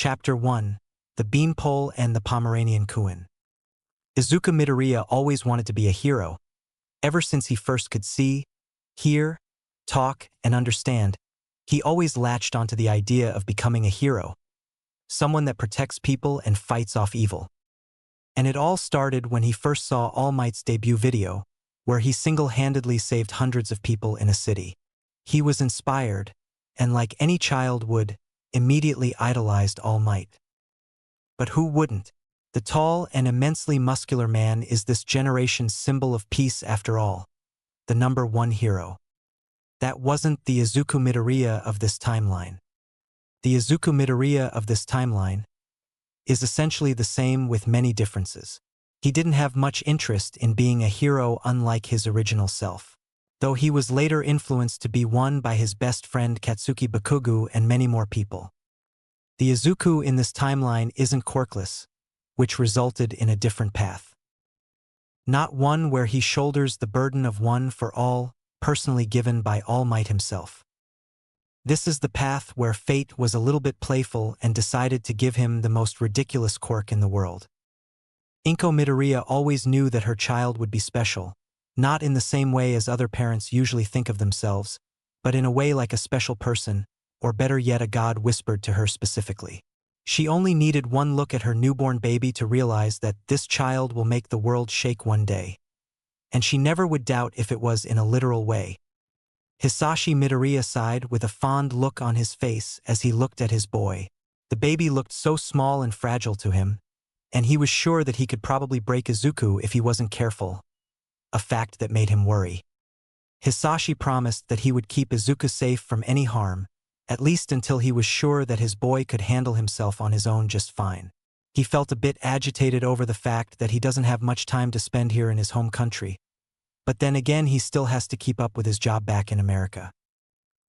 Chapter 1. The Beanpole and the Pomeranian Kuin. Izuku Midoriya always wanted to be a hero. Ever since he first could see, hear, talk, and understand, he always latched onto the idea of becoming a hero, someone that protects people and fights off evil. And it all started when he first saw All Might's debut video, where he single-handedly saved hundreds of people in a city. He was inspired, and like any child would, immediately idolized All Might. But who wouldn't? The tall and immensely muscular man is this generation's symbol of peace after all, the number one hero. That wasn't the Izuku Midoriya of this timeline. The Izuku Midoriya of this timeline is essentially the same with many differences. He didn't have much interest in being a hero unlike his original self, though he was later influenced to be one by his best friend Katsuki Bakugo and many more people. The Izuku in this timeline isn't quirkless, which resulted in a different path. Not one where he shoulders the burden of one for all, personally given by All Might himself. This is the path where fate was a little bit playful and decided to give him the most ridiculous quirk in the world. Inko Midoriya always knew that her child would be special, not in the same way as other parents usually think of themselves, but in a way like a special person, or better yet a god whispered to her specifically. She only needed one look at her newborn baby to realize that this child will make the world shake one day. And she never would doubt if it was in a literal way. Hisashi Midoriya sighed with a fond look on his face as he looked at his boy. The baby looked so small and fragile to him, and he was sure that he could probably break Izuku if he wasn't careful, a fact that made him worry. Hisashi promised that he would keep Izuku safe from any harm, at least until he was sure that his boy could handle himself on his own just fine. He felt a bit agitated over the fact that he doesn't have much time to spend here in his home country. But then again, he still has to keep up with his job back in America.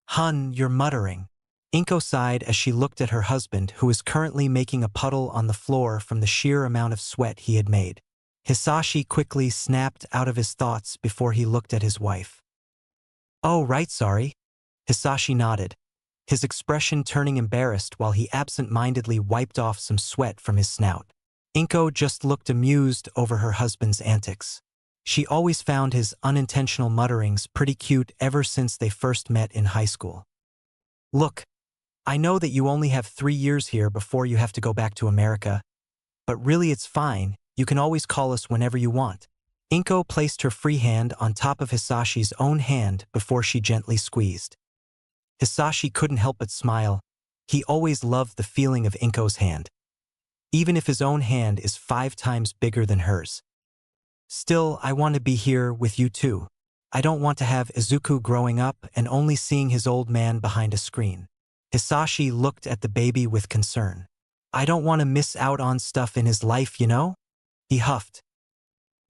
"Hun, you're muttering." Inko sighed as she looked at her husband, who was currently making a puddle on the floor from the sheer amount of sweat he had made. Hisashi quickly snapped out of his thoughts before he looked at his wife. "Oh, right, sorry." Hisashi nodded, his expression turning embarrassed while he absent-mindedly wiped off some sweat from his snout. Inko just looked amused over her husband's antics. She always found his unintentional mutterings pretty cute ever since they first met in high school. "Look, I know that you only have 3 years here before you have to go back to America, but really it's fine, you can always call us whenever you want." Inko placed her free hand on top of Hisashi's own hand before she gently squeezed. Hisashi couldn't help but smile. He always loved the feeling of Inko's hand, even if his own hand is 5 times bigger than hers. "Still, I want to be here with you too. I don't want to have Izuku growing up and only seeing his old man behind a screen." Hisashi looked at the baby with concern. "I don't want to miss out on stuff in his life, you know?" he huffed.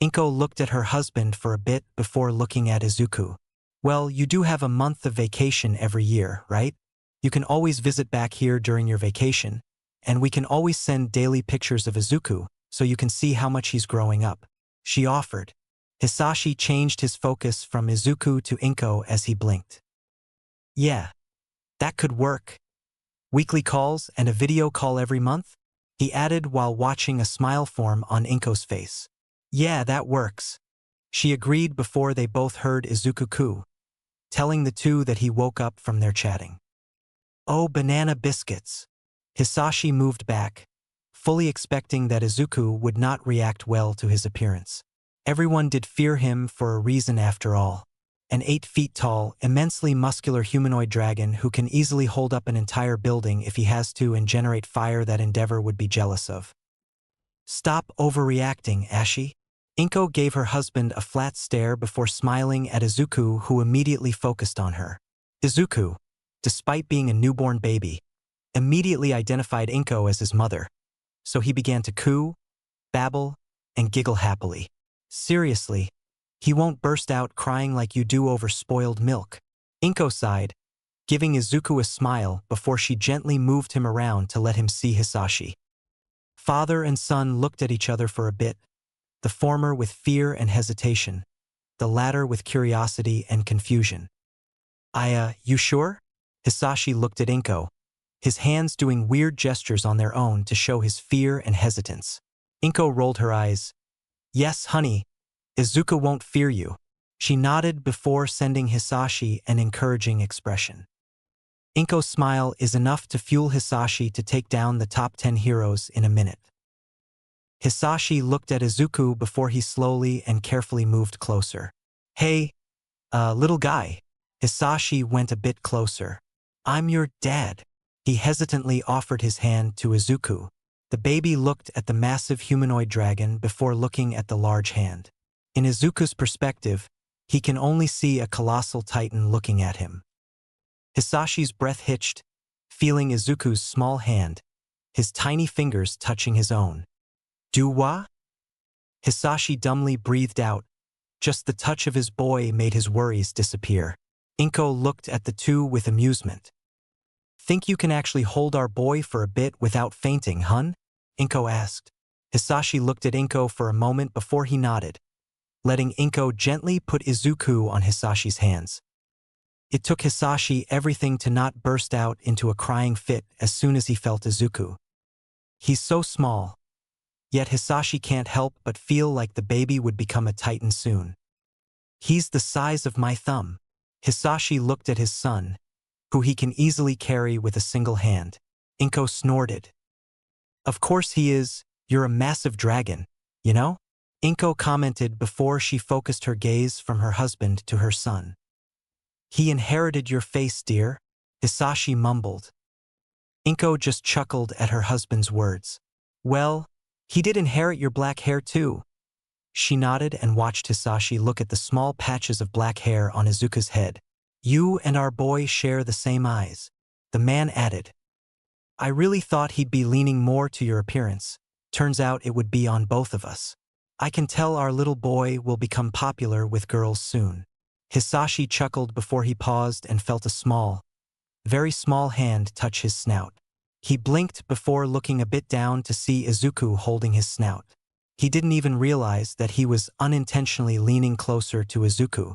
Inko looked at her husband for a bit before looking at Izuku. "Well, you do have a month of vacation every year, right? You can always visit back here during your vacation, and we can always send daily pictures of Izuku so you can see how much he's growing up," she offered. Hisashi changed his focus from Izuku to Inko as he blinked. "Yeah, that could work. Weekly calls and a video call every month?" he added while watching a smile form on Inko's face. "Yeah, that works," she agreed before they both heard Izuku coo, telling the two that he woke up from their chatting. "Oh, banana biscuits." Hisashi moved back, fully expecting that Izuku would not react well to his appearance. Everyone did fear him for a reason after all. An 8 feet tall, immensely muscular humanoid dragon who can easily hold up an entire building if he has to and generate fire that Endeavor would be jealous of. "Stop overreacting, Ashi." Inko gave her husband a flat stare before smiling at Izuku, who immediately focused on her. Izuku, despite being a newborn baby, immediately identified Inko as his mother, so he began to coo, babble, and giggle happily. "Seriously, he won't burst out crying like you do over spoiled milk." Inko sighed, giving Izuku a smile before she gently moved him around to let him see Hisashi. Father and son looked at each other for a bit, the former with fear and hesitation, the latter with curiosity and confusion. You sure?" Hisashi looked at Inko, his hands doing weird gestures on their own to show his fear and hesitance. Inko rolled her eyes. Yes, honey, Izuku won't fear you. She nodded before sending Hisashi an encouraging expression. Inko's smile is enough to fuel Hisashi to take down the top 10 heroes in a minute. Hisashi looked at Izuku before he slowly and carefully moved closer. Hey, little guy. Hisashi went a bit closer. I'm your dad. He hesitantly offered his hand to Izuku. The baby looked at the massive humanoid dragon before looking at the large hand. In Izuku's perspective, he can only see a colossal titan looking at him. Hisashi's breath hitched, feeling Izuku's small hand, his tiny fingers touching his own. Do-wa? Hisashi dumbly breathed out. Just the touch of his boy made his worries disappear. Inko looked at the two with amusement. Think you can actually hold our boy for a bit without fainting, hun? Inko asked. Hisashi looked at Inko for a moment before he nodded, letting Inko gently put Izuku on Hisashi's hands. It took Hisashi everything to not burst out into a crying fit as soon as he felt Izuku. He's so small. Yet Hisashi can't help but feel like the baby would become a titan soon. He's the size of my thumb. Hisashi looked at his son, who he can easily carry with a single hand. Inko snorted. Of course he is. You're a massive dragon, you know? Inko commented before she focused her gaze from her husband to her son. He inherited your face, dear, Hisashi mumbled. Inko just chuckled at her husband's words. Well, he did inherit your black hair too. She nodded and watched Hisashi look at the small patches of black hair on Izuku's head. You and our boy share the same eyes. The man added. I really thought he'd be leaning more to your appearance. Turns out it would be on both of us. I can tell our little boy will become popular with girls soon. Hisashi chuckled before he paused and felt a small, very small hand touch his snout. He blinked before looking a bit down to see Izuku holding his snout. He didn't even realize that he was unintentionally leaning closer to Izuku.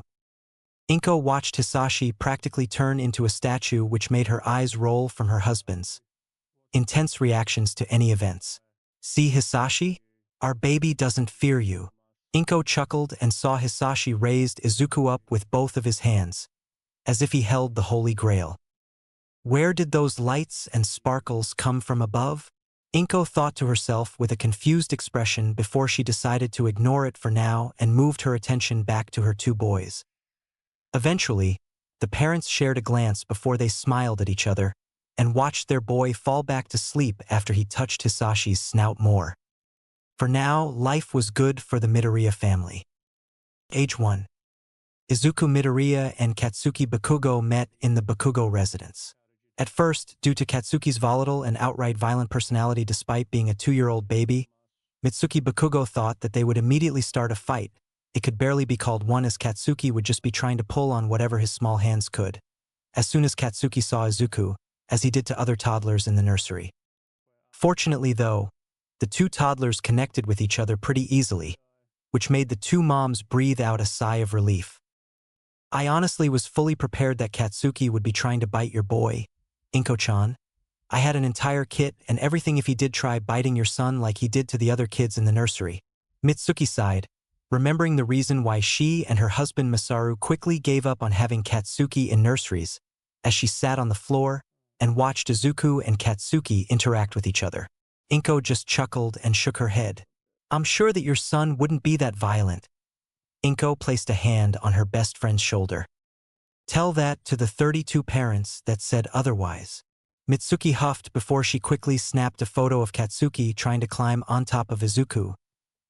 Inko watched Hisashi practically turn into a statue, which made her eyes roll from her husband's intense reactions to any events. See, Hisashi? Our baby doesn't fear you. Inko chuckled and saw Hisashi raised Izuku up with both of his hands, as if he held the Holy Grail. Where did those lights and sparkles come from above? Inko thought to herself with a confused expression before she decided to ignore it for now and moved her attention back to her two boys. Eventually, the parents shared a glance before they smiled at each other and watched their boy fall back to sleep after he touched Hisashi's snout more. For now, life was good for the Midoriya family. Age 1. Izuku Midoriya and Katsuki Bakugo met in the Bakugo residence. At first, due to Katsuki's volatile and outright violent personality despite being a 2-year-old baby, Mitsuki Bakugo thought that they would immediately start a fight. It could barely be called one, as Katsuki would just be trying to pull on whatever his small hands could. As soon as Katsuki saw Izuku, as he did to other toddlers in the nursery. Fortunately though, the two toddlers connected with each other pretty easily, which made the two moms breathe out a sigh of relief. I honestly was fully prepared that Katsuki would be trying to bite your boy, Inko-chan. I had an entire kit and everything if he did try biting your son like he did to the other kids in the nursery. Mitsuki sighed, remembering the reason why she and her husband Masaru quickly gave up on having Katsuki in nurseries, as she sat on the floor and watched Izuku and Katsuki interact with each other. Inko just chuckled and shook her head. I'm sure that your son wouldn't be that violent. Inko placed a hand on her best friend's shoulder. Tell that to the 32 parents that said otherwise. Mitsuki huffed before she quickly snapped a photo of Katsuki trying to climb on top of Izuku,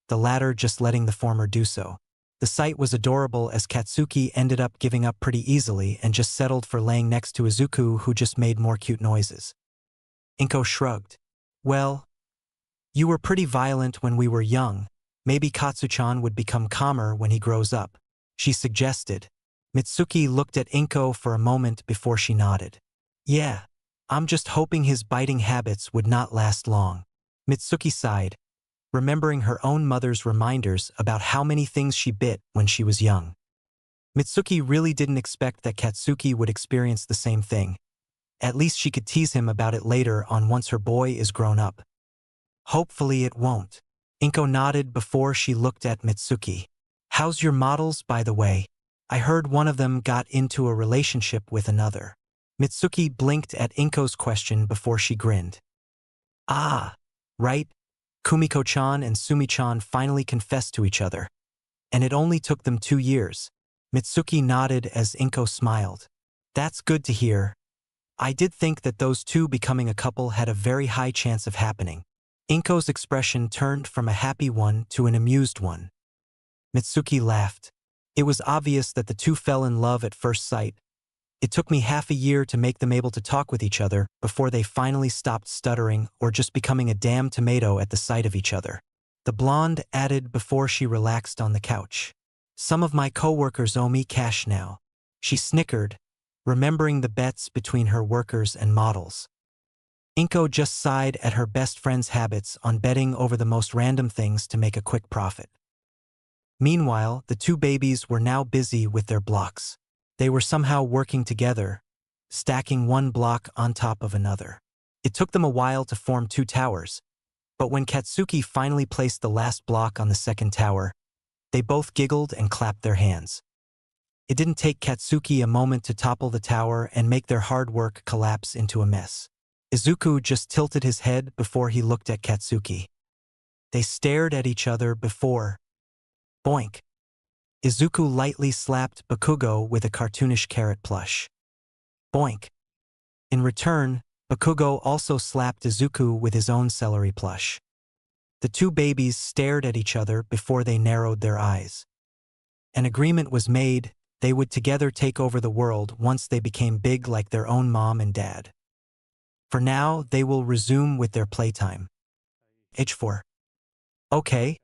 the latter just letting the former do so. The sight was adorable as Katsuki ended up giving up pretty easily and just settled for laying next to Izuku, who just made more cute noises. Inko shrugged. Well, you were pretty violent when we were young. Maybe Katsu-chan would become calmer when he grows up, she suggested. Mitsuki looked at Inko for a moment before she nodded. Yeah, I'm just hoping his biting habits would not last long. Mitsuki sighed, remembering her own mother's reminders about how many things she bit when she was young. Mitsuki really didn't expect that Katsuki would experience the same thing. At least she could tease him about it later on once her boy is grown up. Hopefully it won't. Inko nodded before she looked at Mitsuki. How's your models, by the way? I heard one of them got into a relationship with another. Mitsuki blinked at Inko's question before she grinned. Ah, right. Kumiko-chan and Sumi-chan finally confessed to each other. And it only took them 2 years. Mitsuki nodded as Inko smiled. That's good to hear. I did think that those two becoming a couple had a very high chance of happening. Inko's expression turned from a happy one to an amused one. Mitsuki laughed. It was obvious that the two fell in love at first sight. It took me half a year to make them able to talk with each other before they finally stopped stuttering or just becoming a damn tomato at the sight of each other. The blonde added before she relaxed on the couch. Some of my coworkers owe me cash now. She snickered, remembering the bets between her workers and models. Inko just sighed at her best friend's habits on betting over the most random things to make a quick profit. Meanwhile, the two babies were now busy with their blocks. They were somehow working together, stacking one block on top of another. It took them a while to form 2 towers, but when Katsuki finally placed the last block on the second tower, they both giggled and clapped their hands. It didn't take Katsuki a moment to topple the tower and make their hard work collapse into a mess. Izuku just tilted his head before he looked at Katsuki. They stared at each other before. Boink. Izuku lightly slapped Bakugo with a cartoonish carrot plush. Boink. In return, Bakugo also slapped Izuku with his own celery plush. The two babies stared at each other before they narrowed their eyes. An agreement was made, they would together take over the world once they became big like their own mom and dad. For now, they will resume with their playtime. Age 4. Okay,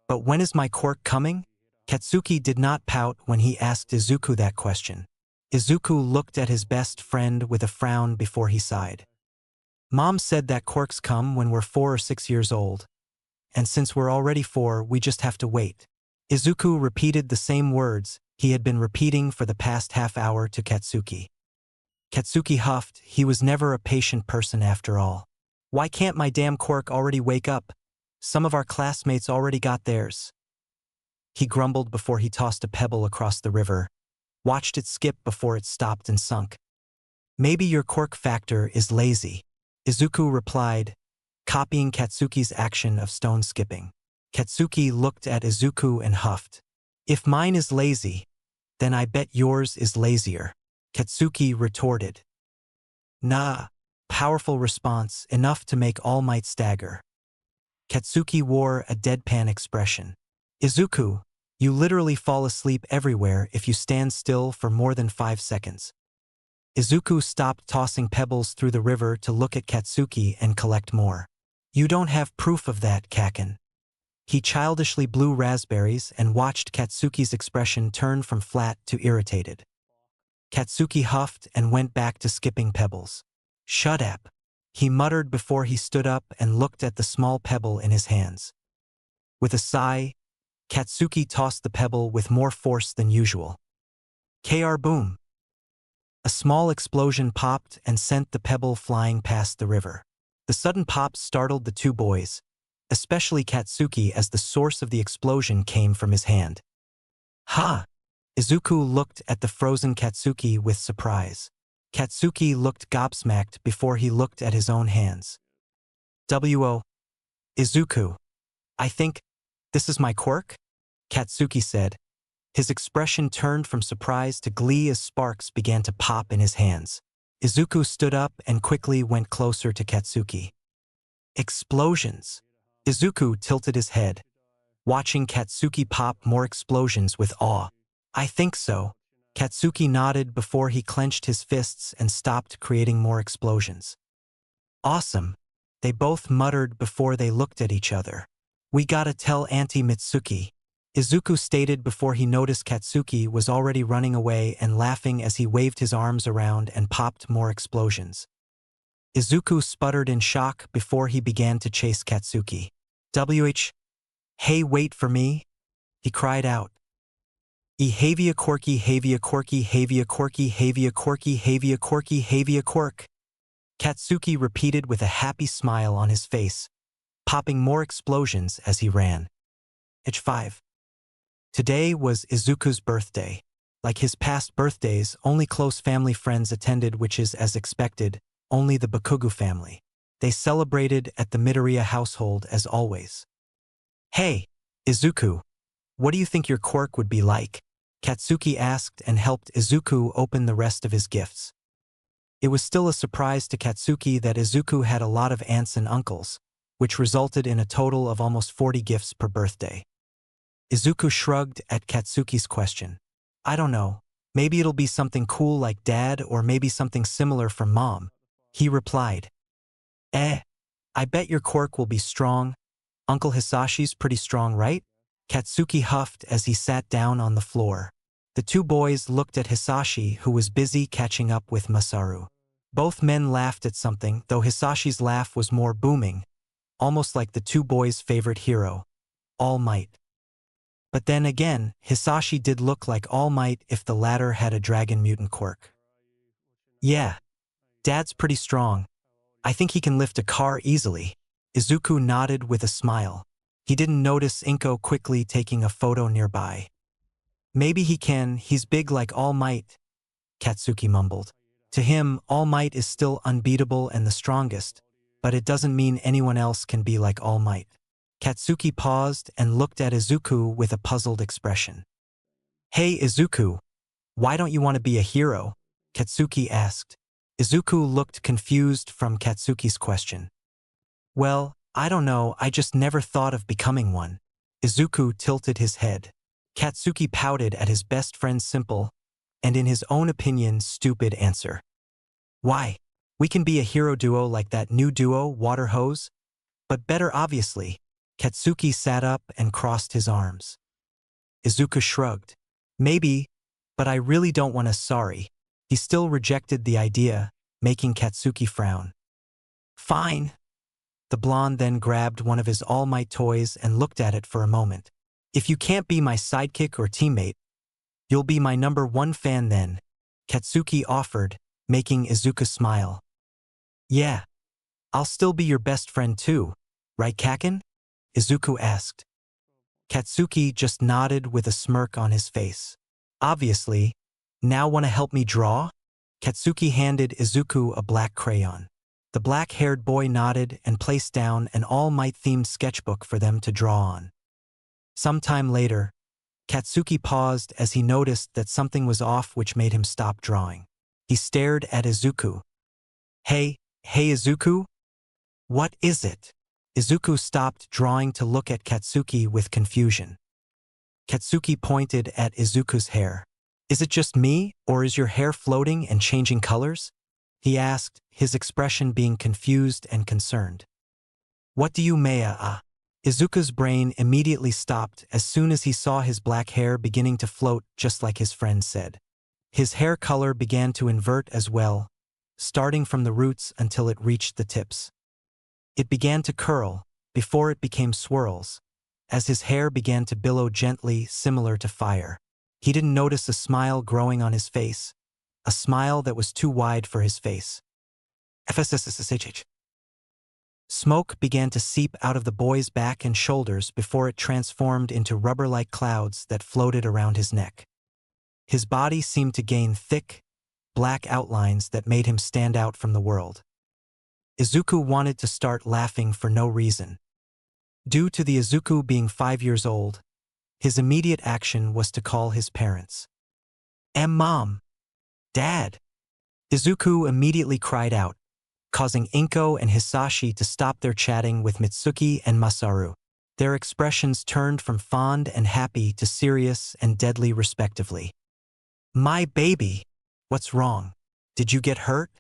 but when is my Quirk coming? Katsuki did not pout when he asked Izuku that question. Izuku looked at his best friend with a frown before he sighed. Mom said that Quirks come when we're 4 or 6 years old. And since we're already 4, we just have to wait. Izuku repeated the same words he had been repeating for the past half hour to Katsuki. Katsuki huffed. He was never a patient person after all. Why can't my damn Quirk already wake up? Some of our classmates already got theirs. He grumbled before he tossed a pebble across the river, watched it skip before it stopped and sunk. Maybe your Quirk factor is lazy, Izuku replied, copying Katsuki's action of stone skipping. Katsuki looked at Izuku and huffed. If mine is lazy, then I bet yours is lazier, Katsuki retorted. Nah, powerful response, enough to make All Might stagger. Katsuki wore a deadpan expression. Izuku, you literally fall asleep everywhere if you stand still for more than 5 seconds. Izuku stopped tossing pebbles through the river to look at Katsuki and collect more. You don't have proof of that, Kaken. He childishly blew raspberries and watched Katsuki's expression turn from flat to irritated. Katsuki huffed and went back to skipping pebbles. Shut up, he muttered before he stood up and looked at the small pebble in his hands. With a sigh, Katsuki tossed the pebble with more force than usual. Kr boom! A small explosion popped and sent the pebble flying past the river. The sudden pop startled the two boys, especially Katsuki, as the source of the explosion came from his hand. Ha! Izuku looked at the frozen Katsuki with surprise. Katsuki looked gobsmacked before he looked at his own hands. W.O. Izuku, I think this is my Quirk? Katsuki said. His expression turned from surprise to glee as sparks began to pop in his hands. Izuku stood up and quickly went closer to Katsuki. Explosions! Izuku tilted his head, watching Katsuki pop more explosions with awe. I think so. Katsuki nodded before he clenched his fists and stopped creating more explosions. Awesome, they both muttered before they looked at each other. We gotta tell Auntie Mitsuki, Izuku stated before he noticed Katsuki was already running away and laughing as he waved his arms around and popped more explosions. Izuku sputtered in shock before he began to chase Katsuki. Hey, wait for me, he cried out. Havia Quirky, Havia Quirky, Havia Quirky, Havia Quirky, Havia Quirky, Havia Quirk. Katsuki repeated with a happy smile on his face, popping more explosions as he ran. Age 5. Today was Izuku's birthday. Like his past birthdays, only close family friends attended, which is as expected, only the Bakugu family. They celebrated at the Midoriya household as always. Hey, Izuku, what do you think your quirk would be like? Katsuki asked and helped Izuku open the rest of his gifts. It was still a surprise to Katsuki that Izuku had a lot of aunts and uncles, which resulted in a total of almost 40 gifts per birthday. Izuku shrugged at Katsuki's question. I don't know, maybe it'll be something cool like Dad or maybe something similar from Mom. He replied. I bet your quirk will be strong. Uncle Hisashi's pretty strong, right? Katsuki huffed as he sat down on the floor. The two boys looked at Hisashi, who was busy catching up with Masaru. Both men laughed at something, though Hisashi's laugh was more booming, almost like the two boys' favorite hero, All Might. But then again, Hisashi did look like All Might if the latter had a dragon mutant quirk. Yeah, Dad's pretty strong. I think he can lift a car easily. Izuku nodded with a smile. He didn't notice Inko quickly taking a photo nearby. Maybe he can, he's big like All Might, Katsuki mumbled. To him, All Might is still unbeatable and the strongest, but it doesn't mean anyone else can be like All Might. Katsuki paused and looked at Izuku with a puzzled expression. Hey Izuku, why don't you want to be a hero? Katsuki asked. Izuku looked confused from Katsuki's question. Well, I don't know, I just never thought of becoming one. Izuku tilted his head. Katsuki pouted at his best friend's simple, and in his own opinion, stupid answer. Why? We can be a hero duo like that new duo, Water Hose? But better obviously. Katsuki sat up and crossed his arms. Izuku shrugged. Maybe, but I really don't want to, sorry. He still rejected the idea, making Katsuki frown. Fine. The blonde then grabbed one of his All Might toys and looked at it for a moment. If you can't be my sidekick or teammate, you'll be my #1 fan then, Katsuki offered, making Izuku smile. Yeah, I'll still be your best friend too, right Kaken? Izuku asked. Katsuki just nodded with a smirk on his face. Obviously, now wanna help me draw? Katsuki handed Izuku a black crayon. The black-haired boy nodded and placed down an All Might-themed sketchbook for them to draw on. Sometime later, Katsuki paused as he noticed that something was off, which made him stop drawing. He stared at Izuku. Hey Izuku? What is it? Izuku stopped drawing to look at Katsuki with confusion. Katsuki pointed at Izuku's hair. Is it just me, or is your hair floating and changing colors? He asked, his expression being confused and concerned. What do you mean? Izuku's brain immediately stopped as soon as he saw his black hair beginning to float just like his friend said. His hair color began to invert as well, starting from the roots until it reached the tips. It began to curl, before it became swirls, as his hair began to billow gently, similar to fire. He didn't notice a smile growing on his face, a smile that was too wide for his face. FSSSHH. Smoke began to seep out of the boy's back and shoulders before it transformed into rubber-like clouds that floated around his neck. His body seemed to gain thick, black outlines that made him stand out from the world. Izuku wanted to start laughing for no reason. Due to the Izuku being 5 years old, his immediate action was to call his parents. Mom! Dad! Izuku immediately cried out, causing Inko and Hisashi to stop their chatting with Mitsuki and Masaru. Their expressions turned from fond and happy to serious and deadly respectively. My baby! What's wrong? Did you get hurt?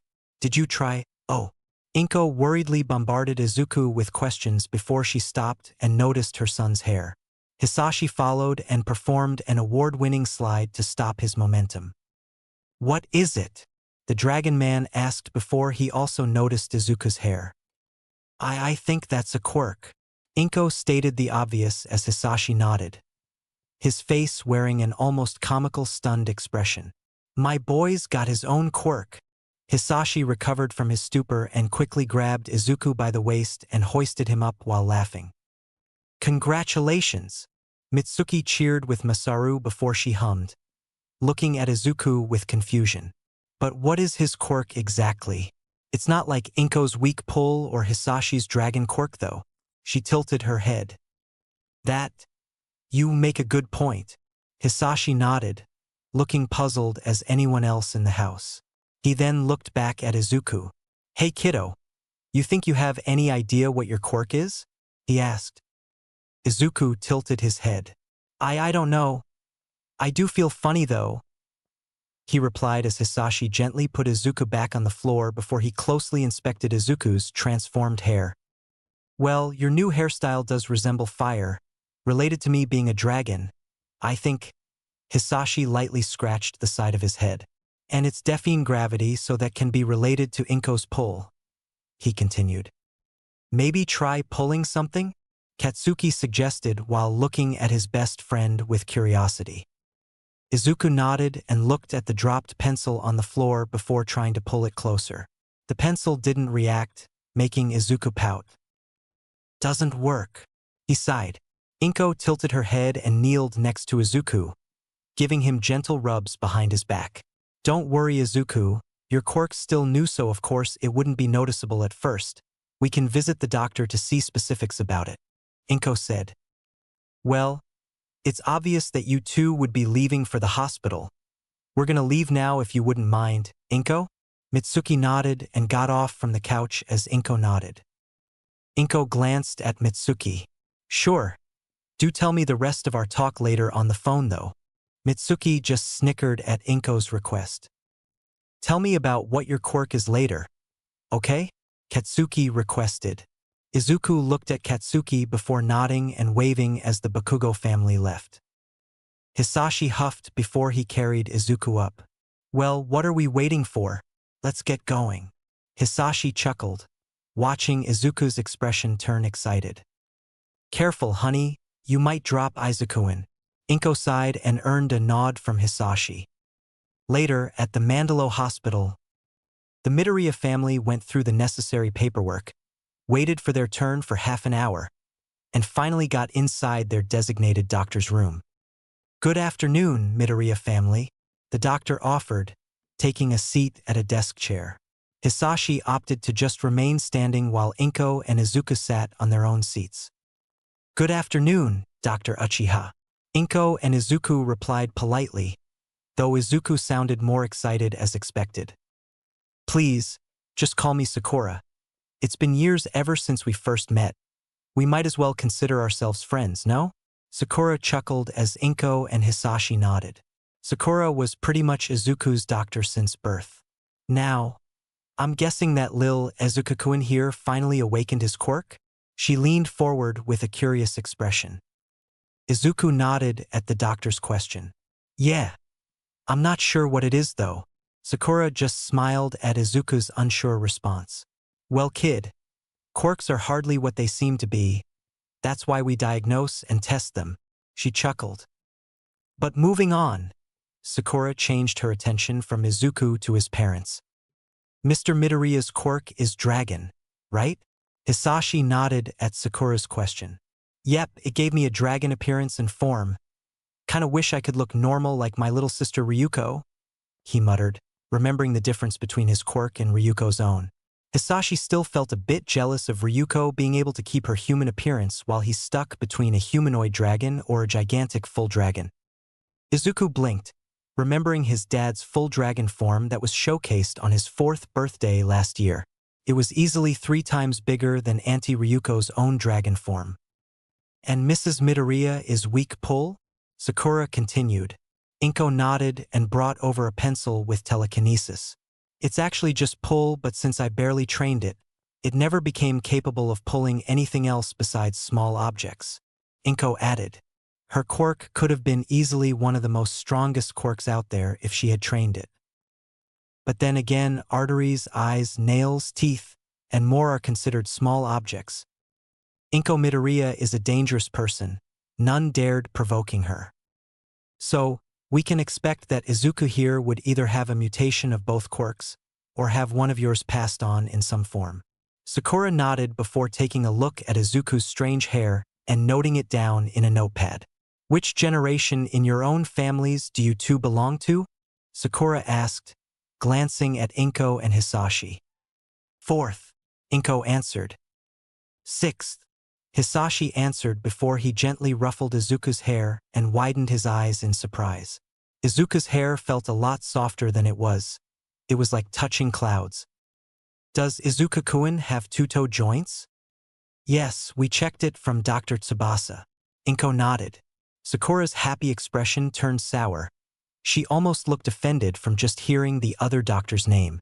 Did you try? Oh. Inko worriedly bombarded Izuku with questions before she stopped and noticed her son's hair. Hisashi followed and performed an award-winning slide to stop his momentum. What is it? The Dragon Man asked before he also noticed Izuku's hair. I think that's a quirk. Inko stated the obvious as Hisashi nodded, his face wearing an almost comical stunned expression. My boy's got his own quirk. Hisashi recovered from his stupor and quickly grabbed Izuku by the waist and hoisted him up while laughing. "Congratulations!" Mitsuki cheered with Masaru before she hummed, looking at Izuku with confusion. But what is his quirk exactly? It's not like Inko's weak pull or Hisashi's dragon quirk though. She tilted her head. That? You make a good point. Hisashi nodded, looking puzzled as anyone else in the house. He then looked back at Izuku. "Hey kiddo, you think you have any idea what your quirk is?" he asked. Izuku tilted his head. I don't know. I do feel funny though," he replied as Hisashi gently put Izuku back on the floor before he closely inspected Izuku's transformed hair. "Well, your new hairstyle does resemble fire, related to me being a dragon. I think." Hisashi lightly scratched the side of his head. "And it's defying gravity, so that can be related to Inko's pull," he continued. "Maybe try pulling something?" Katsuki suggested while looking at his best friend with curiosity. Izuku nodded and looked at the dropped pencil on the floor before trying to pull it closer. The pencil didn't react, making Izuku pout. "Doesn't work," he sighed. Inko tilted her head and kneeled next to Izuku, giving him gentle rubs behind his back. "Don't worry, Izuku. Your quirk's still new, so of course it wouldn't be noticeable at first. We can visit the doctor to see specifics about it," Inko said. "Well, it's obvious that you two would be leaving for the hospital. We're gonna leave now if you wouldn't mind, Inko?" Mitsuki nodded and got off from the couch as Inko nodded. Inko glanced at Mitsuki. "Sure. Do tell me the rest of our talk later on the phone though." Mitsuki just snickered at Inko's request. "Tell me about what your quirk is later, okay?" Katsuki requested. Izuku looked at Katsuki before nodding and waving as the Bakugo family left. Hisashi huffed before he carried Izuku up. "Well, what are we waiting for? Let's get going." Hisashi chuckled, watching Izuku's expression turn excited. "Careful, honey, you might drop Izuku-in." Inko sighed and earned a nod from Hisashi. Later, at the Mandalo Hospital, the Midoriya family went through the necessary paperwork, waited for their turn for half an hour, and finally got inside their designated doctor's room. "Good afternoon, Midoriya family," the doctor offered, taking a seat at a desk chair. Hisashi opted to just remain standing while Inko and Izuku sat on their own seats. "Good afternoon, Dr. Uchiha." Inko and Izuku replied politely, though Izuku sounded more excited as expected. "Please, just call me Sakura. It's been years ever since we first met. We might as well consider ourselves friends, no?" Sakura chuckled as Inko and Hisashi nodded. Sakura was pretty much Izuku's doctor since birth. "Now, I'm guessing that Lil Izuku-kun here finally awakened his quirk?" She leaned forward with a curious expression. Izuku nodded at the doctor's question. "Yeah. I'm not sure what it is though." Sakura just smiled at Izuku's unsure response. "Well kid, quirks are hardly what they seem to be. That's why we diagnose and test them," she chuckled. "But moving on." Sakura changed her attention from Izuku to his parents. "Mr. Midoriya's quirk is dragon, right?" Hisashi nodded at Sakura's question. "Yep, it gave me a dragon appearance and form. Kinda wish I could look normal like my little sister Ryuko," he muttered, remembering the difference between his quirk and Ryuko's own. Hisashi still felt a bit jealous of Ryuko being able to keep her human appearance while he's stuck between a humanoid dragon or a gigantic full dragon. Izuku blinked, remembering his dad's full dragon form that was showcased on his 4th birthday last year. It was easily 3 times bigger than Auntie Ryuko's own dragon form. "And Mrs. Midoriya is weak pull?" Sakura continued. Inko nodded and brought over a pencil with telekinesis. "It's actually just pull, but since I barely trained it, it never became capable of pulling anything else besides small objects." Inko added. Her quirk could have been easily one of the most strongest quirks out there if she had trained it. But then again, arteries, eyes, nails, teeth, and more are considered small objects. Inko Midoriya is a dangerous person. None dared provoking her. So, we can expect that Izuku here would either have a mutation of both quirks, or have one of yours passed on in some form? Sakura nodded before taking a look at Izuku's strange hair and noting it down in a notepad. Which generation in your own families do you two belong to? Sakura asked, glancing at Inko and Hisashi. Fourth, Inko answered. Sixth, Hisashi answered before he gently ruffled Izuku's hair and widened his eyes in surprise. Izuku's hair felt a lot softer than it was. It was like touching clouds. Does Izuku-kun have two-toe joints? Yes, we checked it from Dr. Tsubasa. Inko nodded. Sakura's happy expression turned sour. She almost looked offended from just hearing the other doctor's name.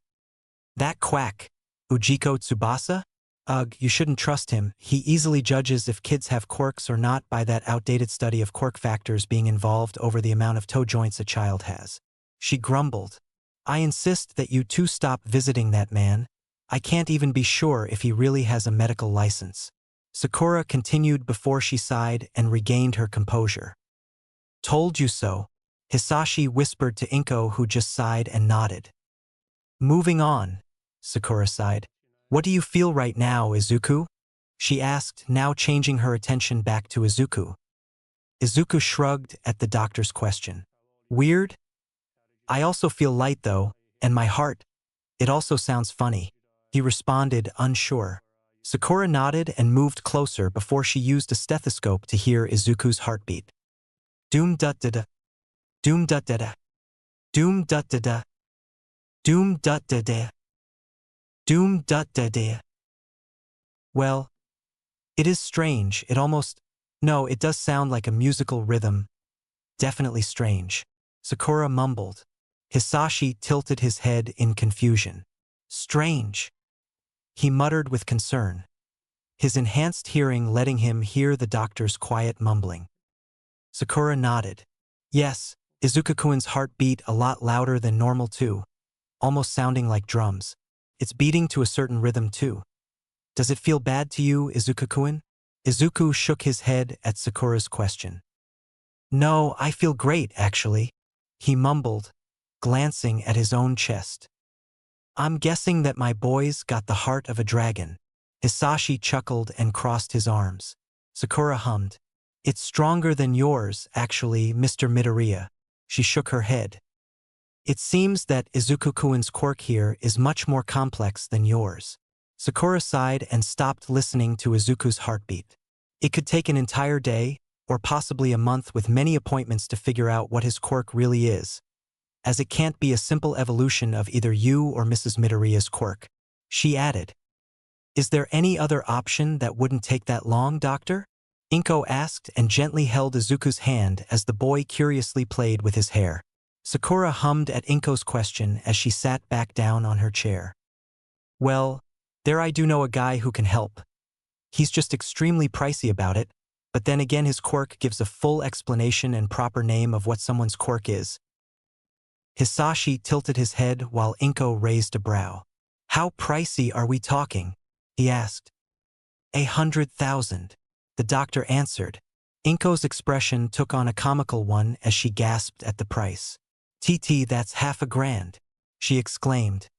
That quack, Ujiko Tsubasa? Ugh, you shouldn't trust him. He easily judges if kids have quirks or not by that outdated study of quirk factors being involved over the amount of toe joints a child has. She grumbled. I insist that you two stop visiting that man. I can't even be sure if he really has a medical license. Sakura continued before she sighed and regained her composure. Told you so, Hisashi whispered to Inko, who just sighed and nodded. Moving on, Sakura sighed. What do you feel right now, Izuku? She asked, now changing her attention back to Izuku. Izuku shrugged at the doctor's question. Weird? I also feel light though, and my heart. It also sounds funny. He responded, unsure. Sakura nodded and moved closer before she used a stethoscope to hear Izuku's heartbeat. Doom-dut-da-da. Doom-dut-da-da. Doom-dut-da-da. Doom-dut-da-da. Doom-dut-da-da. Well, it is strange. No, it does sound like a musical rhythm. Definitely strange. Sakura mumbled. Hisashi tilted his head in confusion. Strange. He muttered with concern, his enhanced hearing letting him hear the doctor's quiet mumbling. Sakura nodded. Yes, Izuku-kun's heart beat a lot louder than normal too, almost sounding like drums. It's beating to a certain rhythm too. Does it feel bad to you, Izuku-kun? Izuku shook his head at Sakura's question. No, I feel great, actually, he mumbled, glancing at his own chest. I'm guessing that my boy's got the heart of a dragon. Hisashi chuckled and crossed his arms. Sakura hummed. It's stronger than yours, actually, Mr. Midoriya. She shook her head. It seems that Izuku-kun's quirk here is much more complex than yours. Sakura sighed and stopped listening to Izuku's heartbeat. It could take an entire day, or possibly a month with many appointments to figure out what his quirk really is, as it can't be a simple evolution of either you or Mrs. Midoriya's quirk. She added, Is there any other option that wouldn't take that long, doctor? Inko asked and gently held Izuku's hand as the boy curiously played with his hair. Sakura hummed at Inko's question as she sat back down on her chair. Well, there I do know a guy who can help. He's just extremely pricey about it, but then again his quirk gives a full explanation and proper name of what someone's quirk is. Hisashi tilted his head while Inko raised a brow. How pricey are we talking? He asked. 100,000. The doctor answered. Inko's expression took on a comical one as she gasped at the price. That's $500,000, she exclaimed.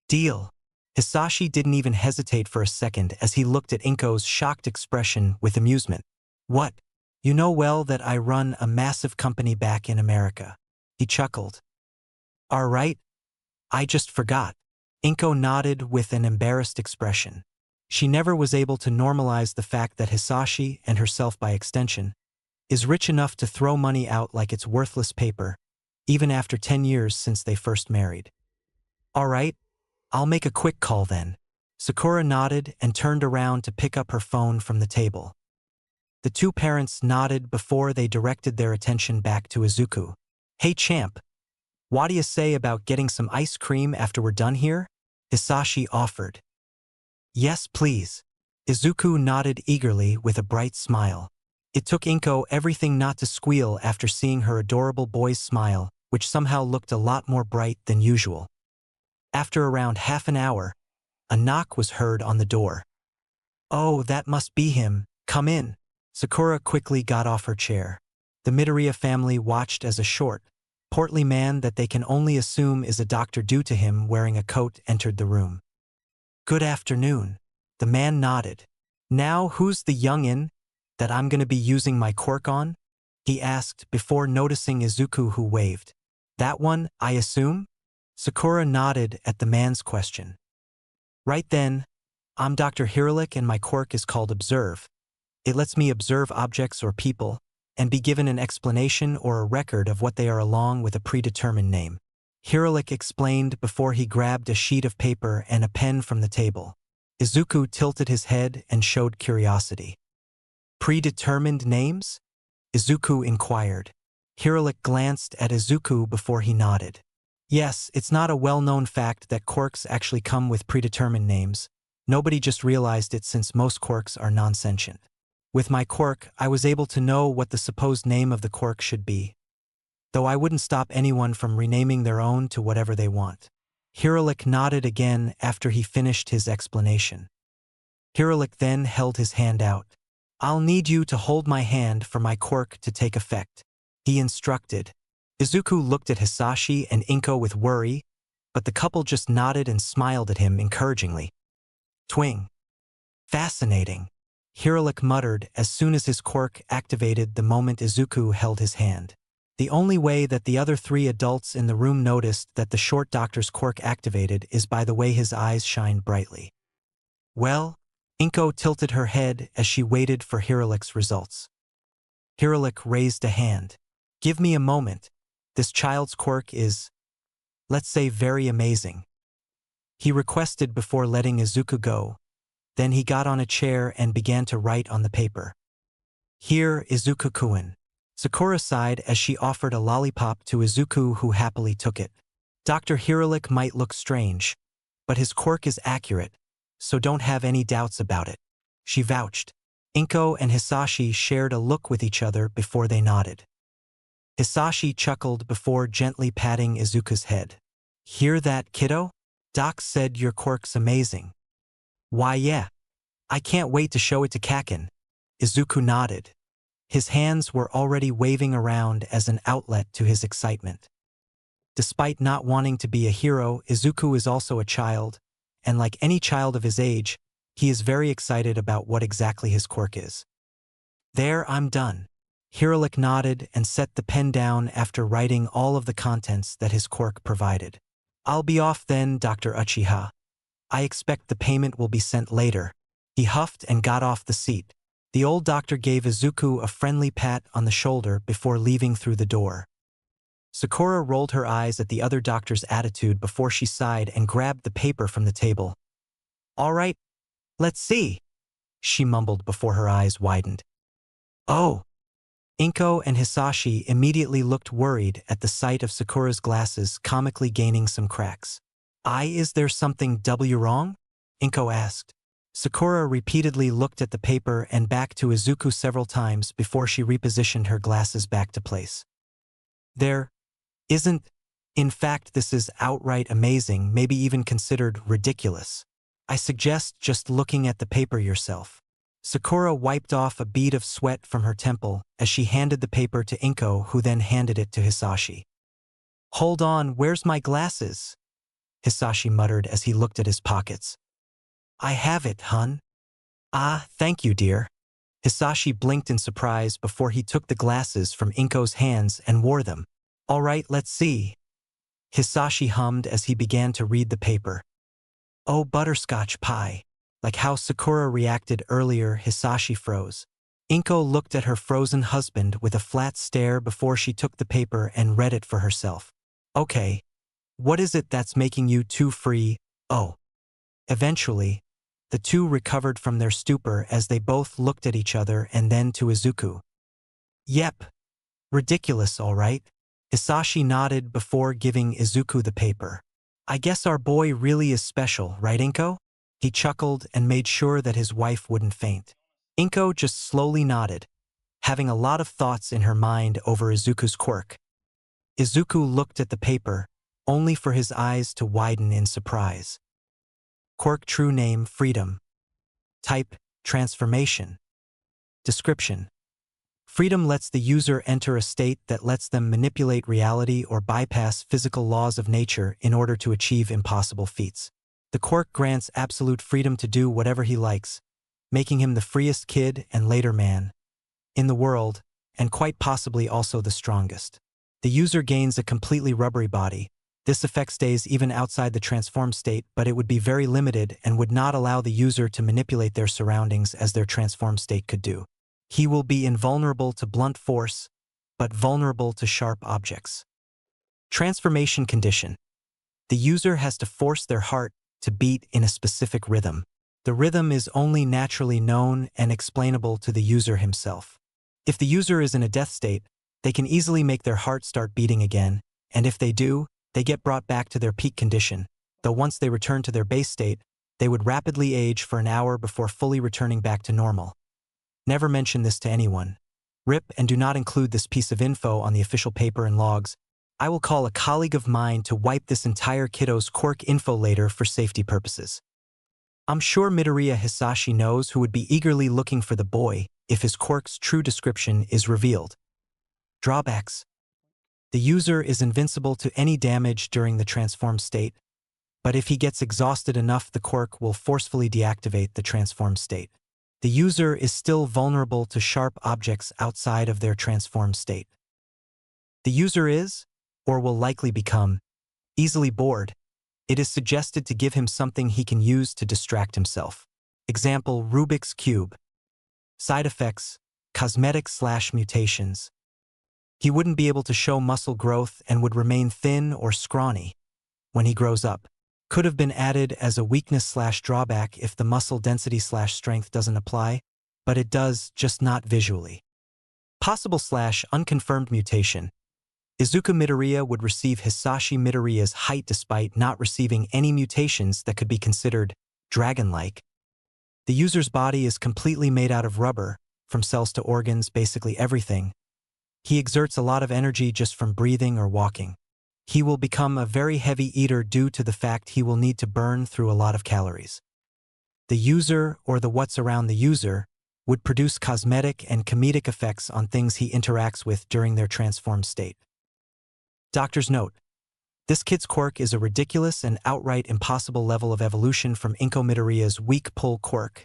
Deal. Hisashi didn't even hesitate for a second as he looked at Inko's shocked expression with amusement. What? You know well that I run a massive company back in America. He chuckled. All right. I just forgot. Inko nodded with an embarrassed expression. She never was able to normalize the fact that Hisashi, and herself by extension, is rich enough to throw money out like it's worthless paper, even after 10 years since they first married. All right, I'll make a quick call then. Sakura nodded and turned around to pick up her phone from the table. The two parents nodded before they directed their attention back to Izuku. Hey champ, what do you say about getting some ice cream after we're done here? Hisashi offered. Yes, please. Izuku nodded eagerly with a bright smile. It took Inko everything not to squeal after seeing her adorable boy's smile, which somehow looked a lot more bright than usual. After around half an hour, a knock was heard on the door. Oh, that must be him. Come in. Sakura quickly got off her chair. The Midoriya family watched as a short, portly man that they can only assume is a doctor due to him wearing a coat entered the room. "Good afternoon." The man nodded. "Now who's the youngin' that I'm gonna be using my quirk on?" he asked before noticing Izuku, who waved. "That one, I assume?" Sakura nodded at the man's question. "Right then, I'm Dr. Hiralik and my quirk is called Observe. It lets me observe objects or people and be given an explanation or a record of what they are along with a predetermined name." Hiralik explained before he grabbed a sheet of paper and a pen from the table. Izuku tilted his head and showed curiosity. "Predetermined names?" Izuku inquired. Hiralik glanced at Izuku before he nodded. "Yes, it's not a well-known fact that quirks actually come with predetermined names. Nobody just realized it since most quirks are non-sentient. With my quirk, I was able to know what the supposed name of the quirk should be, though I wouldn't stop anyone from renaming their own to whatever they want." Hiralik nodded again after he finished his explanation. Hiralik then held his hand out. "I'll need you to hold my hand for my quirk to take effect," he instructed. Izuku looked at Hisashi and Inko with worry, but the couple just nodded and smiled at him encouragingly. "Twing. Fascinating," Hiralik muttered as soon as his quirk activated the moment Izuku held his hand. The only way that the other three adults in the room noticed that the short doctor's quirk activated is by the way his eyes shined brightly. "Well?" Inko tilted her head as she waited for Hiralik's results. Hiralik raised a hand. "Give me a moment. This child's quirk is, let's say, very amazing," he requested before letting Izuku go. Then he got on a chair and began to write on the paper. "Here, Izuku-kun." Sakura sighed as she offered a lollipop to Izuku, who happily took it. "Dr. Hiralik might look strange, but his quirk is accurate, so don't have any doubts about it," she vouched. Inko and Hisashi shared a look with each other before they nodded. Hisashi chuckled before gently patting Izuku's head. "Hear that, kiddo? Doc said your quirk's amazing." "Why, yeah. I can't wait to show it to Kakin." Izuku nodded. His hands were already waving around as an outlet to his excitement. Despite not wanting to be a hero, Izuku is also a child, and like any child of his age, he is very excited about what exactly his quirk is. "There, I'm done." Hiralik nodded and set the pen down after writing all of the contents that his quirk provided. "I'll be off then, Dr. Uchiha. I expect the payment will be sent later." He huffed and got off the seat. The old doctor gave Izuku a friendly pat on the shoulder before leaving through the door. Sakura rolled her eyes at the other doctor's attitude before she sighed and grabbed the paper from the table. "All right, let's see," she mumbled before her eyes widened. "Oh." Inko and Hisashi immediately looked worried at the sight of Sakura's glasses comically gaining some cracks. Is there something wrong?" Inko asked. Sakura repeatedly looked at the paper and back to Izuku several times before she repositioned her glasses back to place. "There isn't. In fact, this is outright amazing, maybe even considered ridiculous. I suggest just looking at the paper yourself." Sakura wiped off a bead of sweat from her temple as she handed the paper to Inko, who then handed it to Hisashi. "Hold on, where's my glasses?" Hisashi muttered as he looked at his pockets. "I have it, hun." "Ah, thank you, dear." Hisashi blinked in surprise before he took the glasses from Inko's hands and wore them. "All right, let's see." Hisashi hummed as he began to read the paper. "Oh, butterscotch pie." Like how Sakura reacted earlier, Hisashi froze. Inko looked at her frozen husband with a flat stare before she took the paper and read it for herself. "Okay. What is it that's making you too free? Oh." Eventually, the two recovered from their stupor as they both looked at each other and then to Izuku. "Yep. Ridiculous, all right." Hisashi nodded before giving Izuku the paper. "I guess our boy really is special, right, Inko?" He chuckled and made sure that his wife wouldn't faint. Inko just slowly nodded, having a lot of thoughts in her mind over Izuku's quirk. Izuku looked at the paper, only for his eyes to widen in surprise. Quirk true name Freedom. Type Transformation. Description: Freedom lets the user enter a state that lets them manipulate reality or bypass physical laws of nature in order to achieve impossible feats. The quirk grants absolute freedom to do whatever he likes, making him the freest kid and later man in the world, and quite possibly also the strongest. The user gains a completely rubbery body. This effect stays even outside the transformed state, but it would be very limited and would not allow the user to manipulate their surroundings as their transformed state could do. He will be invulnerable to blunt force, but vulnerable to sharp objects. Transformation condition. The user has to force their heart to beat in a specific rhythm. The rhythm is only naturally known and explainable to the user himself. If the user is in a death state, they can easily make their heart start beating again, and if they do, they get brought back to their peak condition, though once they return to their base state, they would rapidly age for an hour before fully returning back to normal. Never mention this to anyone. RIP, and do not include this piece of info on the official paper and logs. I will call a colleague of mine to wipe this entire kiddo's quirk info later for safety purposes. I'm sure Midoriya Hisashi knows who would be eagerly looking for the boy if his quirk's true description is revealed. Drawbacks. The user is invincible to any damage during the transformed state, but if he gets exhausted enough, the quirk will forcefully deactivate the transformed state. The user is still vulnerable to sharp objects outside of their transformed state. The user is, or will likely become, easily bored. It is suggested to give him something he can use to distract himself. Example: Rubik's Cube. Side effects: cosmetic/mutations. He wouldn't be able to show muscle growth and would remain thin or scrawny when he grows up. Could have been added as a weakness/drawback if the muscle density/strength doesn't apply, but it does, just not visually. Possible/unconfirmed mutation. Izuku Midoriya would receive Hisashi Midoriya's height despite not receiving any mutations that could be considered dragon-like. The user's body is completely made out of rubber, from cells to organs, basically everything. He exerts a lot of energy just from breathing or walking. He will become a very heavy eater due to the fact he will need to burn through a lot of calories. The user, or the what's around the user, would produce cosmetic and comedic effects on things he interacts with during their transformed state. Doctor's note: this kid's quirk is a ridiculous and outright impossible level of evolution from Inko Midoriya's weak pull quirk,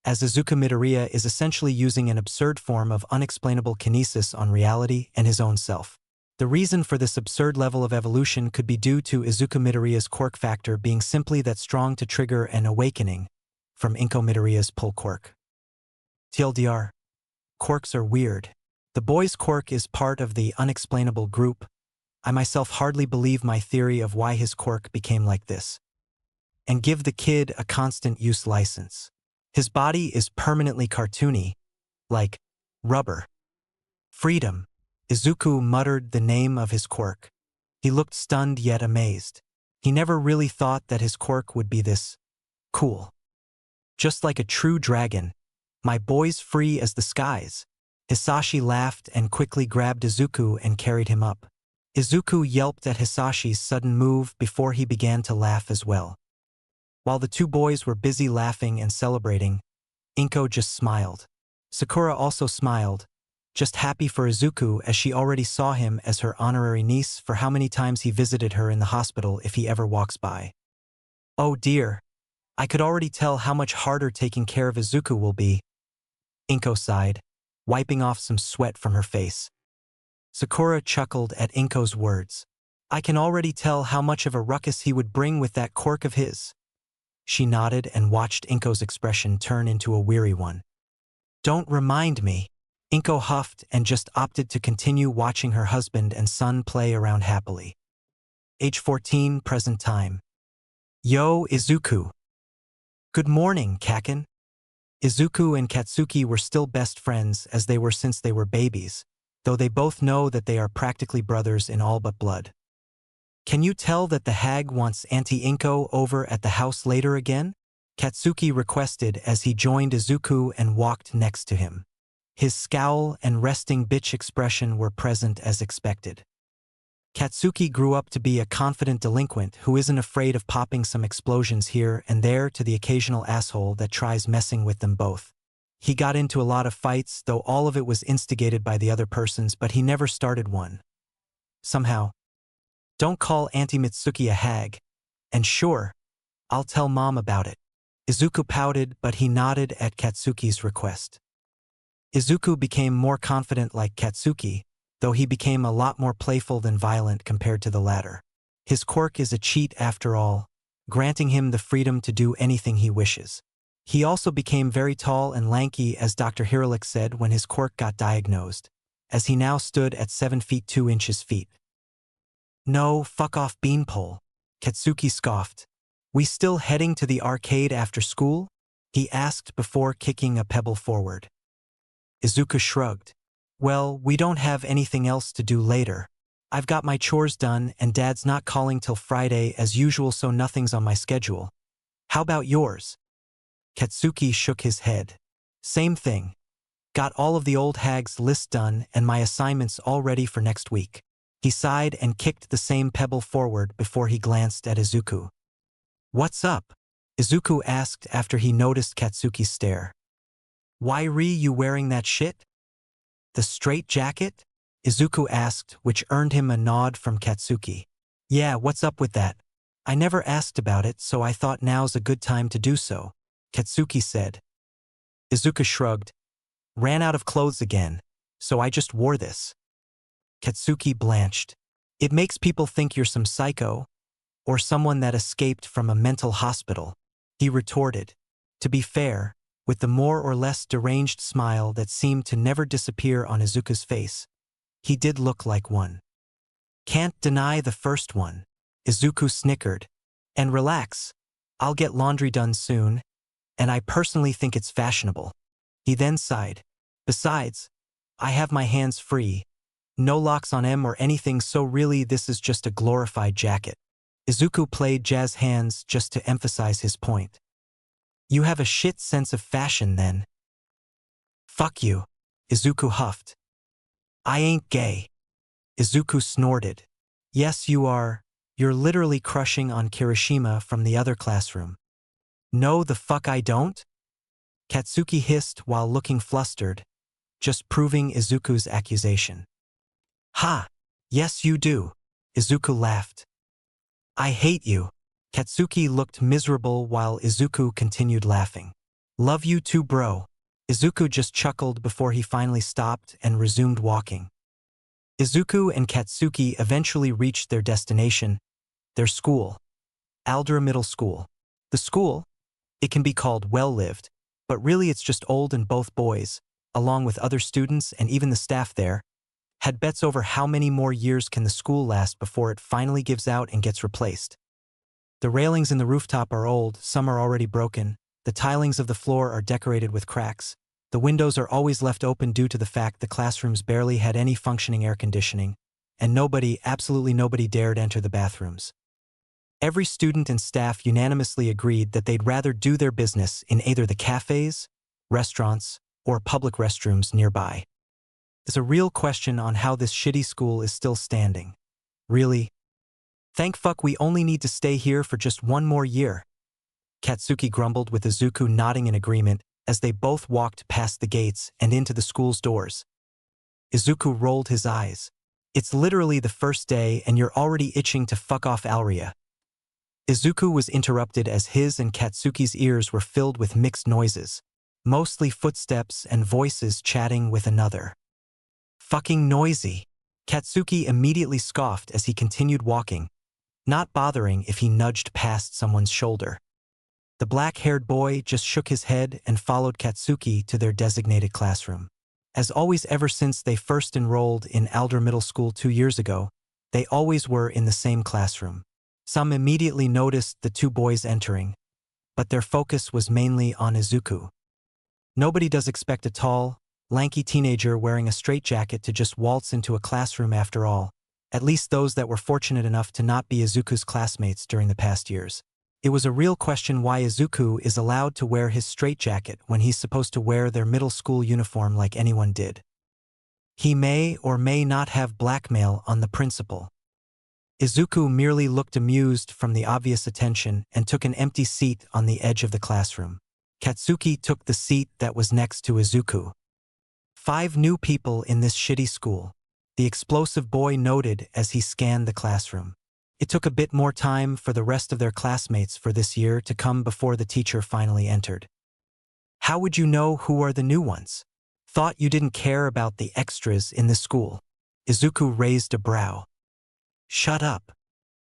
as Izuku Midoriya is essentially using an absurd form of unexplainable kinesis on reality and his own self. The reason for this absurd level of evolution could be due to Izuku Midoriya's quirk factor being simply that strong to trigger an awakening from Inko Midoriya's pull quirk. TLDR: quirks are weird. The boy's quirk is part of the unexplainable group. I myself hardly believe my theory of why his quirk became like this. And give the kid a constant use license. His body is permanently cartoony, like rubber. Freedom. Izuku muttered the name of his quirk. He looked stunned yet amazed. He never really thought that his quirk would be this cool. Just like a true dragon, my boy's free as the skies. Hisashi laughed and quickly grabbed Izuku and carried him up. Izuku yelped at Hisashi's sudden move before he began to laugh as well. While the two boys were busy laughing and celebrating, Inko just smiled. Sakura also smiled, just happy for Izuku as she already saw him as her honorary niece for how many times he visited her in the hospital if he ever walks by. Oh dear, I could already tell how much harder taking care of Izuku will be. Inko sighed, wiping off some sweat from her face. Sakura chuckled at Inko's words. I can already tell how much of a ruckus he would bring with that quirk of his. She nodded and watched Inko's expression turn into a weary one. Don't remind me. Inko huffed and just opted to continue watching her husband and son play around happily. Age 14, present time. Yo, Izuku. Good morning, Kaken. Izuku and Katsuki were still best friends as they were since they were babies, though they both know that they are practically brothers in all but blood. Can you tell that the hag wants Auntie Inko over at the house later again? Katsuki requested as he joined Izuku and walked next to him. His scowl and resting bitch expression were present as expected. Katsuki grew up to be a confident delinquent who isn't afraid of popping some explosions here and there to the occasional asshole that tries messing with them both. He got into a lot of fights, though all of it was instigated by the other persons, but he never started one. Somehow. Don't call Auntie Mitsuki a hag. And sure, I'll tell Mom about it. Izuku pouted, but he nodded at Katsuki's request. Izuku became more confident like Katsuki, though he became a lot more playful than violent compared to the latter. His quirk is a cheat after all, granting him the freedom to do anything he wishes. He also became very tall and lanky, as Dr. Hiralik said when his quirk got diagnosed, as he now stood at 7 feet 2 inches feet. No, fuck off beanpole, Katsuki scoffed. We still heading to the arcade after school? He asked before kicking a pebble forward. Izuku shrugged. Well, we don't have anything else to do later. I've got my chores done and Dad's not calling till Friday as usual, so nothing's on my schedule. How about yours? Katsuki shook his head. Same thing. Got all of the old hag's list done and my assignments all ready for next week. He sighed and kicked the same pebble forward before he glanced at Izuku. What's up? Izuku asked after he noticed Katsuki's stare. Why you wearing that shit? The straight jacket? Izuku asked, which earned him a nod from Katsuki. Yeah, what's up with that? I never asked about it, so I thought now's a good time to do so, Katsuki said. Izuku shrugged. Ran out of clothes again, so I just wore this. Katsuki blanched. It makes people think you're some psycho, or someone that escaped from a mental hospital, he retorted. To be fair, with the more or less deranged smile that seemed to never disappear on Izuku's face, he did look like one. Can't deny the first one, Izuku snickered. And relax, I'll get laundry done soon, and I personally think it's fashionable. He then sighed. Besides, I have my hands free. No locks on them or anything, so really this is just a glorified jacket. Izuku played jazz hands just to emphasize his point. You have a shit sense of fashion then. Fuck you, Izuku huffed. I ain't gay. Izuku snorted. Yes you are, you're literally crushing on Kirishima from the other classroom. No the fuck I don't? Katsuki hissed while looking flustered, just proving Izuku's accusation. Ha! Yes you do, Izuku laughed. I hate you. Katsuki looked miserable while Izuku continued laughing. Love you too bro. Izuku just chuckled before he finally stopped and resumed walking. Izuku and Katsuki eventually reached their destination, their school, Aldera Middle School. The school, it can be called well-lived, but really it's just old, and both boys, along with other students and even the staff there, had bets over how many more years can the school last before it finally gives out and gets replaced. The railings in the rooftop are old, some are already broken, the tilings of the floor are decorated with cracks, the windows are always left open due to the fact the classrooms barely had any functioning air conditioning, and nobody, absolutely nobody dared enter the bathrooms. Every student and staff unanimously agreed that they'd rather do their business in either the cafes, restaurants, or public restrooms nearby. There's a real question on how this shitty school is still standing. Really? Thank fuck we only need to stay here for just one more year. Katsuki grumbled, with Izuku nodding in agreement as they both walked past the gates and into the school's doors. Izuku rolled his eyes. It's literally the first day and you're already itching to fuck off Alria. Izuku was interrupted as his and Katsuki's ears were filled with mixed noises, mostly footsteps and voices chatting with another. Fucking noisy. Katsuki immediately scoffed as he continued walking, not bothering if he nudged past someone's shoulder. The black-haired boy just shook his head and followed Katsuki to their designated classroom. As always, ever since they first enrolled in Aldera Middle School 2 years ago, they always were in the same classroom. Some immediately noticed the two boys entering, but their focus was mainly on Izuku. Nobody does expect a tall, lanky teenager wearing a straitjacket to just waltz into a classroom after all, at least those that were fortunate enough to not be Izuku's classmates during the past years. It was a real question why Izuku is allowed to wear his straitjacket when he's supposed to wear their middle school uniform like anyone did. He may or may not have blackmail on the principal. Izuku merely looked amused from the obvious attention and took an empty seat on the edge of the classroom. Katsuki took the seat that was next to Izuku. 5 new people in this shitty school, the explosive boy noted as he scanned the classroom. It took a bit more time for the rest of their classmates for this year to come before the teacher finally entered. How would you know who are the new ones? Thought you didn't care about the extras in the school. Izuku raised a brow. Shut up.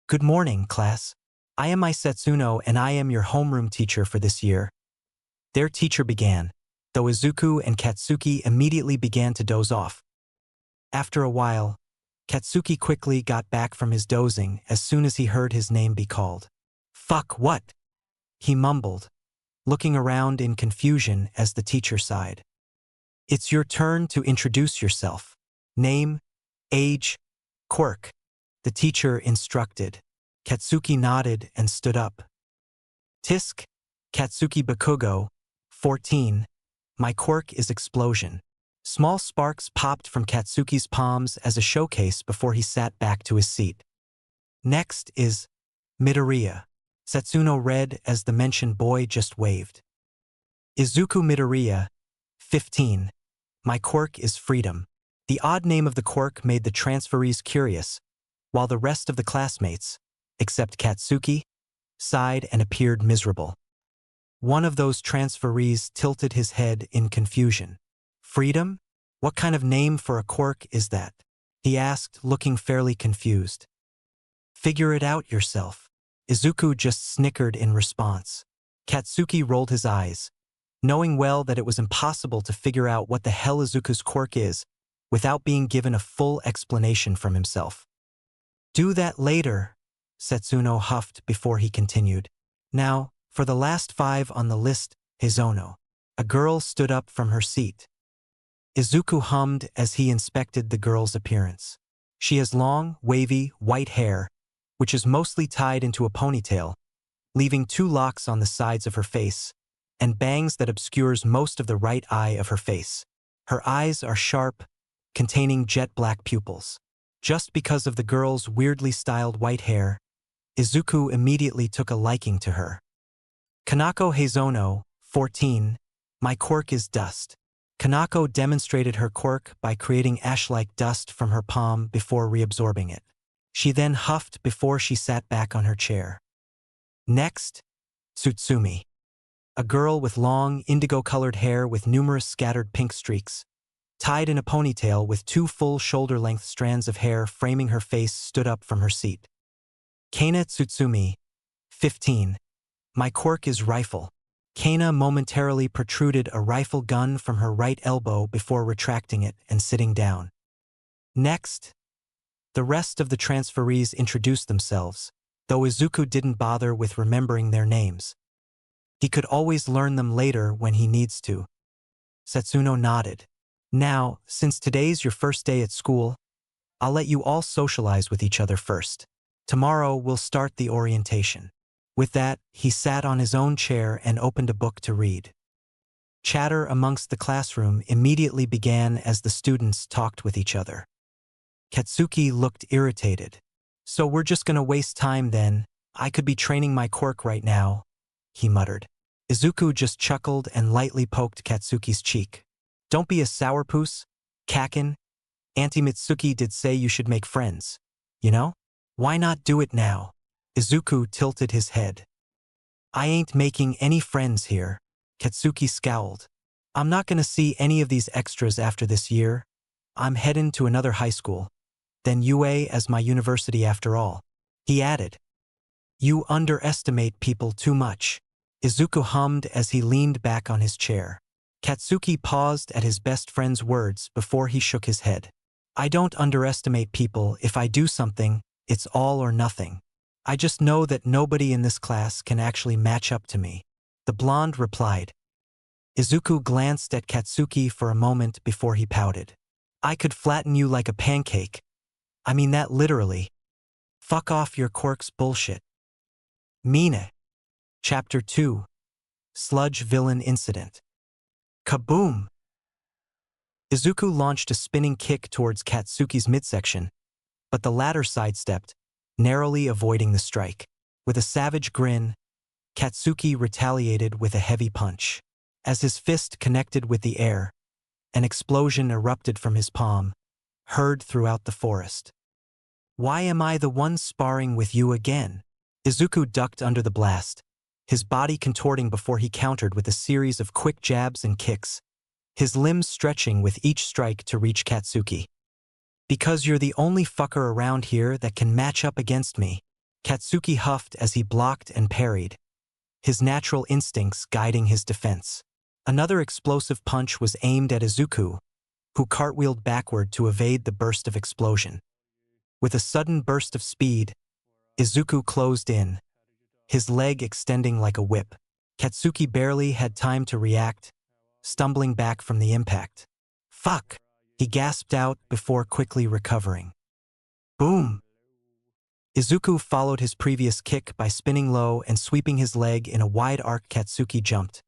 Good morning, class. I am Setsuno and I am your homeroom teacher for this year. Their teacher began, though Izuku and Katsuki immediately began to doze off. After a while, Katsuki quickly got back from his dozing as soon as he heard his name be called. Fuck what? He mumbled, looking around in confusion as the teacher sighed. It's your turn to introduce yourself. Name, age, quirk, the teacher instructed. Katsuki nodded and stood up. Tisk, Katsuki Bakugo, 14. My quirk is explosion. Small sparks popped from Katsuki's palms as a showcase before he sat back to his seat. Next is Midoriya. Setsuno read as the mentioned boy just waved. Izuku Midoriya, 15. My quirk is freedom. The odd name of the quirk made the transferees curious, while the rest of the classmates, except Katsuki, sighed and appeared miserable. One of those transferees tilted his head in confusion. Freedom? What kind of name for a quirk is that? He asked, looking fairly confused. Figure it out yourself. Izuku just snickered in response. Katsuki rolled his eyes, knowing well that it was impossible to figure out what the hell Izuku's quirk is without being given a full explanation from himself. Do that later, Setsuno huffed before he continued. Now, for the last 5 on the list, Hizono. A girl stood up from her seat. Izuku hummed as he inspected the girl's appearance. She has long, wavy, white hair, which is mostly tied into a ponytail, leaving 2 locks on the sides of her face, and bangs that obscures most of the right eye of her face. Her eyes are sharp, containing jet-black pupils. Just because of the girl's weirdly styled white hair, Izuku immediately took a liking to her. Kanako Heizono, 14. My quirk is dust. Kanako demonstrated her quirk by creating ash-like dust from her palm before reabsorbing it. She then huffed before she sat back on her chair. Next, Tsutsumi. A girl with long, indigo-colored hair with numerous scattered pink streaks, tied in a ponytail with 2 full shoulder-length strands of hair framing her face, stood up from her seat. Kana Tsutsumi, 15. My quirk is rifle. Kana momentarily protruded a rifle gun from her right elbow before retracting it and sitting down. Next, the rest of the transferees introduced themselves, though Izuku didn't bother with remembering their names. He could always learn them later when he needs to. Setsuno nodded. Now, since today's your first day at school, I'll let you all socialize with each other first. Tomorrow we'll start the orientation. With that, he sat on his own chair and opened a book to read. Chatter amongst the classroom immediately began as the students talked with each other. Katsuki looked irritated. So we're just gonna waste time then? I could be training my quirk right now, he muttered. Izuku just chuckled and lightly poked Katsuki's cheek. Don't be a sourpuss, Kakin. Auntie Mitsuki did say you should make friends. You know? Why not do it now? Izuku tilted his head. I ain't making any friends here. Katsuki scowled. I'm not gonna see any of these extras after this year. I'm heading to another high school. Then UA as my university after all. He added. You underestimate people too much. Izuku hummed as he leaned back on his chair. Katsuki paused at his best friend's words before he shook his head. I don't underestimate people. If I do something, it's all or nothing. I just know that nobody in this class can actually match up to me. The blonde replied. Izuku glanced at Katsuki for a moment before he pouted. I could flatten you like a pancake. I mean that literally. Fuck off your quirk's bullshit. Mine. Chapter 2. Sludge Villain Incident. Kaboom! Izuku launched a spinning kick towards Katsuki's midsection, but the latter sidestepped, narrowly avoiding the strike. With a savage grin, Katsuki retaliated with a heavy punch. As his fist connected with the air, an explosion erupted from his palm, heard throughout the forest. Why am I the one sparring with you again? Izuku ducked under the blast, his body contorting before he countered with a series of quick jabs and kicks, his limbs stretching with each strike to reach Katsuki. Because you're the only fucker around here that can match up against me, Katsuki huffed as he blocked and parried, his natural instincts guiding his defense. Another explosive punch was aimed at Izuku, who cartwheeled backward to evade the burst of explosion. With a sudden burst of speed, Izuku closed in, his leg extending like a whip. Katsuki barely had time to react, stumbling back from the impact. Fuck! He gasped out before quickly recovering. Boom! Izuku followed his previous kick by spinning low and sweeping his leg in a wide arc. Katsuki jumped,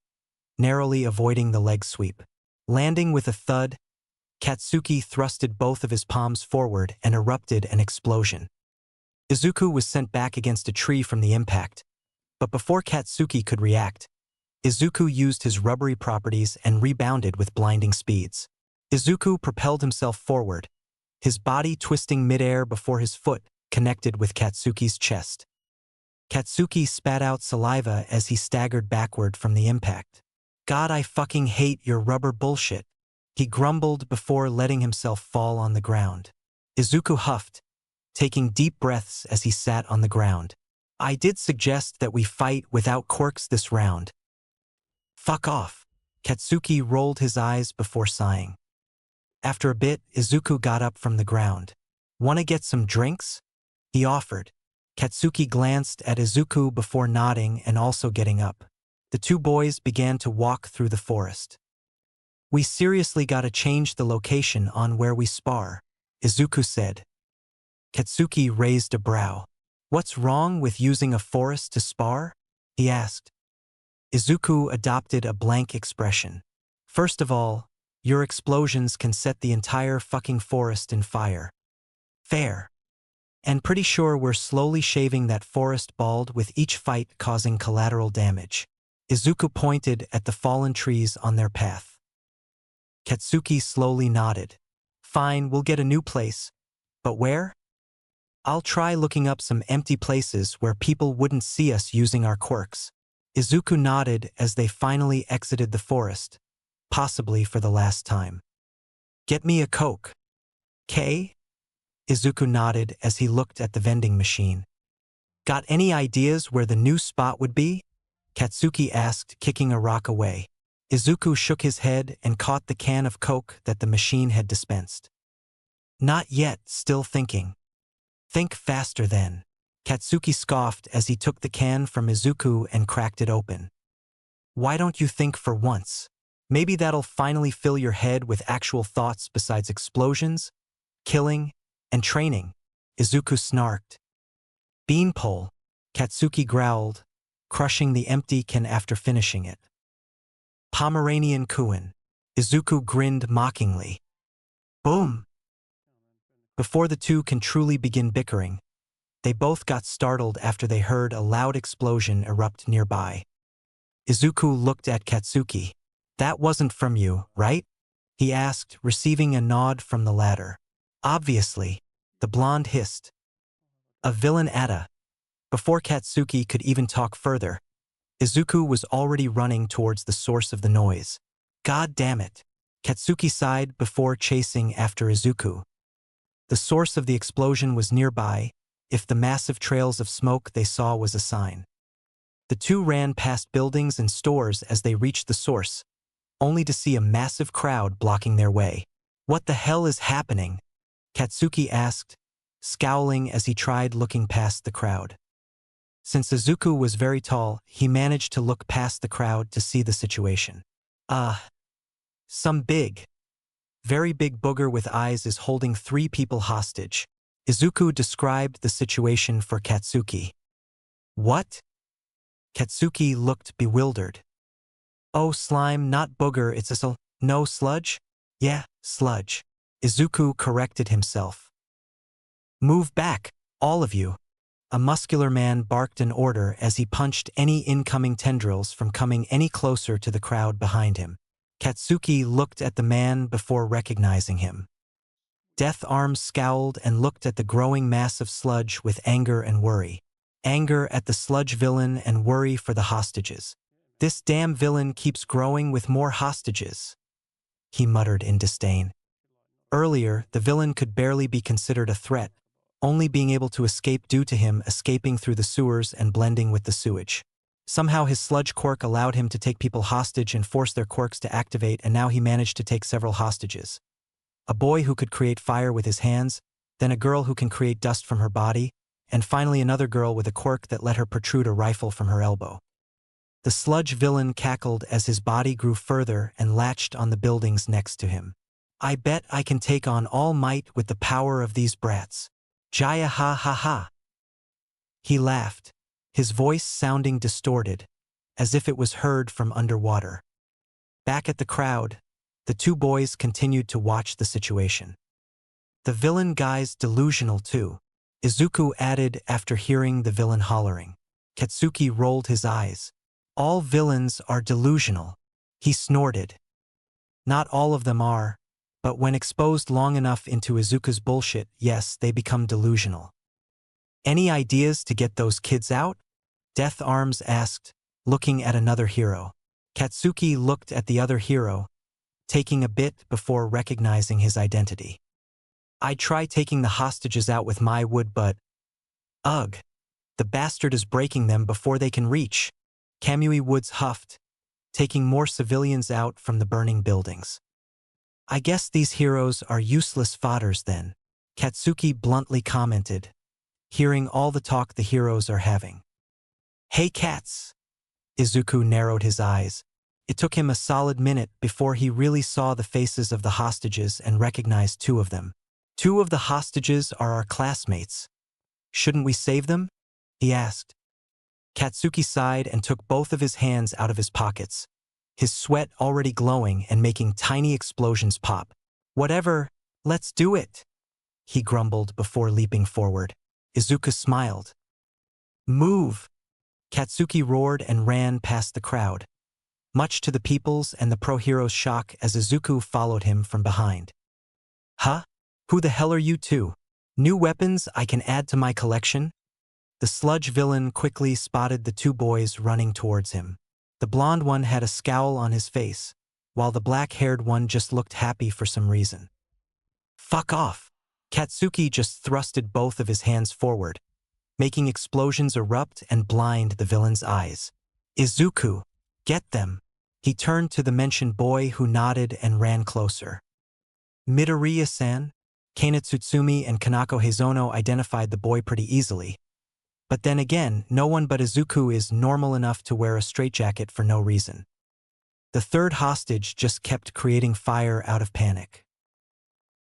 narrowly avoiding the leg sweep. Landing with a thud, Katsuki thrusted both of his palms forward and erupted an explosion. Izuku was sent back against a tree from the impact, but before Katsuki could react, Izuku used his rubbery properties and rebounded with blinding speeds. Izuku propelled himself forward, his body twisting midair before his foot connected with Katsuki's chest. Katsuki spat out saliva as he staggered backward from the impact. God, I fucking hate your rubber bullshit, he grumbled before letting himself fall on the ground. Izuku huffed, taking deep breaths as he sat on the ground. I did suggest that we fight without quirks this round. Fuck off. Katsuki rolled his eyes before sighing. After a bit, Izuku got up from the ground. Wanna get some drinks? He offered. Katsuki glanced at Izuku before nodding and also getting up. The two boys began to walk through the forest. We seriously gotta change the location on where we spar, Izuku said. Katsuki raised a brow. What's wrong with using a forest to spar? He asked. Izuku adopted a blank expression. First of all, your explosions can set the entire fucking forest in fire. Fair. And pretty sure we're slowly shaving that forest bald with each fight causing collateral damage. Izuku pointed at the fallen trees on their path. Katsuki slowly nodded. Fine, we'll get a new place. But where? I'll try looking up some empty places where people wouldn't see us using our quirks. Izuku nodded as they finally exited the forest, possibly for the last time. Get me a Coke. K? Izuku nodded as he looked at the vending machine. Got any ideas where the new spot would be? Katsuki asked, kicking a rock away. Izuku shook his head and caught the can of Coke that the machine had dispensed. Not yet, still thinking. Think faster then. Katsuki scoffed as he took the can from Izuku and cracked it open. Why don't you think for once? Maybe that'll finally fill your head with actual thoughts besides explosions, killing, and training, Izuku snarked. Beanpole, Katsuki growled, crushing the empty can after finishing it. Pomeranian Kuin, Izuku grinned mockingly. Boom! Before the two can truly begin bickering, they both got startled after they heard a loud explosion erupt nearby. Izuku looked at Katsuki. That wasn't from you, right? He asked, receiving a nod from the latter. Obviously, the blonde hissed. A villain Atta. Before Katsuki could even talk further, Izuku was already running towards the source of the noise. God damn it. Katsuki sighed before chasing after Izuku. The source of the explosion was nearby, if the massive trails of smoke they saw was a sign. The two ran past buildings and stores as they reached the source, only to see a massive crowd blocking their way. What the hell is happening? Katsuki asked, scowling as he tried looking past the crowd. Since Izuku was very tall, he managed to look past the crowd to see the situation. Some very big booger with eyes is holding 3 people hostage. Izuku described the situation for Katsuki. What? Katsuki looked bewildered. Oh, slime, not booger, it's a no sludge? Yeah, sludge. Izuku corrected himself. Move back, all of you. A muscular man barked an order as he punched any incoming tendrils from coming any closer to the crowd behind him. Katsuki looked at the man before recognizing him. Death Arms scowled and looked at the growing mass of sludge with anger and worry. Anger at the sludge villain and worry for the hostages. This damn villain keeps growing with more hostages, he muttered in disdain. Earlier, the villain could barely be considered a threat, only being able to escape due to him escaping through the sewers and blending with the sewage. Somehow his sludge quirk allowed him to take people hostage and force their quirks to activate, and now he managed to take several hostages. A boy who could create fire with his hands, then a girl who can create dust from her body, and finally another girl with a quirk that let her protrude a rifle from her elbow. The sludge villain cackled as his body grew further and latched on the buildings next to him. I bet I can take on All Might with the power of these brats. Jaya ha ha ha. He laughed, his voice sounding distorted, as if it was heard from underwater. Back at the crowd, the two boys continued to watch the situation. The villain guy's delusional too, Izuku added after hearing the villain hollering. Katsuki rolled his eyes. All villains are delusional, he snorted. Not all of them are, but when exposed long enough into Izuku's bullshit, yes, they become delusional. Any ideas to get those kids out? Death Arms asked, looking at another hero. Katsuki looked at the other hero, taking a bit before recognizing his identity. I'd try taking the hostages out with my wood, but ugh, the bastard is breaking them before they can reach. Kamui Woods huffed, taking more civilians out from the burning buildings. I guess these heroes are useless fodders then, Katsuki bluntly commented, hearing all the talk the heroes are having. Hey cats! Izuku narrowed his eyes. It took him a solid minute before he really saw the faces of the hostages and recognized two of them. Two of the hostages are our classmates. Shouldn't we save them? He asked. Katsuki sighed and took both of his hands out of his pockets, his sweat already glowing and making tiny explosions pop. Whatever, let's do it, he grumbled before leaping forward. Izuku smiled. Move! Katsuki roared and ran past the crowd, much to the people's and the pro-hero's shock as Izuku followed him from behind. Huh? Who the hell are you two? New weapons I can add to my collection? The sludge villain quickly spotted the two boys running towards him. The blonde one had a scowl on his face, while the black-haired one just looked happy for some reason. Fuck off! Katsuki just thrusted both of his hands forward, making explosions erupt and blind the villain's eyes. Izuku, get them! He turned to the mentioned boy who nodded and ran closer. Midoriya-san? Kana Tsutsumi and Kanako Heizono identified the boy pretty easily. But then again, no one but Izuku is normal enough to wear a straitjacket for no reason. The third hostage just kept creating fire out of panic.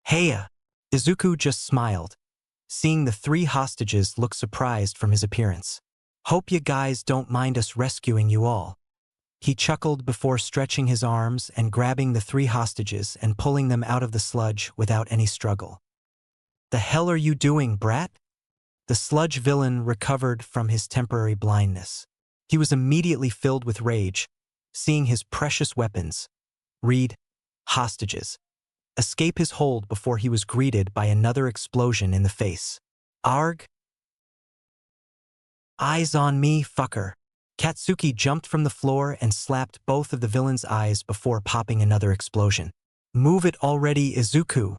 Heya! Izuku just smiled, seeing the three hostages look surprised from his appearance. Hope you guys don't mind us rescuing you all. He chuckled before stretching his arms and grabbing the three hostages and pulling them out of the sludge without any struggle. The hell are you doing, brat? The sludge villain recovered from his temporary blindness. He was immediately filled with rage, seeing his precious weapons, read, hostages, escape his hold before he was greeted by another explosion in the face. Arg! Eyes on me, fucker! Katsuki jumped from the floor and slapped both of the villain's eyes before popping another explosion. Move it already, Izuku!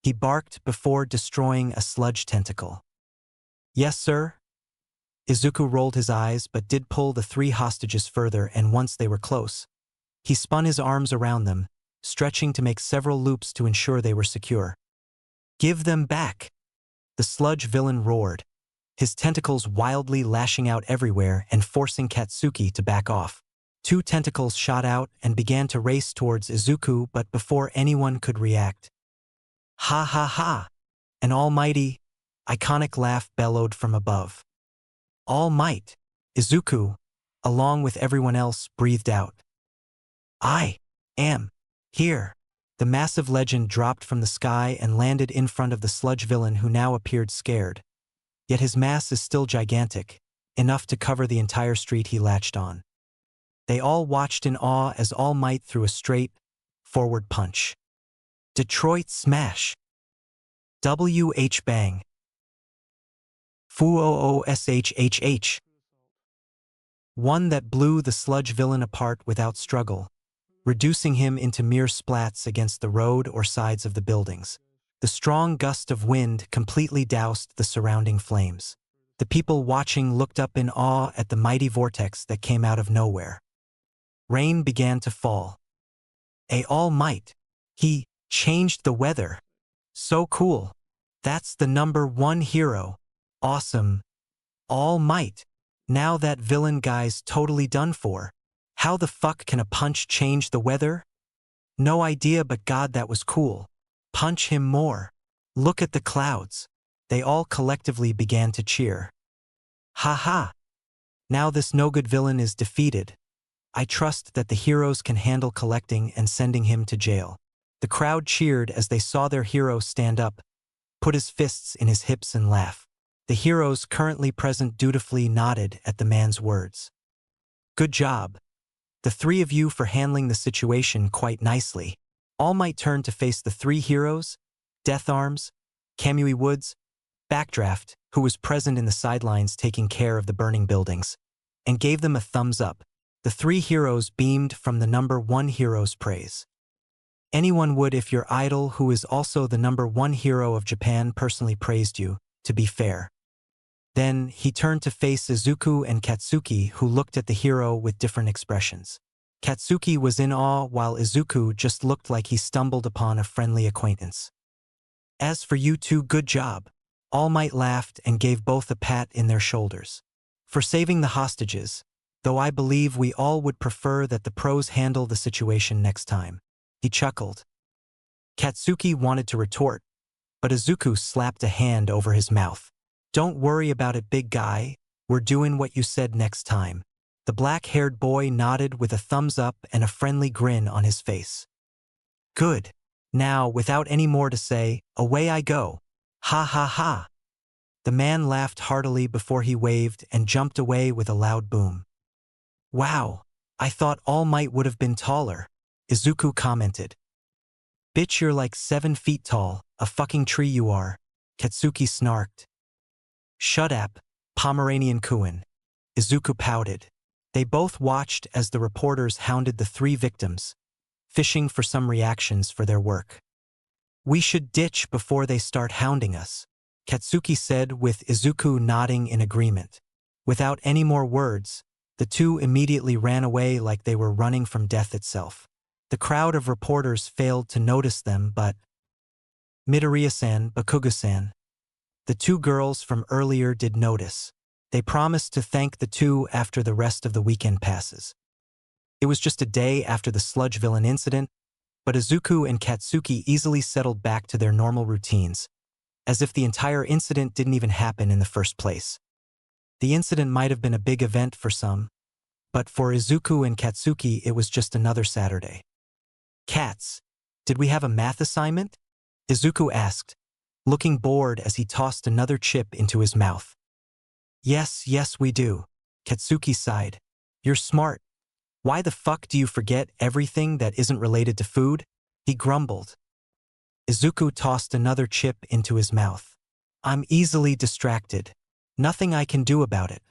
He barked before destroying a sludge tentacle. Yes, sir? Izuku rolled his eyes but did pull the three hostages further, and once they were close, he spun his arms around them, stretching to make several loops to ensure they were secure. Give them back! The sludge villain roared, his tentacles wildly lashing out everywhere and forcing Katsuki to back off. Two tentacles shot out and began to race towards Izuku, but before anyone could react. Ha ha ha! An almighty, iconic laugh bellowed from above. All Might, Izuku, along with everyone else, breathed out. I am here. The massive legend dropped from the sky and landed in front of the sludge villain, who now appeared scared, yet his mass is still gigantic, enough to cover the entire street he latched on. They all watched in awe as All Might threw a straight, forward punch. Detroit smash. WH bang. Fuooshhh. One that blew the sludge villain apart without struggle, reducing him into mere splats against the road or sides of the buildings. The strong gust of wind completely doused the surrounding flames. The people watching looked up in awe at the mighty vortex that came out of nowhere. Rain began to fall. All Might. He changed the weather. So cool. That's the #1 hero. Awesome. All Might. Now that villain guy's totally done for. How the fuck can a punch change the weather? No idea, but God, that was cool. Punch him more. Look at the clouds. They all collectively began to cheer. Ha ha. Now this no-good villain is defeated. I trust that the heroes can handle collecting and sending him to jail. The crowd cheered as they saw their hero stand up, put his fists in his hips and laugh. The heroes currently present dutifully nodded at the man's words. Good job. The three of you for handling the situation quite nicely. All Might turned to face the three heroes, Death Arms, Kamui Woods, Backdraft, who was present in the sidelines taking care of the burning buildings, and gave them a thumbs up. The three heroes beamed from the #1 hero's praise. Anyone would if your idol, who is also the #1 hero of Japan, personally praised you, to be fair. Then he turned to face Izuku and Katsuki, who looked at the hero with different expressions. Katsuki was in awe, while Izuku just looked like he stumbled upon a friendly acquaintance. As for you two, good job. All Might laughed and gave both a pat in their shoulders. For saving the hostages, though I believe we all would prefer that the pros handle the situation next time. He chuckled. Katsuki wanted to retort, but Izuku slapped a hand over his mouth. Don't worry about it, big guy. We're doing what you said next time. The black-haired boy nodded with a thumbs up and a friendly grin on his face. Good. Now, without any more to say, away I go. Ha ha ha. The man laughed heartily before he waved and jumped away with a loud boom. Wow, I thought All Might would have been taller, Izuku commented. Bitch, you're like 7 feet tall, a fucking tree you are, Katsuki snarked. Shut up, Pomeranian Kuin. Izuku pouted. They both watched as the reporters hounded the three victims, fishing for some reactions for their work. We should ditch before they start hounding us, Katsuki said, with Izuku nodding in agreement. Without any more words, the two immediately ran away like they were running from death itself. The crowd of reporters failed to notice them, but Midoriya-san, Bakugo-san, the two girls from earlier did notice. They promised to thank the two after the rest of the weekend passes. It was just a day after the sludge villain incident, but Izuku and Katsuki easily settled back to their normal routines, as if the entire incident didn't even happen in the first place. The incident might have been a big event for some, but for Izuku and Katsuki it was just another Saturday. Cats, did we have a math assignment? Izuku asked, looking bored as he tossed another chip into his mouth. Yes, we do, Katsuki sighed. You're smart. Why the fuck do you forget everything that isn't related to food? He grumbled. Izuku tossed another chip into his mouth. I'm easily distracted. Nothing I can do about it.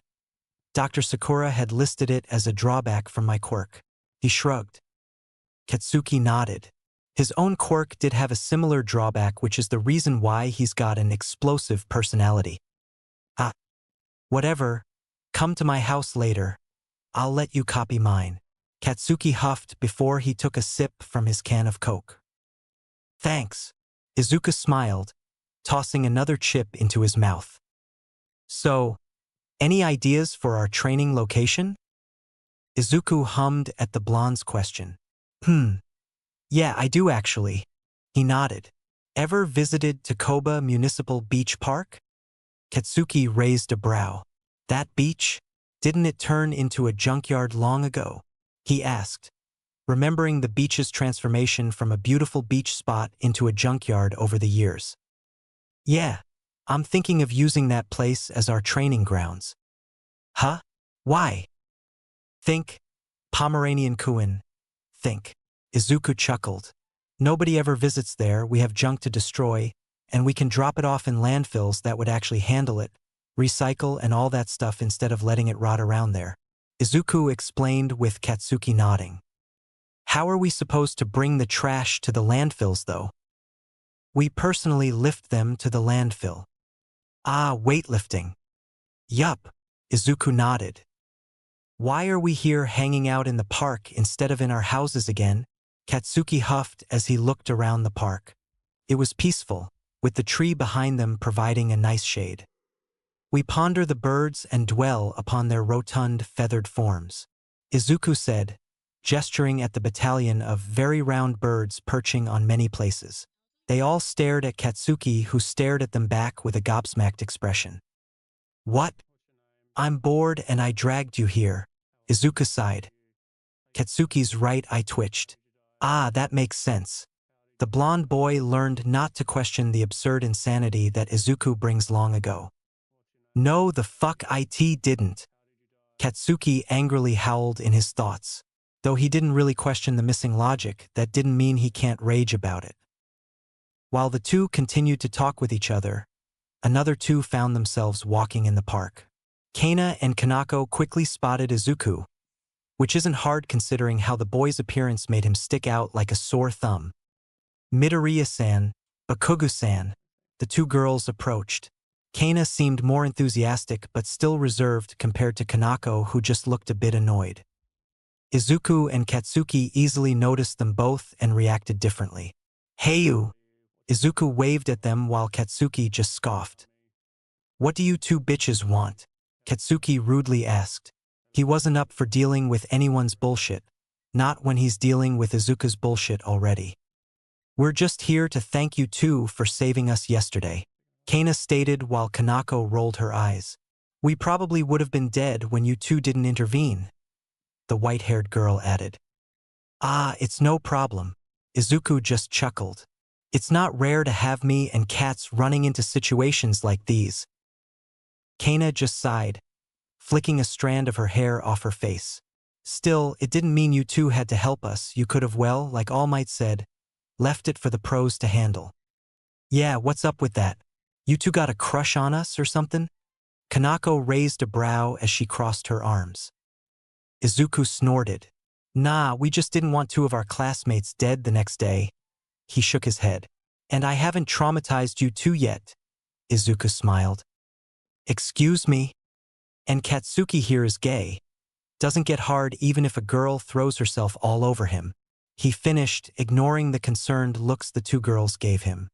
Dr. Sakura had listed it as a drawback from my quirk. He shrugged. Katsuki nodded. His own quirk did have a similar drawback, which is the reason why he's got an explosive personality. Whatever. Come to my house later. I'll let you copy mine. Katsuki huffed before he took a sip from his can of Coke. Thanks. Izuku smiled, tossing another chip into his mouth. So, any ideas for our training location? Izuku hummed at the blonde's question. Yeah, I do actually. He nodded. Ever visited Takoba Municipal Beach Park? Katsuki raised a brow. That beach? Didn't it turn into a junkyard long ago? He asked, remembering the beach's transformation from a beautiful beach spot into a junkyard over the years. Yeah, I'm thinking of using that place as our training grounds. Huh? Why? Think. Pomeranian Kuin. Think. Izuku chuckled. Nobody ever visits there, we have junk to destroy, and we can drop it off in landfills that would actually handle it, recycle and all that stuff instead of letting it rot around there. Izuku explained with Katsuki nodding. How are we supposed to bring the trash to the landfills though? We personally lift them to the landfill. Ah, weightlifting. Yup, Izuku nodded. Why are we here hanging out in the park instead of in our houses again? Katsuki huffed as he looked around the park. It was peaceful, with the tree behind them providing a nice shade. We ponder the birds and dwell upon their rotund, feathered forms, Izuku said, gesturing at the battalion of very round birds perching on many places. They all stared at Katsuki, who stared at them back with a gobsmacked expression. What? I'm bored and I dragged you here, Izuku sighed. Katsuki's right eye twitched. Ah, that makes sense. The blonde boy learned not to question the absurd insanity that Izuku brings long ago. No, the fuck it didn't. Katsuki angrily howled in his thoughts. Though he didn't really question the missing logic, that didn't mean he can't rage about it. While the two continued to talk with each other, another two found themselves walking in the park. Kana and Kanako quickly spotted Izuku, which isn't hard considering how the boy's appearance made him stick out like a sore thumb. Midoriya-san, Bakugu-san, the two girls approached. Kana seemed more enthusiastic but still reserved compared to Kanako, who just looked a bit annoyed. Izuku and Katsuki easily noticed them both and reacted differently. Hey you! Izuku waved at them while Katsuki just scoffed. What do you two bitches want? Katsuki rudely asked. He wasn't up for dealing with anyone's bullshit, not when he's dealing with Izuku's bullshit already. We're just here to thank you two for saving us yesterday, Kana stated while Kanako rolled her eyes. We probably would have been dead when you two didn't intervene, the white-haired girl added. Ah, it's no problem, Izuku just chuckled. It's not rare to have me and Cats running into situations like these. Kana just sighed, flicking a strand of her hair off her face. Still, it didn't mean you two had to help us. You could have, well, like All Might said, left it for the pros to handle. Yeah, what's up with that? You two got a crush on us or something? Kanako raised a brow as she crossed her arms. Izuku snorted. Nah, we just didn't want two of our classmates dead the next day. He shook his head. And I haven't traumatized you two yet, Izuku smiled. Excuse me? And Katsuki here is gay. Doesn't get hard even if a girl throws herself all over him. He finished, ignoring the concerned looks the two girls gave him.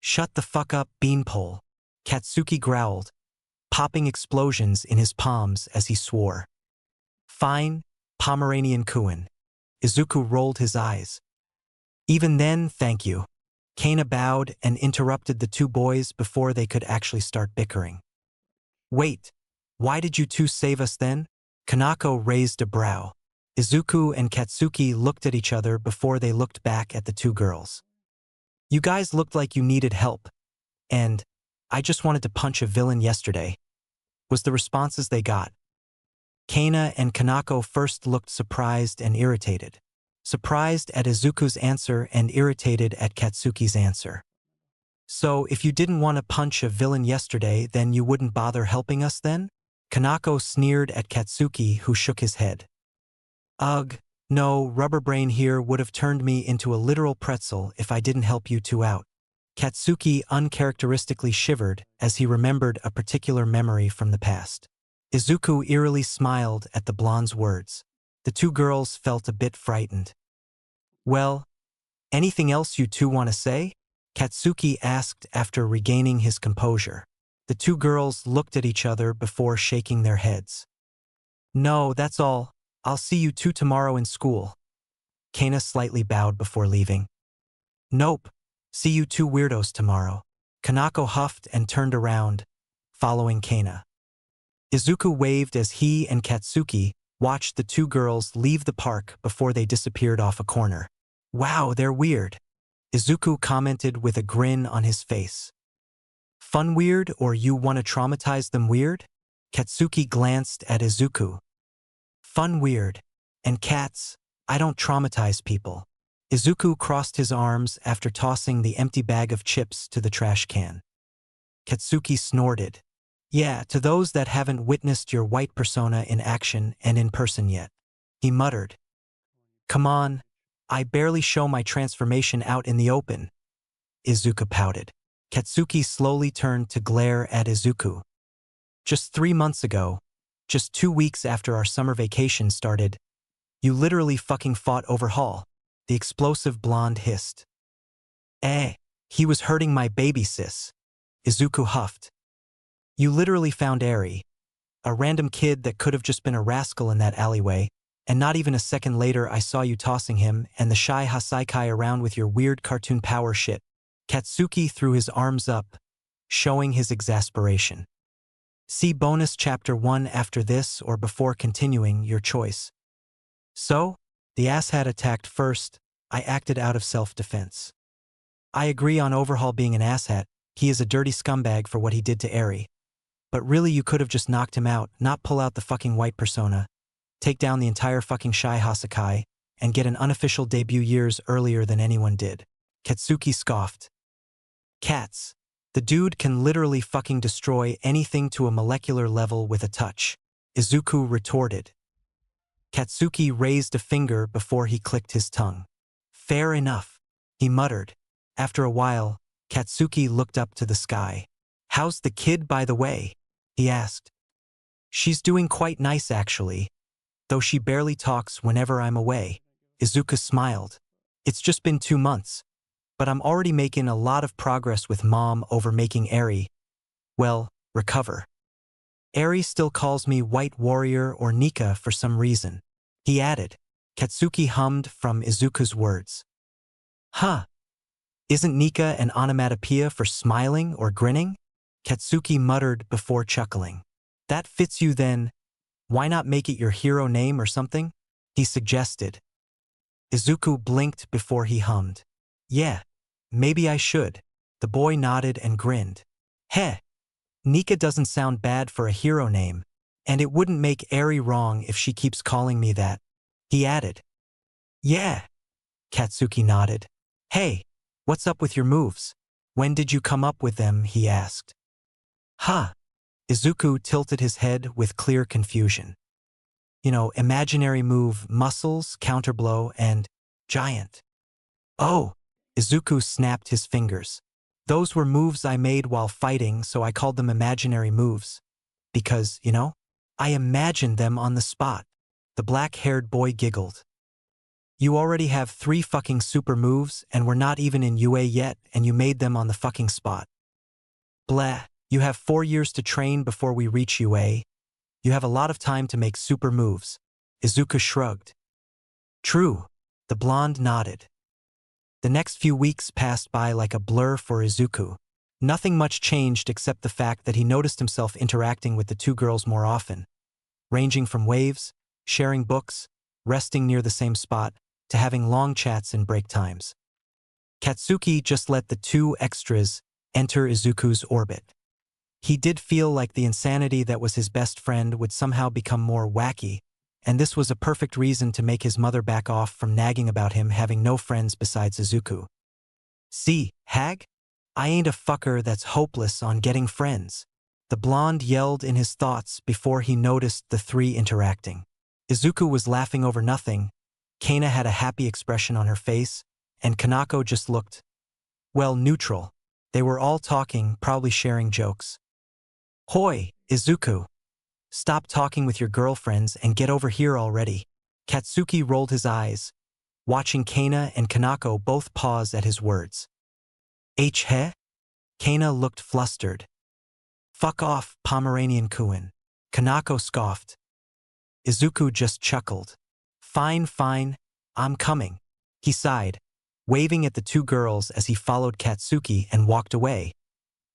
Shut the fuck up, beanpole, Katsuki growled, popping explosions in his palms as he swore. Fine, Pomeranian Kuin. Izuku rolled his eyes. Even then, thank you. Kana bowed and interrupted the two boys before they could actually start bickering. Wait, why did you two save us then? Kanako raised a brow. Izuku and Katsuki looked at each other before they looked back at the two girls. You guys looked like you needed help, and I just wanted to punch a villain yesterday, was the responses they got. Kana and Kanako first looked surprised and irritated. Surprised at Izuku's answer and irritated at Katsuki's answer. So, if you didn't want to punch a villain yesterday, then you wouldn't bother helping us then? Kanako sneered at Katsuki, who shook his head. Ugh, no, Rubber Brain here would have turned me into a literal pretzel if I didn't help you two out. Katsuki uncharacteristically shivered as he remembered a particular memory from the past. Izuku eerily smiled at the blonde's words. The two girls felt a bit frightened. Well, anything else you two want to say? Katsuki asked after regaining his composure. The two girls looked at each other before shaking their heads. No, that's all. I'll see you two tomorrow in school. Kana slightly bowed before leaving. Nope. See you two weirdos tomorrow. Kanako huffed and turned around, following Kana. Izuku waved as he and Katsuki watched the two girls leave the park before they disappeared off a corner. Wow, they're weird, Izuku commented with a grin on his face. Fun weird or you want to traumatize them weird? Katsuki glanced at Izuku. Fun weird. And cats, I don't traumatize people. Izuku crossed his arms after tossing the empty bag of chips to the trash can. Katsuki snorted. Yeah, to those that haven't witnessed your white persona in action and in person yet. He muttered. Come on, I barely show my transformation out in the open. Izuku pouted. Katsuki slowly turned to glare at Izuku. Just 3 months ago, just 2 weeks after our summer vacation started, you literally fucking fought Overhaul, the explosive blonde hissed. He was hurting my baby sis. Izuku huffed. You literally found Eri, a random kid that could have just been a rascal in that alleyway, and not even a second later I saw you tossing him and the shy Hasaikai around with your weird cartoon power shit. Katsuki threw his arms up, showing his exasperation. See bonus chapter 1 after this or before continuing, your choice. So, the asshat attacked first, I acted out of self-defense. I agree on Overhaul being an asshat, he is a dirty scumbag for what he did to Eri. But really you could have just knocked him out, not pull out the fucking white persona, take down the entire fucking shy Hasakai, and get an unofficial debut years earlier than anyone did. Katsuki scoffed. Cats. The dude can literally fucking destroy anything to a molecular level with a touch. Izuku retorted. Katsuki raised a finger before he clicked his tongue. Fair enough, he muttered. After a while, Katsuki looked up to the sky. How's the kid, by the way? He asked. She's doing quite nice actually, though she barely talks whenever I'm away. Izuku smiled. It's just been 2 months, but I'm already making a lot of progress with Mom over making Eri, well, recover. Eri still calls me White Warrior or Nika for some reason. He added. Katsuki hummed from Izuku's words. Huh. Isn't Nika an onomatopoeia for smiling or grinning? Katsuki muttered before chuckling. That fits you then. Why not make it your hero name or something? He suggested. Izuku blinked before he hummed. Yeah, maybe I should. The boy nodded and grinned. Heh. Nika doesn't sound bad for a hero name, and it wouldn't make Eri wrong if she keeps calling me that. He added. Yeah. Katsuki nodded. Hey, what's up with your moves? When did you come up with them? He asked. Huh. Izuku tilted his head with clear confusion. You know, imaginary move, muscles, counterblow, and giant. Oh, Izuku snapped his fingers. Those were moves I made while fighting, so I called them imaginary moves. Because, you know, I imagined them on the spot. The black-haired boy giggled. You already have 3 fucking super moves and we're not even in UA yet and you made them on the fucking spot. Blah, you have 4 years to train before we reach UA. You have a lot of time to make super moves. Izuku shrugged. True, the blonde nodded. The next few weeks passed by like a blur for Izuku. Nothing much changed except the fact that he noticed himself interacting with the 2 girls more often, ranging from waves, sharing books, resting near the same spot, to having long chats in break times. Katsuki just let the 2 extras enter Izuku's orbit. He did feel like the insanity that was his best friend would somehow become more wacky, and this was a perfect reason to make his mother back off from nagging about him having no friends besides Izuku. See, hag? I ain't a fucker that's hopeless on getting friends. The blonde yelled in his thoughts before he noticed the 3 interacting. Izuku was laughing over nothing, Kana had a happy expression on her face, and Kanako just looked, well, neutral. They were all talking, probably sharing jokes. Hoi, Izuku. Stop talking with your girlfriends and get over here already. Katsuki rolled his eyes, watching Kana and Kanako both pause at his words. He? Kana looked flustered. Fuck off, Pomeranian-kun. Kanako scoffed. Izuku just chuckled. Fine, fine, I'm coming. He sighed, waving at the 2 girls as he followed Katsuki and walked away,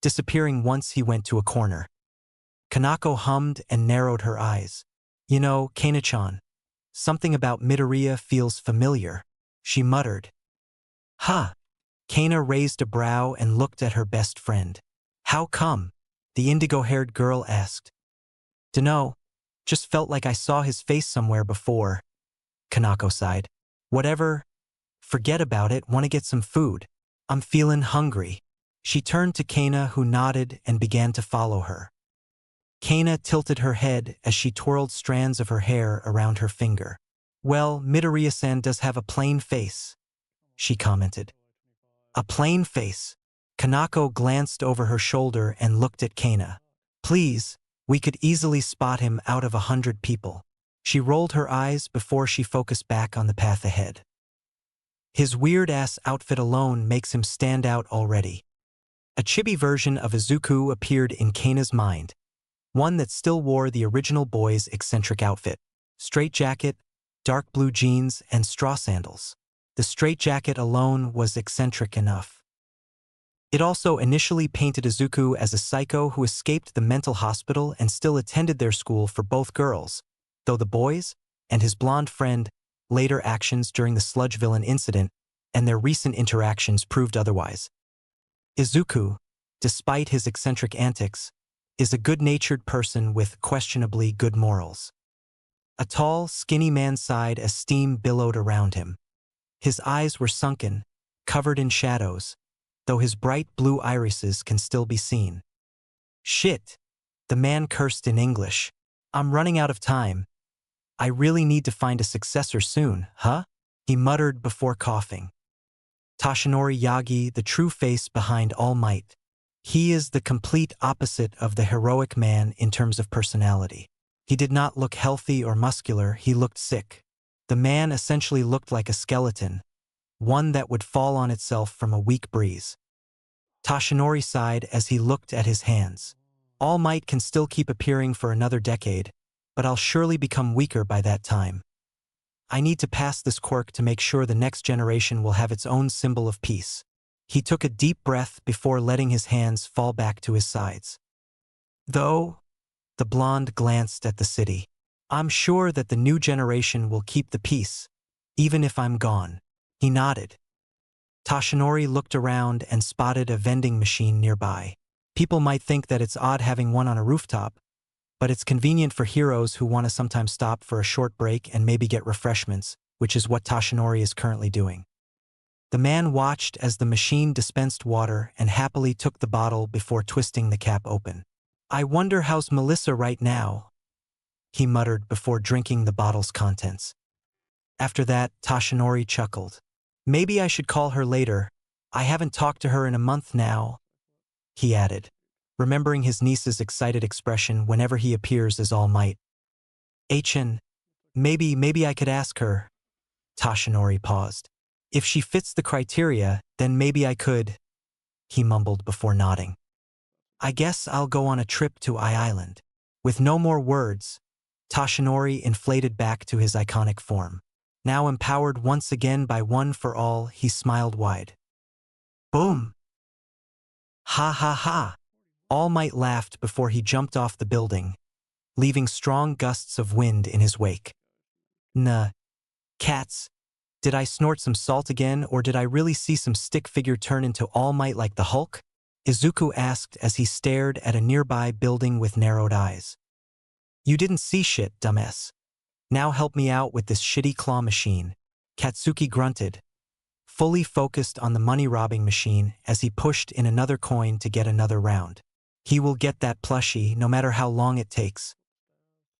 disappearing once he went to a corner. Kanako hummed and narrowed her eyes. You know, Kana-chan, something about Midoriya feels familiar, she muttered. Huh. Kana raised a brow and looked at her best friend. How come? The indigo-haired girl asked. Dunno, just felt like I saw his face somewhere before. Kanako sighed. Whatever, forget about it, wanna get some food. I'm feelin' hungry. She turned to Kana, who nodded and began to follow her. Kana tilted her head as she twirled strands of her hair around her finger. Well, Midoriya-san does have a plain face, she commented. A plain face. Kanako glanced over her shoulder and looked at Kana. Please, we could easily spot him out of 100 people. She rolled her eyes before she focused back on the path ahead. His weird-ass outfit alone makes him stand out already. A chibi version of Izuku appeared in Kana's mind, one that still wore the original boy's eccentric outfit. Straight jacket, dark blue jeans, and straw sandals. The straight jacket alone was eccentric enough. It also initially painted Izuku as a psycho who escaped the mental hospital and still attended their school for both girls, though the boys and his blonde friend later actions during the sludge villain incident and their recent interactions proved otherwise. Izuku, despite his eccentric antics, is a good-natured person with questionably good morals. A tall, skinny man sighed as steam billowed around him. His eyes were sunken, covered in shadows, though his bright blue irises can still be seen. Shit, the man cursed in English. I'm running out of time. I really need to find a successor soon, huh? He muttered before coughing. Toshinori Yagi, the true face behind All Might. He is the complete opposite of the heroic man in terms of personality. He did not look healthy or muscular, he looked sick. The man essentially looked like a skeleton, one that would fall on itself from a weak breeze. Toshinori sighed as he looked at his hands. All Might can still keep appearing for another decade, but I'll surely become weaker by that time. I need to pass this quirk to make sure the next generation will have its own symbol of peace. He took a deep breath before letting his hands fall back to his sides. Though, the blonde glanced at the city. I'm sure that the new generation will keep the peace, even if I'm gone. He nodded. Toshinori looked around and spotted a vending machine nearby. People might think that it's odd having one on a rooftop, but it's convenient for heroes who want to sometimes stop for a short break and maybe get refreshments, which is what Toshinori is currently doing. The man watched as the machine dispensed water and happily took the bottle before twisting the cap open. I wonder how's Melissa right now, he muttered before drinking the bottle's contents. After that, Toshinori chuckled. Maybe I should call her later. I haven't talked to her in a month now, he added, remembering his niece's excited expression whenever he appears as All Might. Maybe I could ask her. Toshinori paused. If she fits the criteria, then maybe I could, he mumbled before nodding. I guess I'll go on a trip to Island. With no more words, Toshinori inflated back to his iconic form. Now empowered once again by One for All, he smiled wide. Boom! Ha ha ha! All Might laughed before he jumped off the building, leaving strong gusts of wind in his wake. Nah, cats. Did I snort some salt again, or did I really see some stick figure turn into All Might like the Hulk? Izuku asked as he stared at a nearby building with narrowed eyes. You didn't see shit, dumbass. Now help me out with this shitty claw machine. Katsuki grunted, fully focused on the money-robbing machine as he pushed in another coin to get another round. He will get that plushie no matter how long it takes.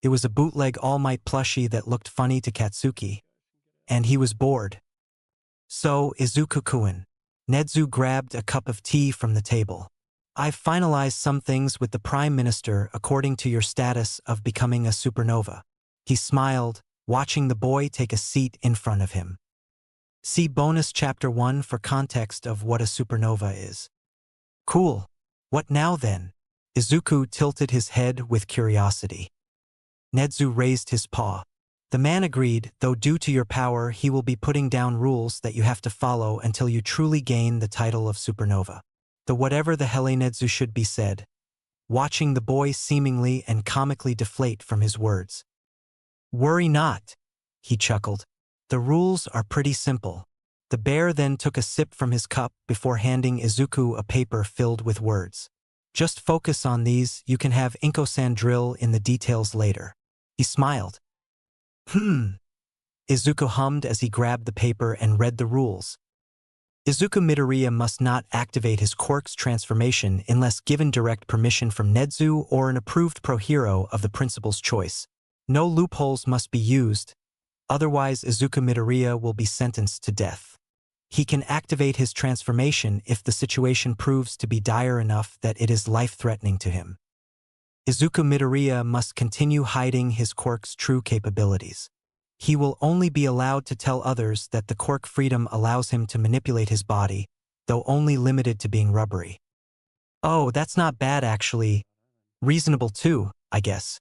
It was a bootleg All Might plushie that looked funny to Katsuki, and he was bored. So, Izuku-kun. Nedzu grabbed a cup of tea from the table. I've finalized some things with the Prime Minister according to your status of becoming a supernova. He smiled, watching the boy take a seat in front of him. See bonus chapter 1 for context of what a supernova is. Cool. What now then? Izuku tilted his head with curiosity. Nedzu raised his paw. The man agreed, though due to your power he will be putting down rules that you have to follow until you truly gain the title of supernova. The whatever the hell Nedzu should be said, watching the boy seemingly and comically deflate from his words. Worry not, he chuckled. The rules are pretty simple. The bear then took a sip from his cup before handing Izuku a paper filled with words. Just focus on these, you can have Inko-san drill in the details later. He smiled. Izuku hummed as he grabbed the paper and read the rules. Izuku Midoriya must not activate his Quirk's transformation unless given direct permission from Nedzu or an approved pro-hero of the principal's choice. No loopholes must be used, otherwise Izuku Midoriya will be sentenced to death. He can activate his transformation if the situation proves to be dire enough that it is life-threatening to him. Izuku Midoriya must continue hiding his Quirk's true capabilities. He will only be allowed to tell others that the Quirk freedom allows him to manipulate his body, though only limited to being rubbery. Oh, that's not bad actually. Reasonable too, I guess.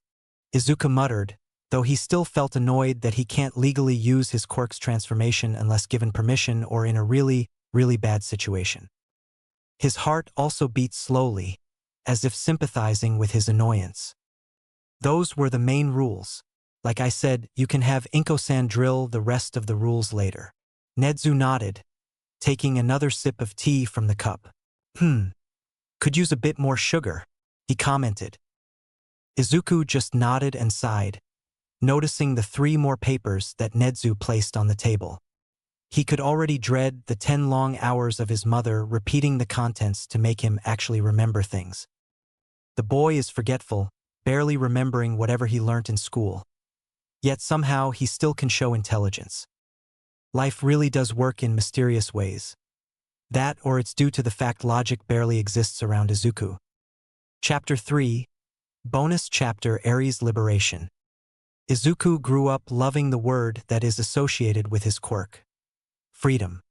Izuku muttered, though he still felt annoyed that he can't legally use his Quirk's transformation unless given permission or in a really, really bad situation. His heart also beat slowly, as if sympathizing with his annoyance. Those were the main rules. Like I said, you can have Inko-san drill the rest of the rules later. Nedzu nodded, taking another sip of tea from the cup. Could use a bit more sugar, he commented. Izuku just nodded and sighed, noticing the 3 more papers that Nedzu placed on the table. He could already dread the 10 long hours of his mother repeating the contents to make him actually remember things. The boy is forgetful, barely remembering whatever he learnt in school. Yet somehow he still can show intelligence. Life really does work in mysterious ways. That or it's due to the fact logic barely exists around Izuku. Chapter 3. Bonus Chapter Aries Liberation. Izuku grew up loving the word that is associated with his quirk. Freedom.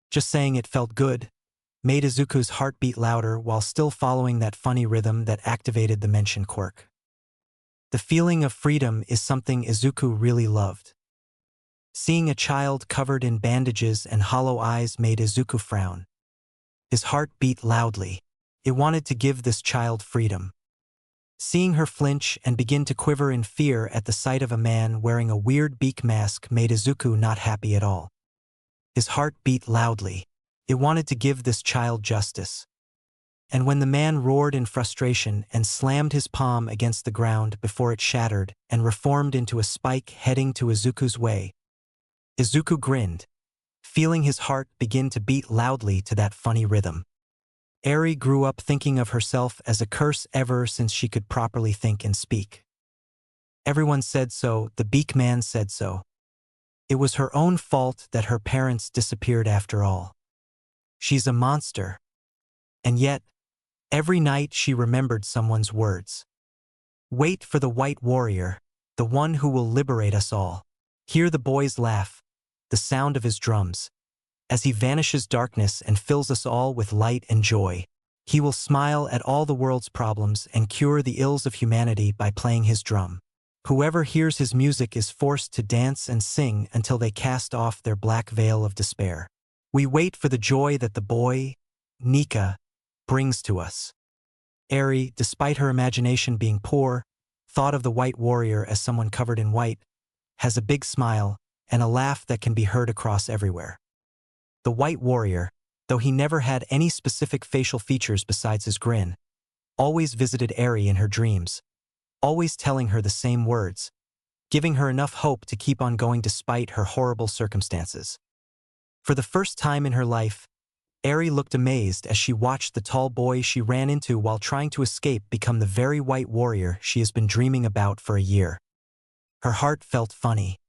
Just saying it felt good, made Izuku's heart beat louder while still following that funny rhythm that activated the mentioned quirk. The feeling of freedom is something Izuku really loved. Seeing a child covered in bandages and hollow eyes made Izuku frown. His heart beat loudly. It wanted to give this child freedom. Seeing her flinch and begin to quiver in fear at the sight of a man wearing a weird beak mask made Izuku not happy at all. His heart beat loudly. It wanted to give this child justice. And when the man roared in frustration and slammed his palm against the ground before it shattered and reformed into a spike heading to Izuku's way, Izuku grinned, feeling his heart begin to beat loudly to that funny rhythm. Eri grew up thinking of herself as a curse ever since she could properly think and speak. Everyone said so, the beak man said so. It was her own fault that her parents disappeared after all. She's a monster. And yet, every night she remembered someone's words. Wait for the white warrior, the one who will liberate us all. Hear the boys laugh, the sound of his drums. As he vanishes darkness and fills us all with light and joy, he will smile at all the world's problems and cure the ills of humanity by playing his drum. Whoever hears his music is forced to dance and sing until they cast off their black veil of despair. We wait for the joy that the boy, Nika, brings to us. Eri, despite her imagination being poor, thought of the white warrior as someone covered in white, has a big smile and a laugh that can be heard across everywhere. The white warrior, though he never had any specific facial features besides his grin, always visited Eri in her dreams, always telling her the same words, giving her enough hope to keep on going despite her horrible circumstances. For the first time in her life, Eri looked amazed as she watched the tall boy she ran into while trying to escape become the very white warrior she has been dreaming about for a year. Her heart felt funny.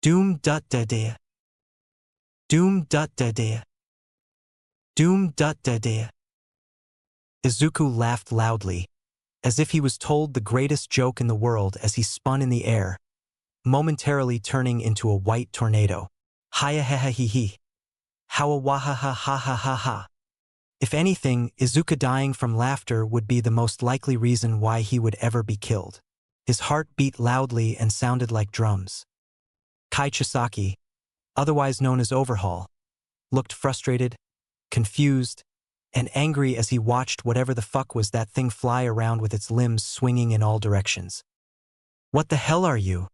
Doom dut da da. Doom dut da da. Doom dut da da. Izuku laughed loudly, as if he was told the greatest joke in the world as he spun in the air, momentarily turning into a white tornado. Hiya ha ha hee hee. Howa waha ha ha ha ha ha. If anything, Izuku dying from laughter would be the most likely reason why he would ever be killed. His heart beat loudly and sounded like drums. Kai Chisaki, otherwise known as Overhaul, looked frustrated, confused, and angry as he watched whatever the fuck was that thing fly around with its limbs swinging in all directions. What the hell are you?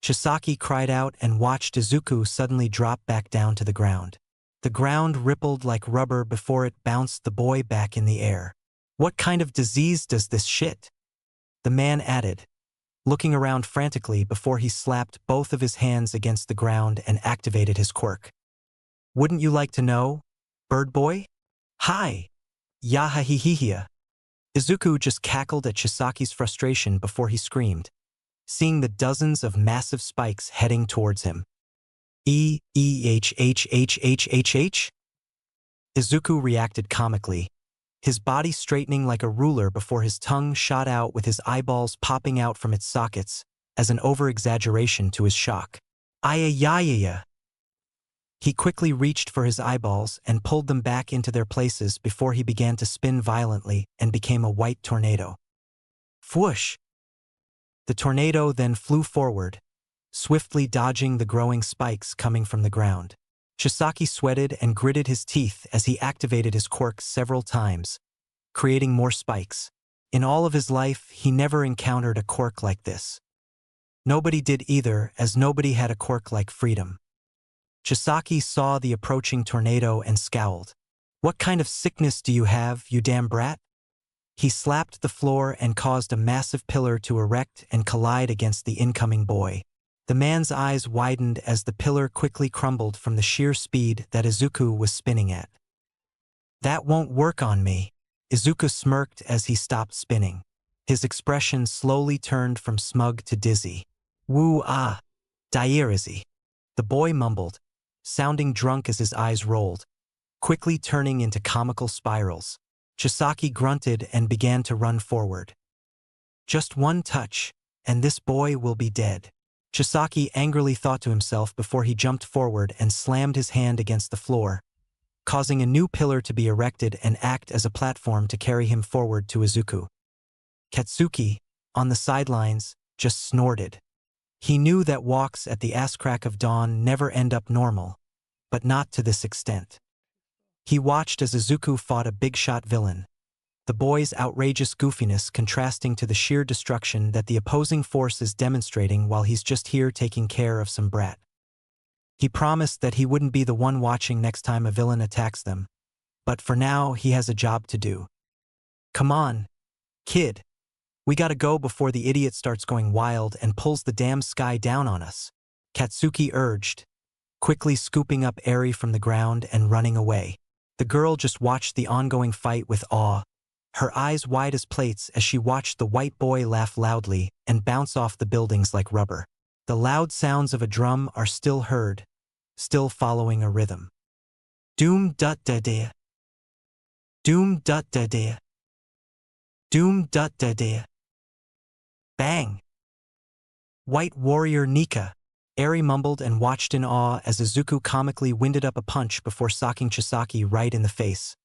Chisaki cried out and watched Izuku suddenly drop back down to the ground. The ground rippled like rubber before it bounced the boy back in the air. What kind of disease does this shit? The man added, looking around frantically before he slapped both of his hands against the ground and activated his quirk. Wouldn't you like to know, bird boy? Hi! Yahahihihia. Izuku just cackled at Chisaki's frustration before he screamed, seeing the dozens of massive spikes heading towards him. E-E-H-H-H-H-H-H? Izuku reacted comically, his body straightening like a ruler before his tongue shot out with his eyeballs popping out from its sockets as an over-exaggeration to his shock. Ayayayaya. He quickly reached for his eyeballs and pulled them back into their places before he began to spin violently and became a white tornado. Whoosh! The tornado then flew forward, swiftly dodging the growing spikes coming from the ground. Chisaki sweated and gritted his teeth as he activated his quirk several times, creating more spikes. In all of his life, he never encountered a quirk like this. Nobody did either, as nobody had a quirk like freedom. Chisaki saw the approaching tornado and scowled. What kind of sickness do you have, you damn brat? He slapped the floor and caused a massive pillar to erect and collide against the incoming boy. The man's eyes widened as the pillar quickly crumbled from the sheer speed that Izuku was spinning at. That won't work on me. Izuku smirked as he stopped spinning. His expression slowly turned from smug to dizzy. Woo-ah, diarizi. The boy mumbled, sounding drunk as his eyes rolled, quickly turning into comical spirals. Chisaki grunted and began to run forward. Just one touch, and this boy will be dead. Chisaki angrily thought to himself before he jumped forward and slammed his hand against the floor, causing a new pillar to be erected and act as a platform to carry him forward to Izuku. Katsuki, on the sidelines, just snorted. He knew that walks at the ass-crack of dawn never end up normal, but not to this extent. He watched as Izuku fought a big-shot villain, the boy's outrageous goofiness contrasting to the sheer destruction that the opposing force is demonstrating while he's just here taking care of some brat. He promised that he wouldn't be the one watching next time a villain attacks them, but for now he has a job to do. Come on, kid. We gotta go before the idiot starts going wild and pulls the damn sky down on us, Katsuki urged, quickly scooping up Eri from the ground and running away. The girl just watched the ongoing fight with awe, her eyes wide as plates as she watched the white boy laugh loudly and bounce off the buildings like rubber. The loud sounds of a drum are still heard, still following a rhythm. Doom-dut-da-da. Doom-dut-da-da. Doom-dut-da-da. Bang! White warrior Nika, Eri mumbled and watched in awe as Izuku comically winded up a punch before socking Chisaki right in the face,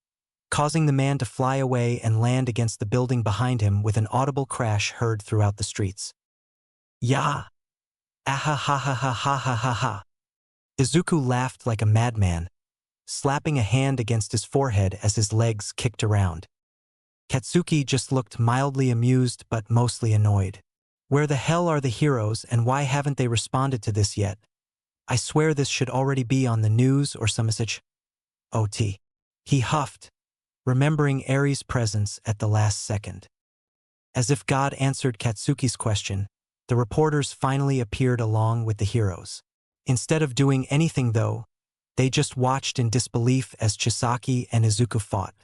causing the man to fly away and land against the building behind him with an audible crash heard throughout the streets. Ya! Ah-ha-ha-ha-ha-ha-ha-ha-ha! Izuku laughed like a madman, slapping a hand against his forehead as his legs kicked around. Katsuki just looked mildly amused but mostly annoyed. Where the hell are the heroes and why haven't they responded to this yet? I swear this should already be on the news or some such. OT. He huffed, remembering Eri's presence at the last second. As if God answered Katsuki's question, the reporters finally appeared along with the heroes. Instead of doing anything though, they just watched in disbelief as Chisaki and Izuku fought.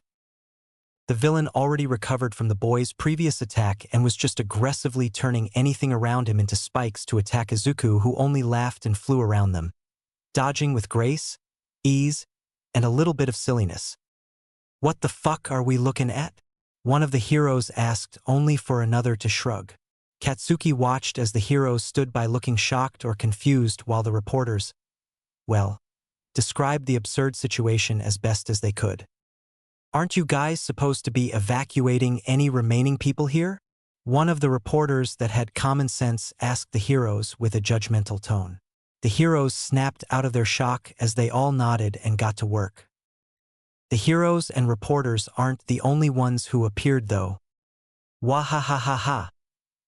The villain already recovered from the boy's previous attack and was just aggressively turning anything around him into spikes to attack Izuku, who only laughed and flew around them, dodging with grace, ease, and a little bit of silliness. What the fuck are we looking at? One of the heroes asked, only for another to shrug. Katsuki watched as the heroes stood by looking shocked or confused while the reporters, well, described the absurd situation as best as they could. Aren't you guys supposed to be evacuating any remaining people here? One of the reporters that had common sense asked the heroes with a judgmental tone. The heroes snapped out of their shock as they all nodded and got to work. The heroes and reporters aren't the only ones who appeared though. Wah-ha-ha-ha-ha.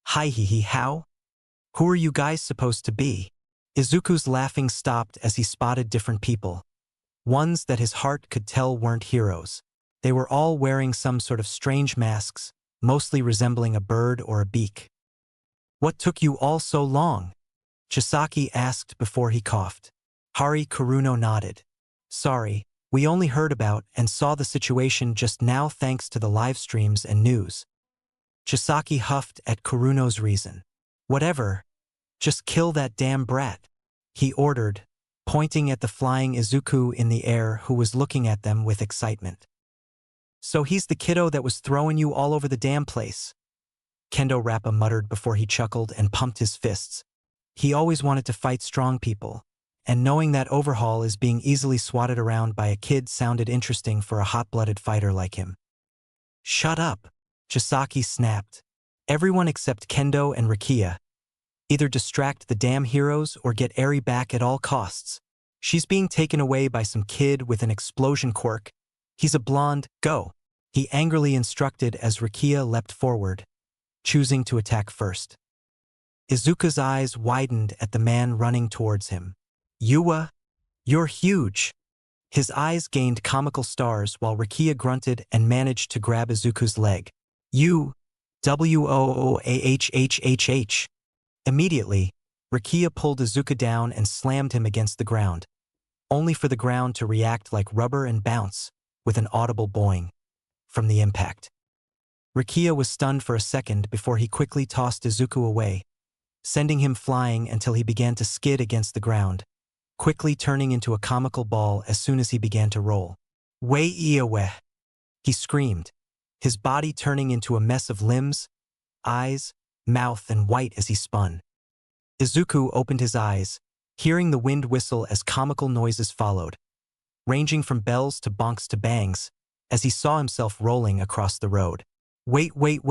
Hi-hee-hee how? Who are you guys supposed to be? Izuku's laughing stopped as he spotted different people. Ones that his heart could tell weren't heroes. They were all wearing some sort of strange masks, mostly resembling a bird or a beak. "What took you all so long?" Chisaki asked before he coughed. Hari Kuruno nodded. "Sorry, we only heard about and saw the situation just now thanks to the live streams and news." Chisaki huffed at Kuruno's reason. "Whatever, just kill that damn brat," he ordered, pointing at the flying izuku in the air who was looking at them with excitement. "So he's the kiddo that was throwing you all over the damn place," Kendo Rappa muttered before he chuckled and pumped his fists. He always wanted to fight strong people, and knowing that Overhaul is being easily swatted around by a kid sounded interesting for a hot-blooded fighter like him. "Shut up," Chisaki snapped. "Everyone except Kendo and Rikia. Either distract the damn heroes or get Eri back at all costs. She's being taken away by some kid with an explosion quirk. He's a blonde, go," he angrily instructed as Rikia leapt forward, choosing to attack first. Izuku's eyes widened at the man running towards him. "Yuwa, you're huge." His eyes gained comical stars while Rikia grunted and managed to grab Izuku's leg. "Woohhhh." Immediately, Rikia pulled Izuku down and slammed him against the ground, only for the ground to react like rubber and bounce, with an audible boing from the impact. Rikia was stunned for a second before he quickly tossed Izuku away, sending him flying until he began to skid against the ground, quickly turning into a comical ball as soon as he began to roll. "Wei-ia-weh," he screamed, his body turning into a mess of limbs, eyes, mouth, and white as he spun. Izuku opened his eyes, hearing the wind whistle as comical noises followed, ranging from bells to bonks to bangs, as he saw himself rolling across the road. "Wait. Wait."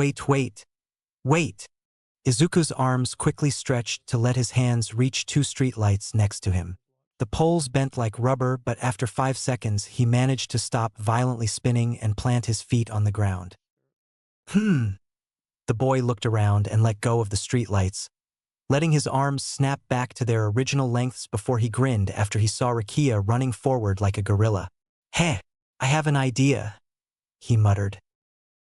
Izuku's arms quickly stretched to let his hands reach two streetlights next to him. The poles bent like rubber, but after 5 seconds he managed to stop violently spinning and plant his feet on the ground. The boy looked around and let go of the streetlights, letting his arms snap back to their original lengths before he grinned after he saw Rikia running forward like a gorilla. "Heh, I have an idea," he muttered.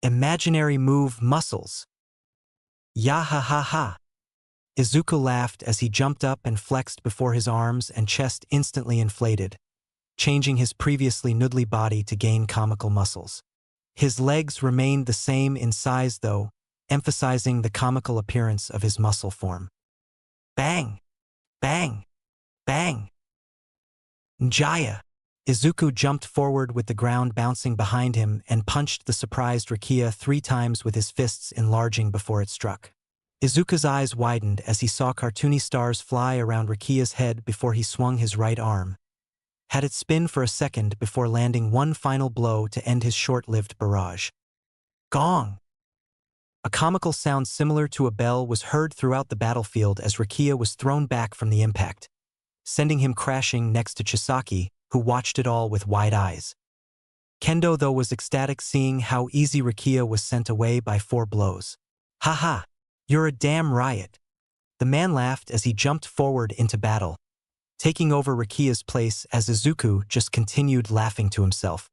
"Imaginary move muscles." "Yahahaha." Izuku laughed as he jumped up and flexed before his arms and chest instantly inflated, changing his previously noodly body to gain comical muscles. His legs remained the same in size though, emphasizing the comical appearance of his muscle form. Bang! Bang! Bang! Njaya! Izuku jumped forward with the ground bouncing behind him and punched the surprised Rikia 3 times with his fists enlarging before it struck. Izuku's eyes widened as he saw cartoony stars fly around Rikia's head before he swung his right arm, had it spin for a second before landing one final blow to end his short-lived barrage. Gong! A comical sound similar to a bell was heard throughout the battlefield as Rikia was thrown back from the impact, sending him crashing next to Chisaki, who watched it all with wide eyes. Kendo, though, was ecstatic seeing how easy Rikia was sent away by 4 blows. "Haha, you're a damn riot." The man laughed as he jumped forward into battle, taking over Rikia's place as Izuku just continued laughing to himself.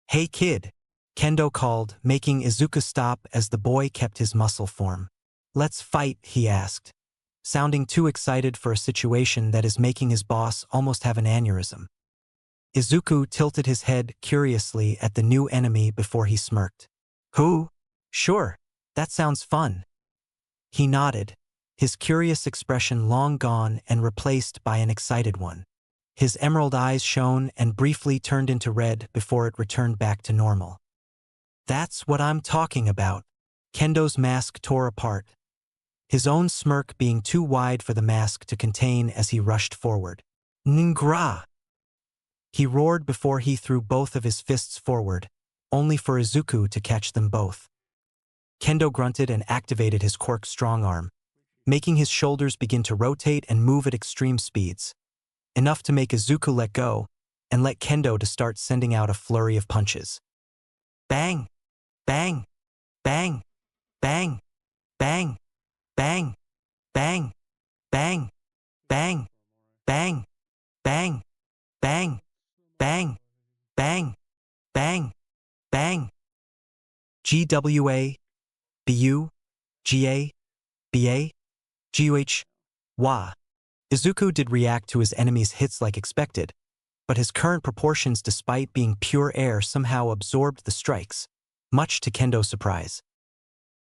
"Hey kid," Kendo called, making Izuku stop as the boy kept his muscle form. "Let's fight," he asked, sounding too excited for a situation that is making his boss almost have an aneurysm. Izuku tilted his head curiously at the new enemy before he smirked. "Who? Sure, that sounds fun." He nodded, his curious expression long gone and replaced by an excited one. His emerald eyes shone and briefly turned into red before it returned back to normal. "That's what I'm talking about." Kendo's mask tore apart, his own smirk being too wide for the mask to contain as he rushed forward. "Ngra!" He roared before he threw both of his fists forward, only for Izuku to catch them both. Kendo grunted and activated his Quirk strong arm, making his shoulders begin to rotate and move at extreme speeds, enough to make Izuku let go and let Kendo to start sending out a flurry of punches. Bang! Bang! Bang! Bang! Bang! Bang! Bang! Bang! Bang! Bang! Bang! Bang! Bang! Bang! Bang! Bang! GWA, BU, GA, BA, GUH, WA. Izuku did react to his enemy's hits like expected, but his current proportions despite being pure air somehow absorbed the strikes, much to Kendo's surprise.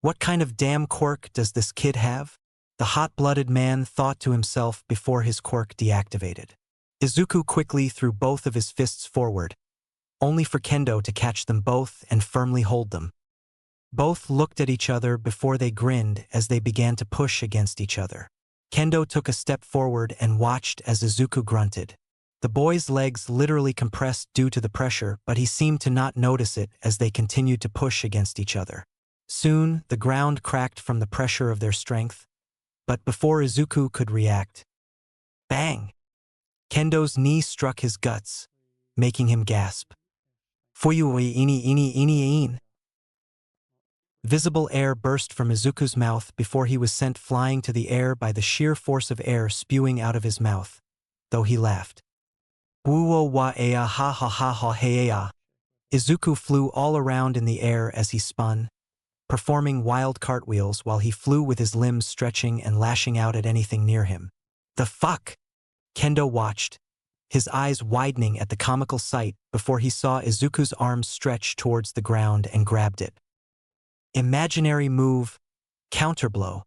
What kind of damn quirk does this kid have? The hot-blooded man thought to himself before his quirk deactivated. Izuku quickly threw both of his fists forward, only for Kendo to catch them both and firmly hold them. Both looked at each other before they grinned as they began to push against each other. Kendo took a step forward and watched as Izuku grunted. The boy's legs literally compressed due to the pressure, but he seemed to not notice it as they continued to push against each other. Soon, the ground cracked from the pressure of their strength, but before Izuku could react, bang! Kendo's knee struck his guts, making him gasp. Fuyui ini. Visible air burst from Izuku's mouth before he was sent flying to the air by the sheer force of air spewing out of his mouth, though he laughed. Wuo wa ea ha ha ha ha heea. Izuku flew all around in the air as he spun, performing wild cartwheels while he flew with his limbs stretching and lashing out at anything near him. The fuck? Kendo watched, his eyes widening at the comical sight before he saw Izuku's arms stretch towards the ground and grabbed it. Imaginary move, counterblow.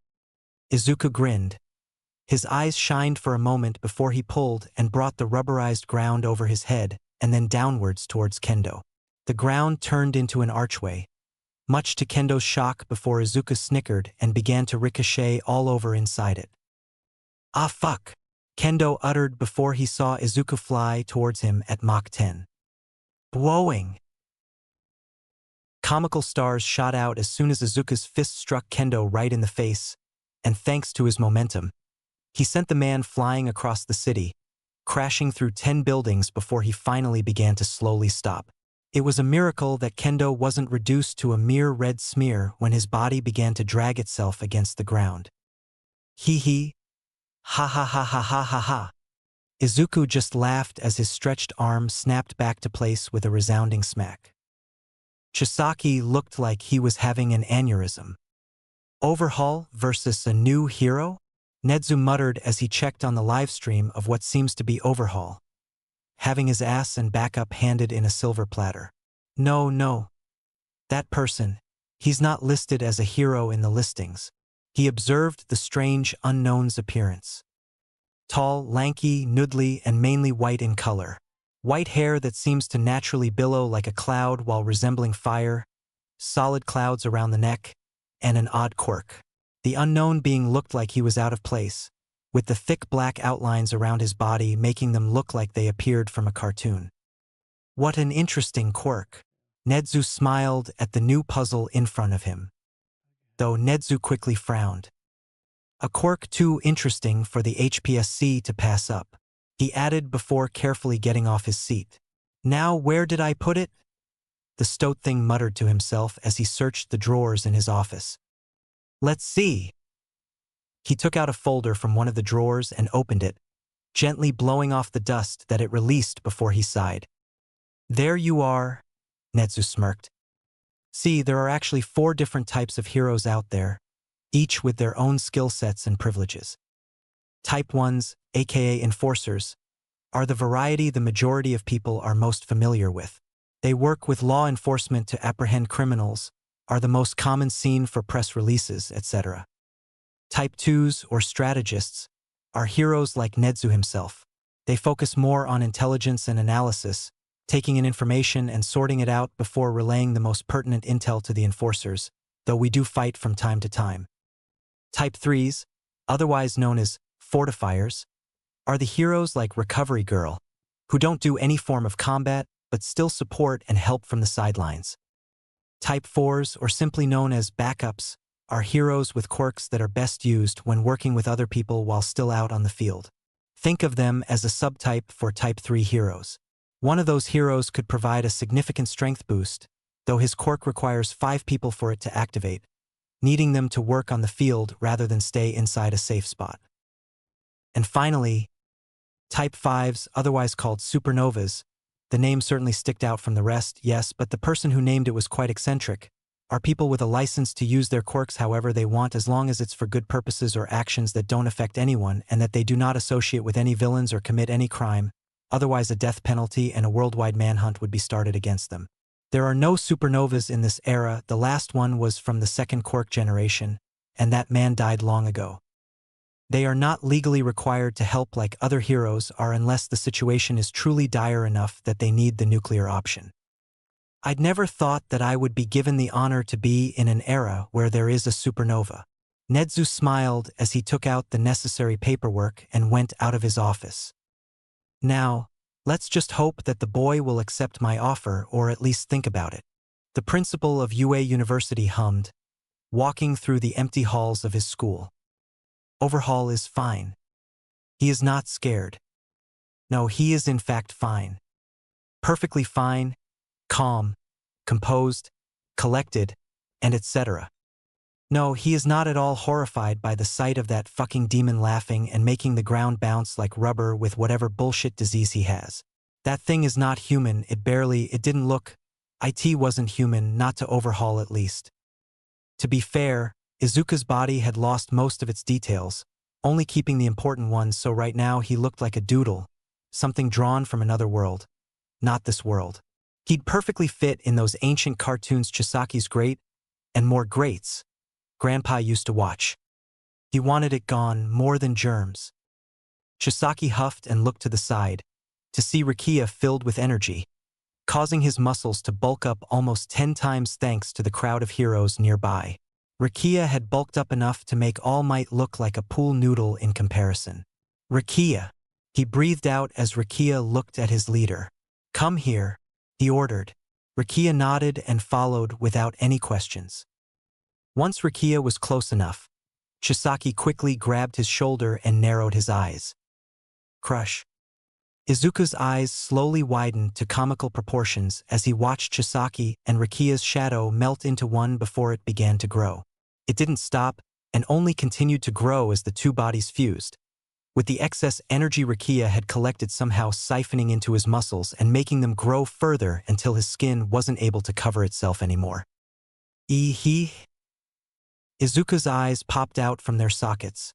Izuku grinned. His eyes shined for a moment before he pulled and brought the rubberized ground over his head and then downwards towards Kendo. The ground turned into an archway, much to Kendo's shock before Izuku snickered and began to ricochet all over inside it. Ah fuck! Kendo uttered before he saw Izuku fly towards him at Mach 10. Blowing! Comical stars shot out as soon as Izuku's fist struck Kendo right in the face, and thanks to his momentum, he sent the man flying across the city, crashing through 10 buildings before he finally began to slowly stop. It was a miracle that Kendo wasn't reduced to a mere red smear when his body began to drag itself against the ground. Hee hee. Ha ha ha ha ha ha ha. Izuku just laughed as his stretched arm snapped back to place with a resounding smack. Chisaki looked like he was having an aneurysm. Overhaul versus a new hero? Nedzu muttered as he checked on the livestream of what seems to be Overhaul, having his ass and backup handed in a silver platter. No. That person, he's not listed as a hero in the listings. He observed the strange unknown's appearance. Tall, lanky, noodly, and mainly white in color. White hair that seems to naturally billow like a cloud while resembling fire, solid clouds around the neck, and an odd quirk. The unknown being looked like he was out of place, with the thick black outlines around his body making them look like they appeared from a cartoon. What an interesting quirk. Nedzu smiled at the new puzzle in front of him, though Nedzu quickly frowned. A quirk too interesting for the HPSC to pass up, he added before carefully getting off his seat. Now where did I put it? The stoat thing muttered to himself as he searched the drawers in his office. Let's see. He took out a folder from one of the drawers and opened it, gently blowing off the dust that it released before he sighed. There you are, Nedzu smirked. See, there are actually 4 different types of heroes out there, each with their own skill sets and privileges. Type 1s, aka enforcers, are the variety the majority of people are most familiar with. They work with law enforcement to apprehend criminals, are the most common seen for press releases, etc. Type 2s, or strategists, are heroes like Nedzu himself. They focus more on intelligence and analysis, taking in information and sorting it out before relaying the most pertinent intel to the enforcers, though we do fight from time to time. Type 3s, otherwise known as fortifiers, are the heroes like Recovery Girl, who don't do any form of combat but still support and help from the sidelines. Type 4s, or simply known as backups, are heroes with quirks that are best used when working with other people while still out on the field. Think of them as a subtype for Type 3 heroes. One of those heroes could provide a significant strength boost, though his quirk requires 5 people for it to activate, needing them to work on the field rather than stay inside a safe spot. And finally, Type 5s, otherwise called supernovas, The name certainly sticked out from the rest, yes, but the person who named it was quite eccentric. Are people with a license to use their quirks however they want as long as it's for good purposes or actions that don't affect anyone and that they do not associate with any villains or commit any crime, otherwise a death penalty and a worldwide manhunt would be started against them. There are no supernovas in this era, the last one was from the second Quirk generation, and that man died long ago. They are not legally required to help like other heroes are unless the situation is truly dire enough that they need the nuclear option. I'd never thought that I would be given the honor to be in an era where there is a supernova. Nedzu smiled as he took out the necessary paperwork and went out of his office. Now, let's just hope that the boy will accept my offer or at least think about it. The principal of UA University hummed, walking through the empty halls of his school. Overhaul is fine. He is not scared. No, he is in fact fine. Perfectly fine, calm, composed, collected, and etc. No, he is not at all horrified by the sight of that fucking demon laughing and making the ground bounce like rubber with whatever bullshit disease he has. That thing is not human, it didn't look. It wasn't human, not to Overhaul at least. To be fair, Izuku's body had lost most of its details, only keeping the important ones, so right now he looked like a doodle, something drawn from another world. Not this world. He'd perfectly fit in those ancient cartoons Chisaki's great, and more greats, Grandpa used to watch. He wanted it gone, more than germs. Chisaki huffed and looked to the side, to see Rukia filled with energy, causing his muscles to bulk up almost 10 times thanks to the crowd of heroes nearby. Rukia had bulked up enough to make All Might look like a pool noodle in comparison. Rukia. He breathed out as Rukia looked at his leader. Come here, he ordered. Rukia nodded and followed without any questions. Once Rukia was close enough, Chisaki quickly grabbed his shoulder and narrowed his eyes. Crush. Izuku's eyes slowly widened to comical proportions as he watched Chisaki and Rukia's shadow melt into one before it began to grow. It didn't stop and only continued to grow as the two bodies fused, with the excess energy Rukia had collected somehow siphoning into his muscles and making them grow further until his skin wasn't able to cover itself anymore. Izuku's eyes popped out from their sockets,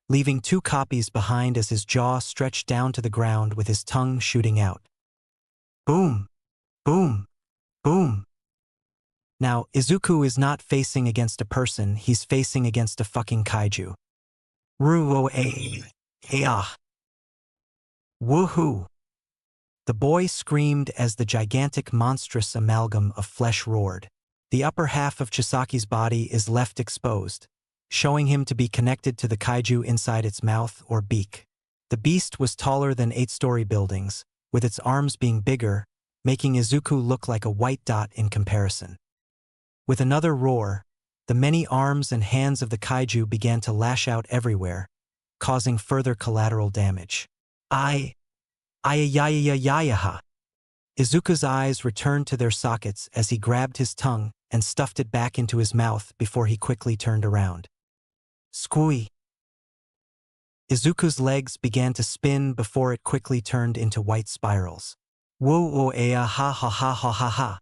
leaving 2 copies behind as his jaw stretched down to the ground with his tongue shooting out. Boom! Boom! Boom! Now, Izuku is not facing against a person, he's facing against a fucking kaiju. Woohoo! The boy screamed as the gigantic monstrous amalgam of flesh roared. The upper half of Chisaki's body is left exposed, showing him to be connected to the kaiju inside its mouth or beak. The beast was taller than 8-story buildings, with its arms being bigger, making Izuku look like a white dot in comparison. With another roar, the many arms and hands of the kaiju began to lash out everywhere, causing further collateral damage. Izuku's eyes returned to their sockets as he grabbed his tongue and stuffed it back into his mouth before he quickly turned around. Squee! Izuku's legs began to spin before it quickly turned into white spirals. Woo-oh-ea ha ha ha ha ha ha.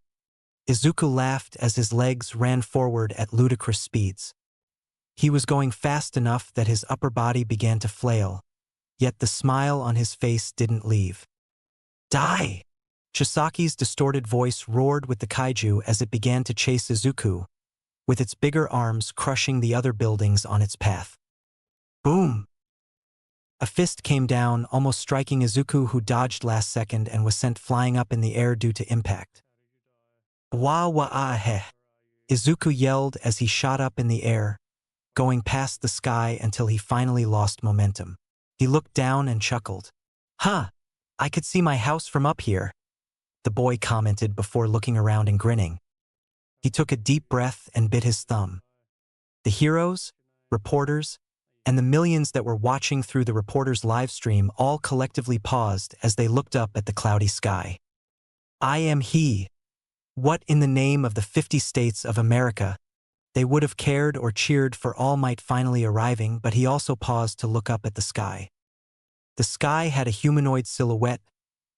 Izuku laughed as his legs ran forward at ludicrous speeds. He was going fast enough that his upper body began to flail, yet the smile on his face didn't leave. Die! Chisaki's distorted voice roared with the kaiju as it began to chase Izuku, with its bigger arms crushing the other buildings on its path. Boom! A fist came down, almost striking Izuku, who dodged last second and was sent flying up in the air due to impact. Wah-wah-ah-heh! Izuku yelled as he shot up in the air, going past the sky until he finally lost momentum. He looked down and chuckled. Huh! I could see my house from up here, the boy commented before looking around and grinning. He took a deep breath and bit his thumb. The heroes, reporters, and the millions that were watching through the reporter's live stream all collectively paused as they looked up at the cloudy sky. I am he. What in the name of the 50 states of America? They would have cared or cheered for All Might finally arriving, but he also paused to look up at the sky. The sky had a humanoid silhouette,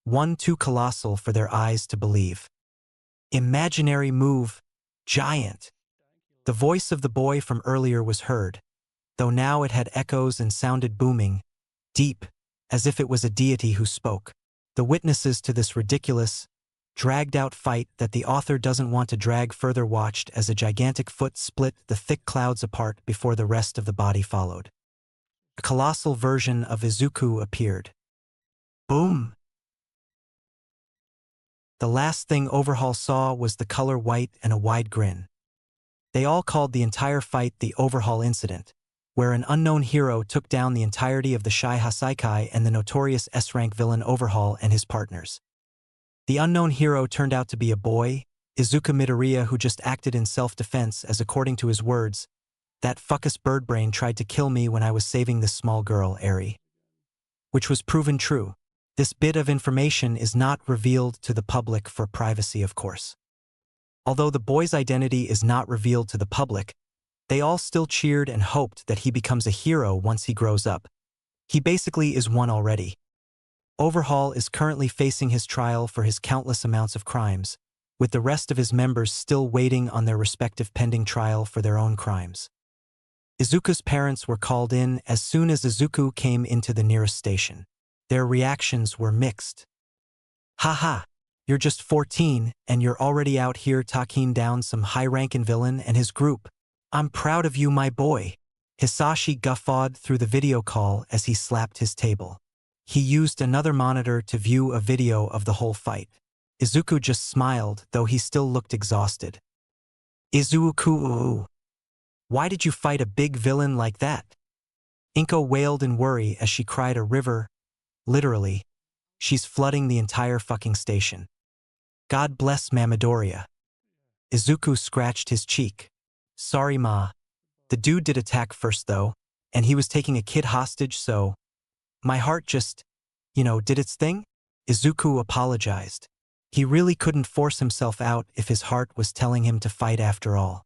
one too colossal for their eyes to believe. Imaginary move, giant. The voice of the boy from earlier was heard, though now it had echoes and sounded booming, deep, as if it was a deity who spoke. The witnesses to this ridiculous, dragged-out fight that the author doesn't want to drag further watched as a gigantic foot split the thick clouds apart before the rest of the body followed. A colossal version of Izuku appeared. Boom! The last thing Overhaul saw was the color white and a wide grin. They all called the entire fight the Overhaul Incident, where an unknown hero took down the entirety of the Shai Hasaikai and the notorious S-rank villain Overhaul and his partners. The unknown hero turned out to be a boy, Izuku Midoriya, who just acted in self-defense as, according to his words, "That fuckus birdbrain tried to kill me when I was saving this small girl, Eri." Which was proven true. This bit of information is not revealed to the public for privacy, of course. Although the boy's identity is not revealed to the public, they all still cheered and hoped that he becomes a hero once he grows up. He basically is one already. Overhaul is currently facing his trial for his countless amounts of crimes, with the rest of his members still waiting on their respective pending trial for their own crimes. Izuku's parents were called in as soon as Izuku came into the nearest station. Their reactions were mixed. "Haha, you're just 14 and you're already out here talking down some high-ranking villain and his group. I'm proud of you, my boy." Hisashi guffawed through the video call as he slapped his table. He used another monitor to view a video of the whole fight. Izuku just smiled, though he still looked exhausted. "Izuku, why did you fight a big villain like that?" Inko wailed in worry as she cried a river. Literally, she's flooding the entire fucking station. "God bless Midoriya." Izuku scratched his cheek. "Sorry, Ma. The dude did attack first though, and he was taking a kid hostage, so my heart just, did its thing." Izuku apologized. He really couldn't force himself out if his heart was telling him to fight after all.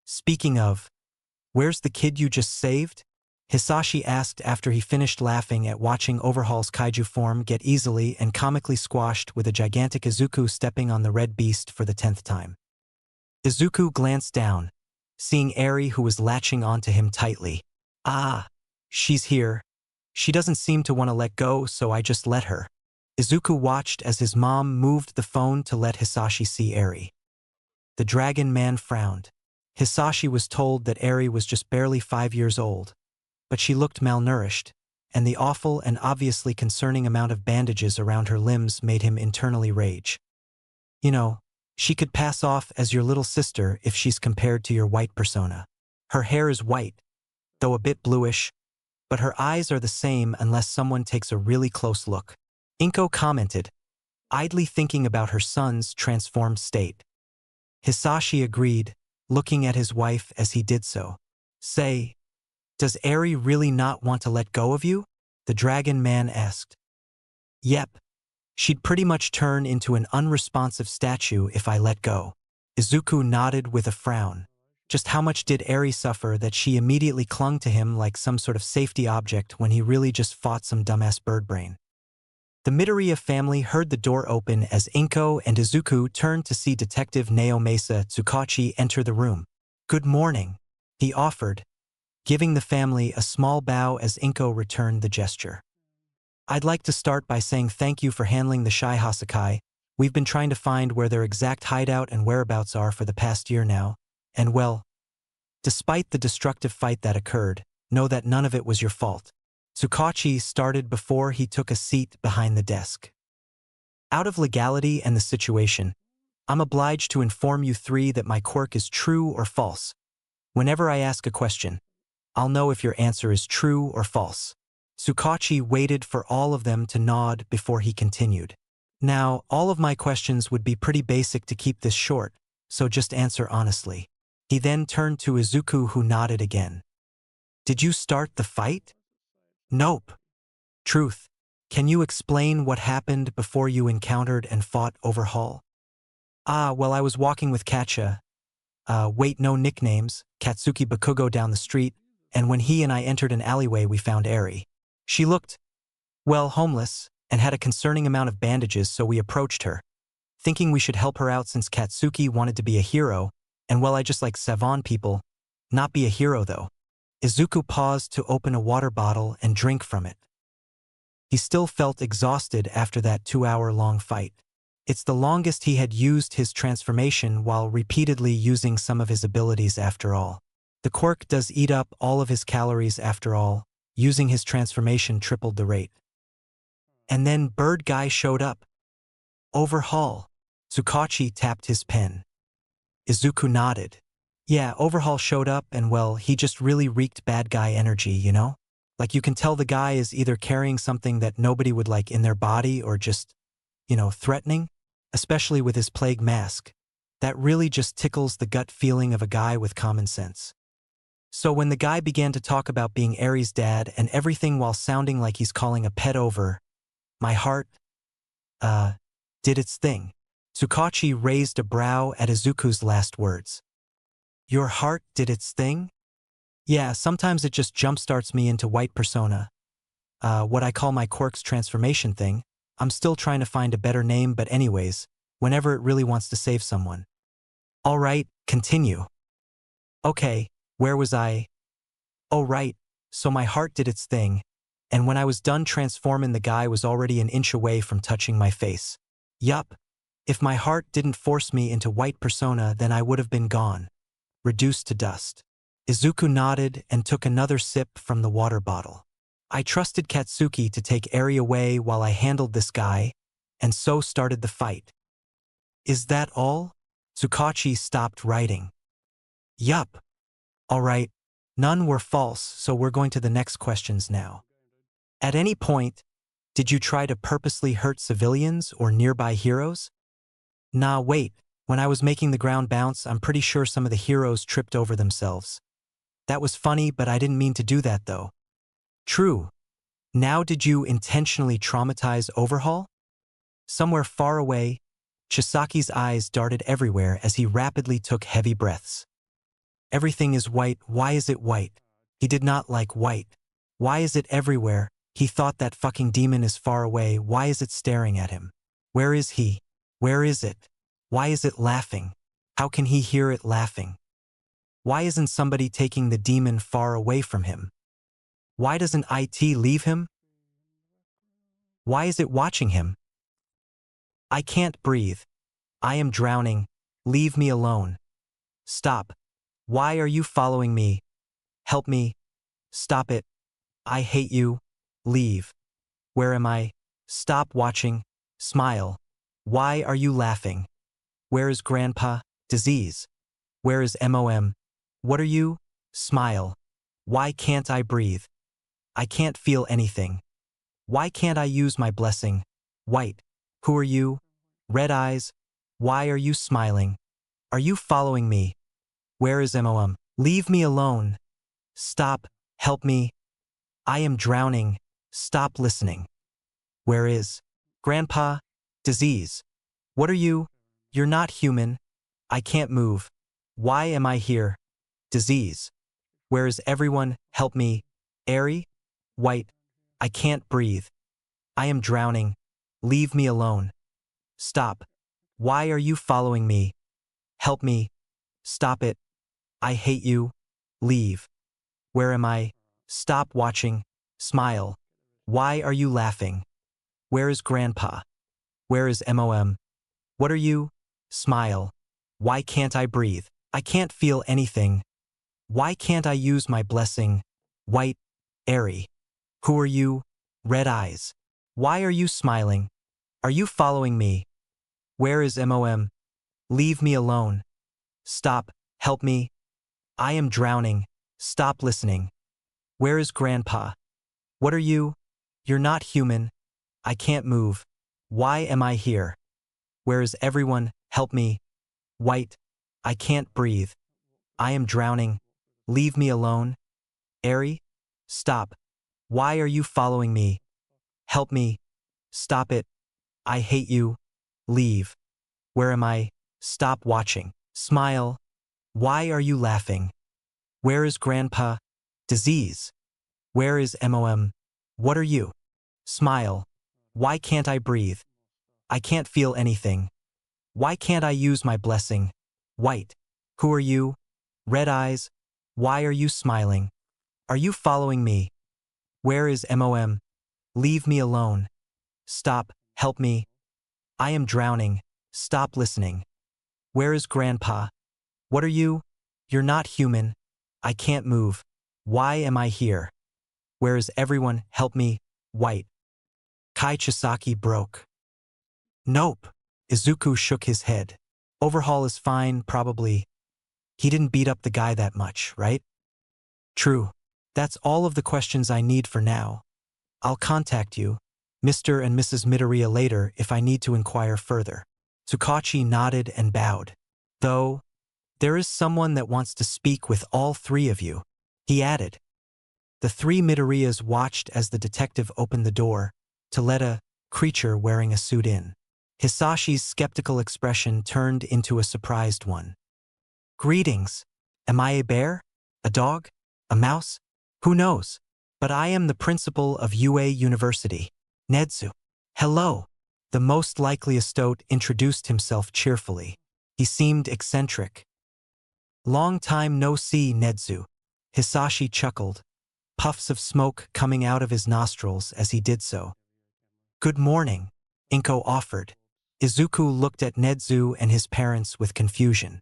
"Speaking of, where's the kid you just saved?" Hisashi asked after he finished laughing at watching Overhaul's kaiju form get easily and comically squashed with a gigantic Izuku stepping on the red beast for the 10th time. Izuku glanced down, seeing Eri, who was latching onto him tightly. "Ah, she's here. She doesn't seem to want to let go, so I just let her." Izuku watched as his mom moved the phone to let Hisashi see Eri. The dragon man frowned. Hisashi was told that Eri was just barely 5 years old, but she looked malnourished, and the awful and obviously concerning amount of bandages around her limbs made him internally rage. She could pass off as your little sister if she's compared to your white persona. Her hair is white, though a bit bluish, but her eyes are the same unless someone takes a really close look. Inko commented, idly thinking about her son's transformed state. Hisashi agreed, looking at his wife as he did so. "Say, does Eri really not want to let go of you?" the dragon man asked. "Yep. She'd pretty much turn into an unresponsive statue if I let go." Izuku nodded with a frown. Just how much did Eri suffer that she immediately clung to him like some sort of safety object when he really just fought some dumbass birdbrain? The Midoriya family heard the door open as Inko and Izuku turned to see Detective Naomasa Tsukachi enter the room. "Good morning," he offered, giving the family a small bow as Inko returned the gesture. "I'd like to start by saying thank you for handling the Shai Hasakai. We've been trying to find where their exact hideout and whereabouts are for the past year now, and well, despite the destructive fight that occurred, know that none of it was your fault." Tsukachi started before he took a seat behind the desk. "Out of legality and the situation, I'm obliged to inform you three that my quirk is true or false. Whenever I ask a question, I'll know if your answer is true or false." Tsukachi waited for all of them to nod before he continued. "Now, all of my questions would be pretty basic to keep this short, so just answer honestly." He then turned to Izuku, who nodded again. "Did you start the fight?" "Nope." "Truth. Can you explain what happened before you encountered and fought Overhaul?" Well, I was walking with Katcha, wait, no nicknames, Katsuki Bakugo down the street, and when he and I entered an alleyway we found Eri. She looked, well, homeless, and had a concerning amount of bandages, so we approached her, thinking we should help her out since Katsuki wanted to be a hero, and well, I just like savant people, not be a hero though. Izuku paused to open a water bottle and drink from it. He still felt exhausted after that 2-hour-long fight. It's the longest he had used his transformation while repeatedly using some of his abilities after all. The Quirk does eat up all of his calories after all, using his transformation tripled the rate. And then Bird Guy showed up. Overhaul. Tsukachi tapped his pen. Izuku nodded. Yeah, Overhaul showed up and well, he just really reeked bad guy energy, you know? Like you can tell the guy is either carrying something that nobody would like in their body or just, threatening, especially with his plague mask. That really just tickles the gut feeling of a guy with common sense. So when the guy began to talk about being Eri's dad and everything while sounding like he's calling a pet over, my heart, did its thing. Tsukachi raised a brow at Izuku's last words. Your heart did its thing? Yeah, sometimes it just jumpstarts me into white persona. What I call my Quirk's transformation thing. I'm still trying to find a better name, but anyways, whenever it really wants to save someone. All right, continue. Okay, where was I? Oh right, so my heart did its thing, and when I was done transforming, the guy was already an inch away from touching my face. Yup. If my heart didn't force me into white persona, then I would have been gone. Reduced to dust. Izuku nodded and took another sip from the water bottle. I trusted Katsuki to take Eri away while I handled this guy, and so started the fight. Is that all? Tsukachi stopped writing. Yup. All right, none were false, so we're going to the next questions now. At any point, did you try to purposely hurt civilians or nearby heroes? Nah, wait. When I was making the ground bounce, I'm pretty sure some of the heroes tripped over themselves. That was funny, but I didn't mean to do that though. True. Now did you intentionally traumatize Overhaul? Somewhere far away, Chisaki's eyes darted everywhere as he rapidly took heavy breaths. Everything is white. Why is it white? He did not like white. Why is it everywhere? He thought that fucking demon is far away. Why is it staring at him? Where is he? Where is it? Why is it laughing? How can he hear it laughing? Why isn't somebody taking the demon far away from him? Why doesn't it leave him? Why is it watching him? I can't breathe. I am drowning. Leave me alone. Stop. Why are you following me? Help me. Stop it. I hate you. Leave. Where am I? Stop watching. Smile. Why are you laughing? Where is Grandpa? Disease. Where is MOM? What are you? Smile. Why can't I breathe? I can't feel anything. Why can't I use my blessing? White. Who are you? Red eyes. Why are you smiling? Are you following me? Where is MOM? Leave me alone. Stop. Help me. I am drowning. Stop listening. Where is Grandpa? Disease. What are you? You're not human. I can't move. Why am I here? Disease. Where is everyone? Help me. Eri? White. I can't breathe. I am drowning. Leave me alone. Stop. Why are you following me? Help me. Stop it. I hate you. Leave. Where am I? Stop watching. Smile. Why are you laughing? Where is Grandpa? Where is MOM? What are you? Smile. Why can't I breathe? I can't feel anything. Why can't I use my blessing? White. Eri. Who are you? Red eyes. Why are you smiling? Are you following me? Where is MOM? Leave me alone. Stop. Help me. I am drowning. Stop listening. Where is Grandpa? What are you? You're not human. I can't move. Why am I here? Where is everyone? Help me. White. I can't breathe. I am drowning. Leave me alone. Eri? Stop. Why are you following me? Help me. Stop it. I hate you. Leave. Where am I? Stop watching. Smile. Why are you laughing? Where is Grandpa? Disease. Where is MOM? What are you? Smile. Why can't I breathe? I can't feel anything. Why can't I use my blessing? White. Who are you? Red eyes. Why are you smiling? Are you following me? Where is MOM? Leave me alone. Stop, help me. I am drowning. Stop listening. Where is Grandpa? What are you? You're not human. I can't move. Why am I here? Where is everyone? Help me. White. Kai Chisaki broke. Nope. Izuku shook his head. Overhaul is fine, probably. He didn't beat up the guy that much, right? True. That's all of the questions I need for now. I'll contact you, Mr. and Mrs. Midoriya, later if I need to inquire further. Tsukachi nodded and bowed. Though, there is someone that wants to speak with all three of you, he added. The three Midoriyas watched as the detective opened the door to let a creature wearing a suit in. Hisashi's skeptical expression turned into a surprised one. Greetings. Am I a bear? A dog? A mouse? Who knows? But I am the principal of UA University, Nedzu. Hello. The most likely Astote introduced himself cheerfully. He seemed eccentric. Long time no see, Nedzu. Hisashi chuckled, puffs of smoke coming out of his nostrils as he did so. Good morning, Inko offered. Izuku looked at Nedzu and his parents with confusion.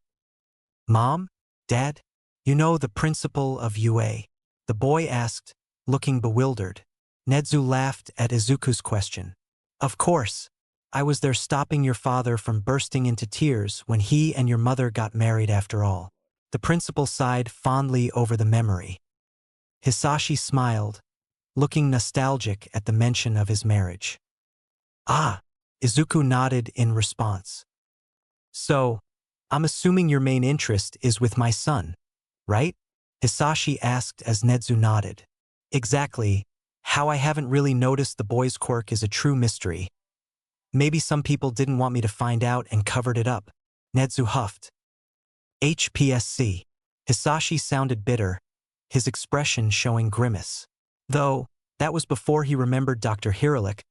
Mom? Dad? You know the principal of UA? The boy asked, looking bewildered. Nedzu laughed at Izuku's question. Of course. I was there stopping your father from bursting into tears when he and your mother got married after all. The principal sighed fondly over the memory. Hisashi smiled, looking nostalgic at the mention of his marriage. Ah, Izuku nodded in response. So, I'm assuming your main interest is with my son, right? Hisashi asked as Nedzu nodded. Exactly. How I haven't really noticed the boy's quirk is a true mystery. Maybe some people didn't want me to find out and covered it up. Nedzu huffed. HPSC. Hisashi sounded bitter, his expression showing grimace. Though, that was before he remembered Dr. Hiralik.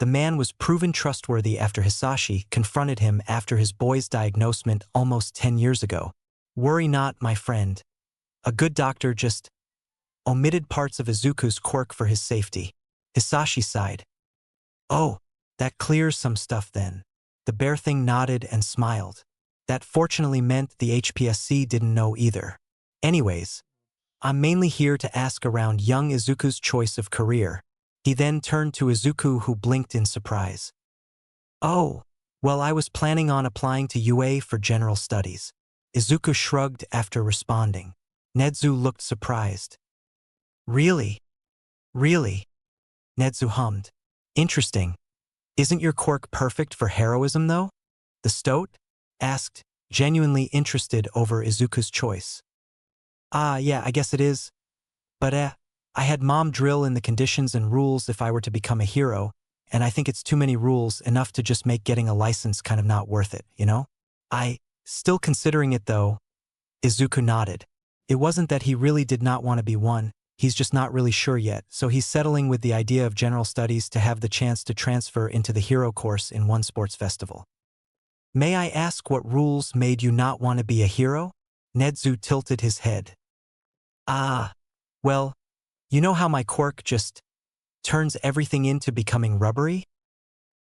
The man was proven trustworthy after Hisashi confronted him after his boy's diagnosement almost 10 years ago. Worry not, my friend. A good doctor just omitted parts of Izuku's quirk for his safety. Hisashi sighed. Oh, that clears some stuff then. The bear thing nodded and smiled. That fortunately meant the HPSC didn't know either. Anyways, I'm mainly here to ask around young Izuku's choice of career. He then turned to Izuku, who blinked in surprise. Oh, well, I was planning on applying to UA for general studies. Izuku shrugged after responding. Nedzu looked surprised. Really? Really? Nedzu hummed. Interesting. Isn't your quirk perfect for heroism, though? The stoat asked, genuinely interested over Izuku's choice. Ah, yeah, I guess it is. But I had Mom drill in the conditions and rules if I were to become a hero, and I think it's too many rules, enough to just make getting a license kind of not worth it, you know? Still considering it though. Izuku nodded. It wasn't that he really did not want to be one, he's just not really sure yet, so he's settling with the idea of general studies to have the chance to transfer into the hero course in one sports festival. May I ask what rules made you not want to be a hero? Nedzu tilted his head. Ah, well, you know how my quirk just turns everything into becoming rubbery?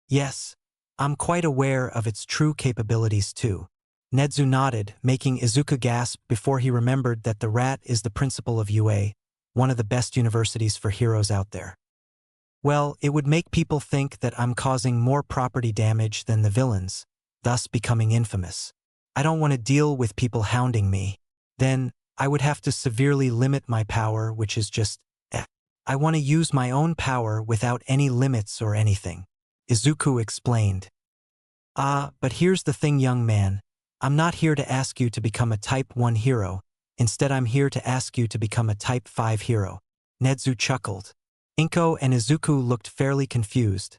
Yes, I'm quite aware of its true capabilities too. Nedzu nodded, making Izuku gasp before he remembered that the rat is the principal of UA, one of the best universities for heroes out there. Well, it would make people think that I'm causing more property damage than the villains, thus becoming infamous. I don't want to deal with people hounding me. Then, I would have to severely limit my power, which is just, I want to use my own power without any limits or anything. Izuku explained. Ah, but here's the thing, young man. I'm not here to ask you to become a Type 1 hero. Instead, I'm here to ask you to become a Type 5 hero. Nedzu chuckled. Inko and Izuku looked fairly confused,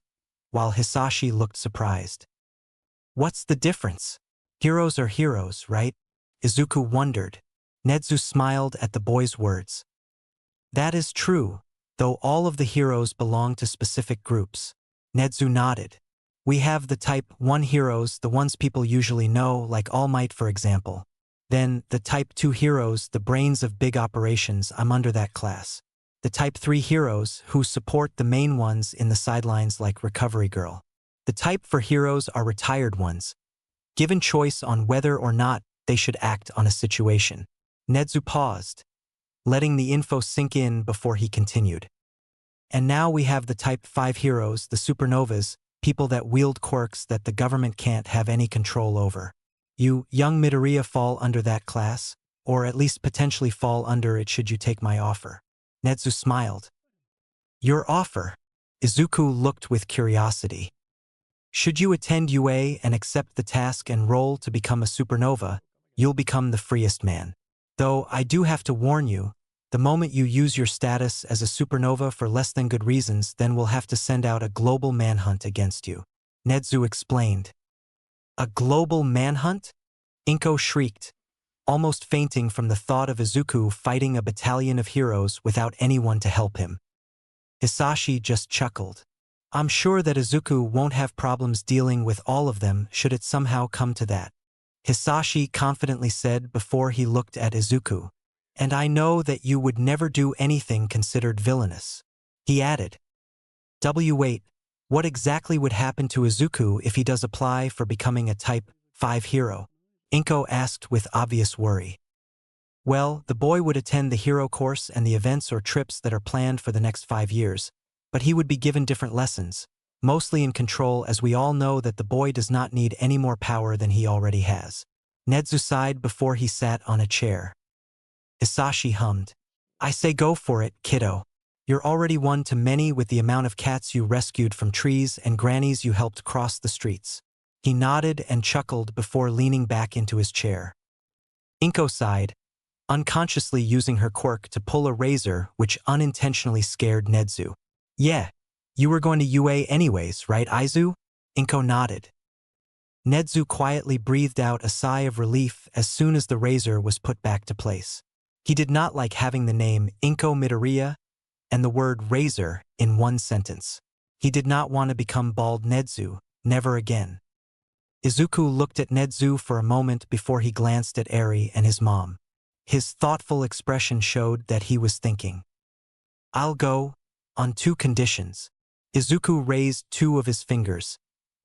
while Hisashi looked surprised. What's the difference? Heroes are heroes, right? Izuku wondered. Nedzu smiled at the boy's words. That is true, though all of the heroes belong to specific groups. Nedzu nodded. We have the Type 1 heroes, the ones people usually know, like All Might for example. Then, the Type 2 heroes, the brains of big operations, I'm under that class. The Type 3 heroes, who support the main ones in the sidelines like Recovery Girl. The Type 4 heroes are retired ones, given choice on whether or not they should act on a situation. Nedzu paused, letting the info sink in before he continued. And now we have the Type 5 heroes, the supernovas, people that wield quirks that the government can't have any control over. You, young Midoriya, fall under that class, or at least potentially fall under it should you take my offer. Nedzu smiled. Your offer? Izuku looked with curiosity. Should you attend UA and accept the task and role to become a supernova, you'll become the freest man. Though I do have to warn you, the moment you use your status as a supernova for less than good reasons, then we'll have to send out a global manhunt against you. Nedzu explained. A global manhunt? Inko shrieked, almost fainting from the thought of Izuku fighting a battalion of heroes without anyone to help him. Hisashi just chuckled. I'm sure that Izuku won't have problems dealing with all of them should it somehow come to that. Hisashi confidently said before he looked at Izuku. And I know that you would never do anything considered villainous. He added. Wait, what exactly would happen to Izuku if he does apply for becoming a Type 5 hero? Inko asked with obvious worry. Well, the boy would attend the hero course and the events or trips that are planned for the next 5 years, but he would be given different lessons, mostly in control, as we all know that the boy does not need any more power than he already has. Nedzu sighed before he sat on a chair. Hisashi hummed. I say go for it, kiddo. You're already one to many with the amount of cats you rescued from trees and grannies you helped cross the streets. He nodded and chuckled before leaning back into his chair. Inko sighed, unconsciously using her quirk to pull a razor which unintentionally scared Nedzu. Yeah, you were going to UA anyways, right, Izu? Inko nodded. Nedzu quietly breathed out a sigh of relief as soon as the razor was put back to place. He did not like having the name Inko Midoriya and the word razor in one sentence. He did not want to become bald Nedzu, never again. Izuku looked at Nedzu for a moment before he glanced at Eri and his mom. His thoughtful expression showed that he was thinking. I'll go, on 2 conditions. Izuku raised 2 of his fingers,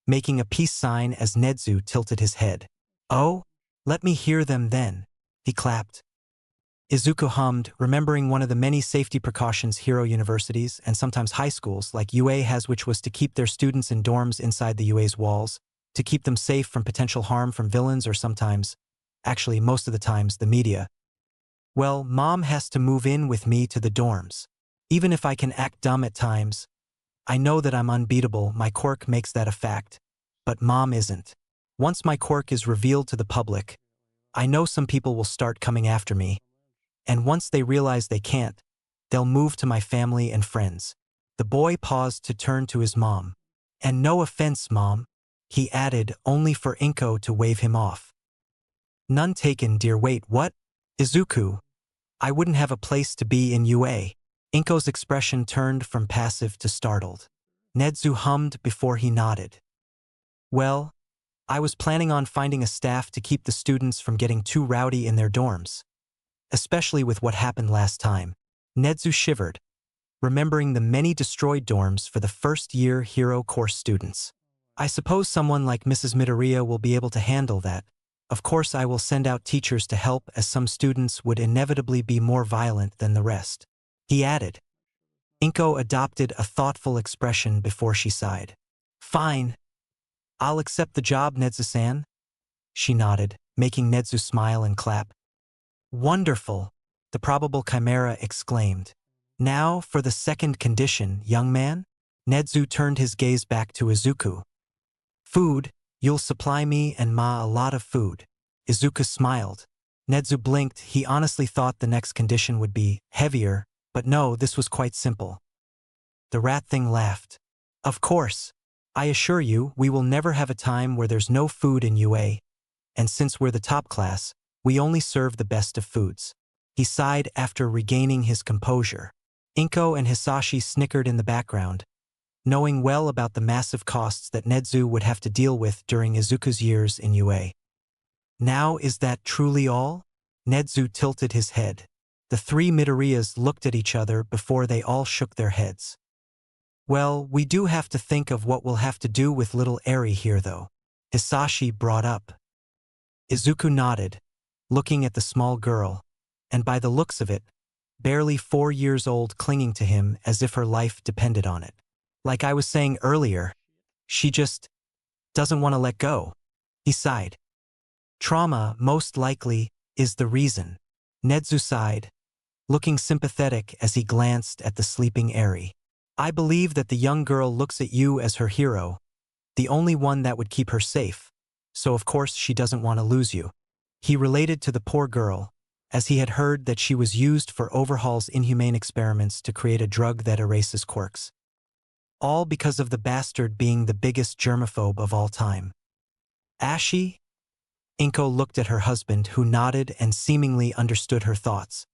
making a peace sign as Nedzu tilted his head. Oh, let me hear them then. He clapped. Izuku hummed, remembering one of the many safety precautions hero universities and sometimes high schools like UA has, which was to keep their students in dorms inside the UA's walls, to keep them safe from potential harm from villains or sometimes, actually most of the times, the media. Well, Mom has to move in with me to the dorms. Even if I can act dumb at times, I know that I'm unbeatable, my quirk makes that a fact, but Mom isn't. Once my quirk is revealed to the public, I know some people will start coming after me. And once they realize they can't, they'll move to my family and friends. The boy paused to turn to his mom. And no offense, Mom, he added, only for Inko to wave him off. None taken, dear. Wait, what? Izuku, I wouldn't have a place to be in UA. Inko's expression turned from passive to startled. Nedzu hummed before he nodded. Well, I was planning on finding a staff to keep the students from getting too rowdy in their dorms. Especially with what happened last time. Nedzu shivered, remembering the many destroyed dorms for the first-year hero course students. I suppose someone like Mrs. Midoriya will be able to handle that. Of course I will send out teachers to help, as some students would inevitably be more violent than the rest. He added. Inko adopted a thoughtful expression before she sighed. Fine. I'll accept the job, Nedzu-san. She nodded, making Nedzu smile and clap. Wonderful, the probable chimera exclaimed. Now for the second condition, young man? Nedzu turned his gaze back to Izuku. Food, you'll supply me and Ma a lot of food. Izuku smiled. Nedzu blinked. He honestly thought the next condition would be heavier, but no, this was quite simple. The rat thing laughed. Of course. I assure you, we will never have a time where there's no food in UA, and since we're the top class, we only serve the best of foods. He sighed after regaining his composure. Inko and Hisashi snickered in the background, knowing well about the massive costs that Nezu would have to deal with during Izuku's years in UA. Now is that truly all? Nezu tilted his head. The three Midoriyas looked at each other before they all shook their heads. Well, we do have to think of what we'll have to do with little Eri here though, Hisashi brought up. Izuku nodded, looking at the small girl, and by the looks of it, barely 4 years old, clinging to him as if her life depended on it. Like I was saying earlier, she just doesn't want to let go. He sighed. Trauma, most likely, is the reason. Nezu sighed, looking sympathetic as he glanced at the sleeping Eri. I believe that the young girl looks at you as her hero, the only one that would keep her safe, so of course she doesn't want to lose you. He related to the poor girl, as he had heard that she was used for Overhaul's inhumane experiments to create a drug that erases quirks. All because of the bastard being the biggest germaphobe of all time. Ashi? Inko looked at her husband, who nodded and seemingly understood her thoughts.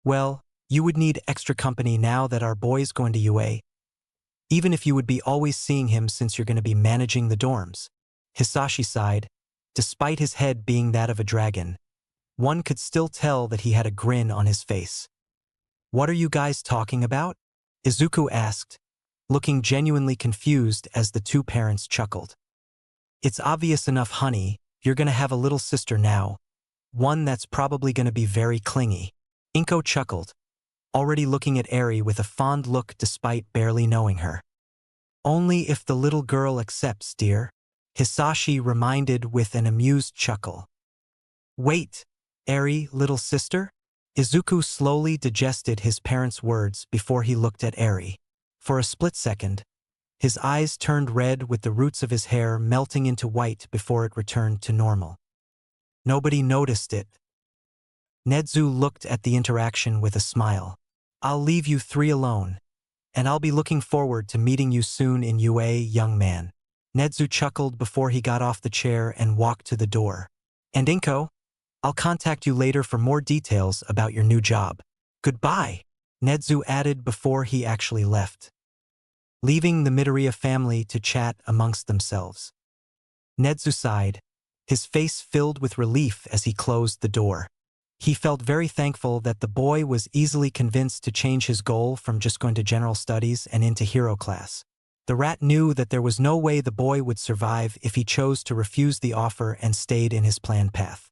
Well, you would need extra company now that our boy's going to UA. Even if you would be always seeing him since you're going to be managing the dorms. Hisashi sighed. Despite his head being that of a dragon, one could still tell that he had a grin on his face. What are you guys talking about? Izuku asked, looking genuinely confused as the two parents chuckled. It's obvious enough, honey, you're going to have a little sister now. One that's probably going to be very clingy. Inko chuckled, already looking at Eri with a fond look despite barely knowing her. Only if the little girl accepts, dear. Hisashi reminded with an amused chuckle. Wait, Eri, little sister? Izuku slowly digested his parents' words before he looked at Eri. For a split second, his eyes turned red with the roots of his hair melting into white before it returned to normal. Nobody noticed it. Nezu looked at the interaction with a smile. I'll leave you three alone, and I'll be looking forward to meeting you soon in UA, young man. Nezu chuckled before he got off the chair and walked to the door. And Inko, I'll contact you later for more details about your new job. Goodbye, Nezu added before he actually left, leaving the Midoriya family to chat amongst themselves. Nezu sighed, his face filled with relief as he closed the door. He felt very thankful that the boy was easily convinced to change his goal from just going to general studies and into hero class. The rat knew that there was no way the boy would survive if he chose to refuse the offer and stayed in his planned path.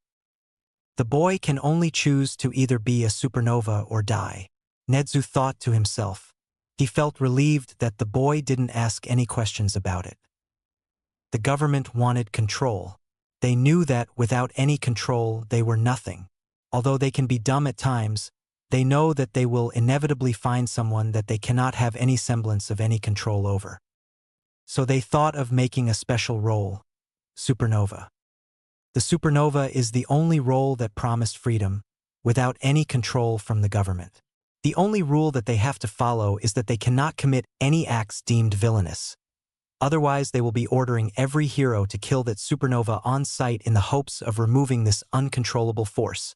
The boy can only choose to either be a supernova or die, Nezu thought to himself. He felt relieved that the boy didn't ask any questions about it. The government wanted control. They knew that without any control they were nothing. Although they can be dumb at times, they know that they will inevitably find someone that they cannot have any semblance of any control over. So they thought of making a special role, supernova. The supernova is the only role that promised freedom, without any control from the government. The only rule that they have to follow is that they cannot commit any acts deemed villainous. Otherwise, they will be ordering every hero to kill that supernova on sight in the hopes of removing this uncontrollable force.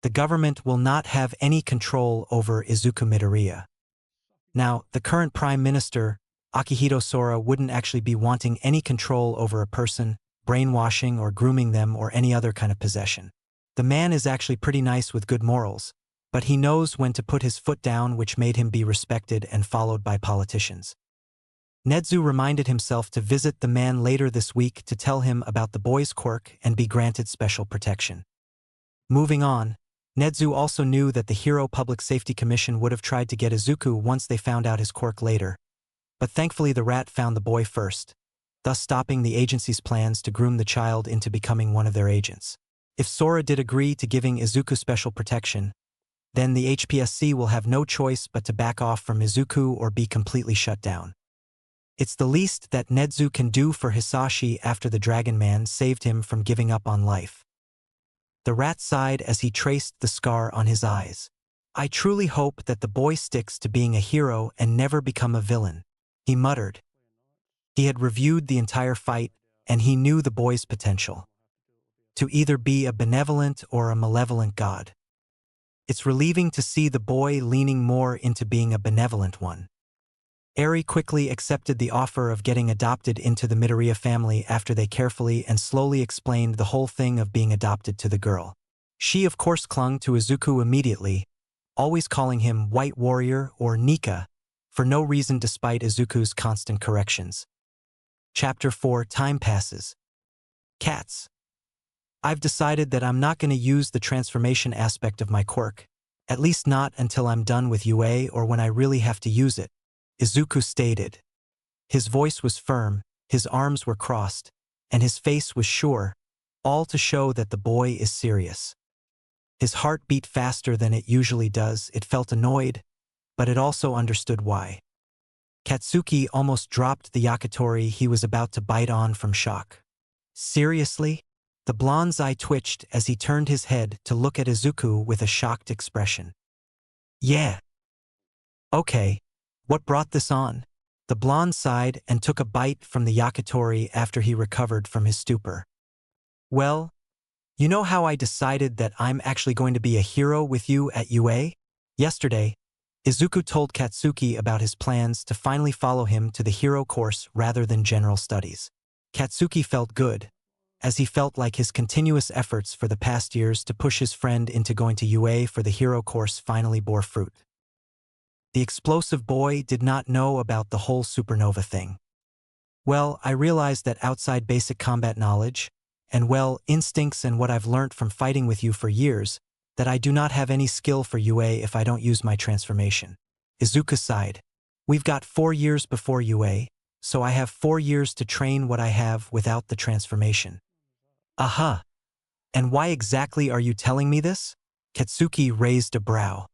The government will not have any control over Izuku Midoriya. Now, the current Prime Minister, Akihito Sora, wouldn't actually be wanting any control over a person, brainwashing or grooming them or any other kind of possession. The man is actually pretty nice with good morals, but he knows when to put his foot down, which made him be respected and followed by politicians. Nezu reminded himself to visit the man later this week to tell him about the boy's quirk and be granted special protection. Moving on, Nezu also knew that the Hero Public Safety Commission would have tried to get Izuku once they found out his quirk later. But thankfully the rat found the boy first, thus stopping the agency's plans to groom the child into becoming one of their agents. If Sora did agree to giving Izuku special protection, then the HPSC will have no choice but to back off from Izuku or be completely shut down. It's the least that Nezu can do for Hisashi after the Dragon Man saved him from giving up on life. The rat sighed as he traced the scar on his eyes. I truly hope that the boy sticks to being a hero and never become a villain, he muttered. He had reviewed the entire fight, and he knew the boy's potential to either be a benevolent or a malevolent god. It's relieving to see the boy leaning more into being a benevolent one. Eri quickly accepted the offer of getting adopted into the Midoriya family after they carefully and slowly explained the whole thing of being adopted to the girl. She of course clung to Izuku immediately, always calling him White Warrior or Nika, for no reason despite Izuku's constant corrections. Chapter 4 Time passes. Cats. I've decided that I'm not going to use the transformation aspect of my quirk, at least not until I'm done with UA or when I really have to use it, Izuku stated. His voice was firm, his arms were crossed, and his face was sure, all to show that the boy is serious. His heart beat faster than it usually does. It felt annoyed, but it also understood why. Katsuki almost dropped the yakitori he was about to bite on from shock. Seriously? The blonde's eye twitched as he turned his head to look at Izuku with a shocked expression. Yeah. Okay. What brought this on? The blonde sighed and took a bite from the yakitori after he recovered from his stupor. Well, you know how I decided that I'm actually going to be a hero with you at UA? Yesterday, Izuku told Katsuki about his plans to finally follow him to the hero course rather than general studies. Katsuki felt good, as he felt like his continuous efforts for the past years to push his friend into going to UA for the hero course finally bore fruit. The explosive boy did not know about the whole supernova thing. Well, I realized that outside basic combat knowledge, and well, instincts and what I've learnt from fighting with you for years, that I do not have any skill for UA if I don't use my transformation. Izuku sighed. We've got 4 years before UA, so I have 4 years to train what I have without the transformation. Aha. And why exactly are you telling me this? Katsuki raised a brow.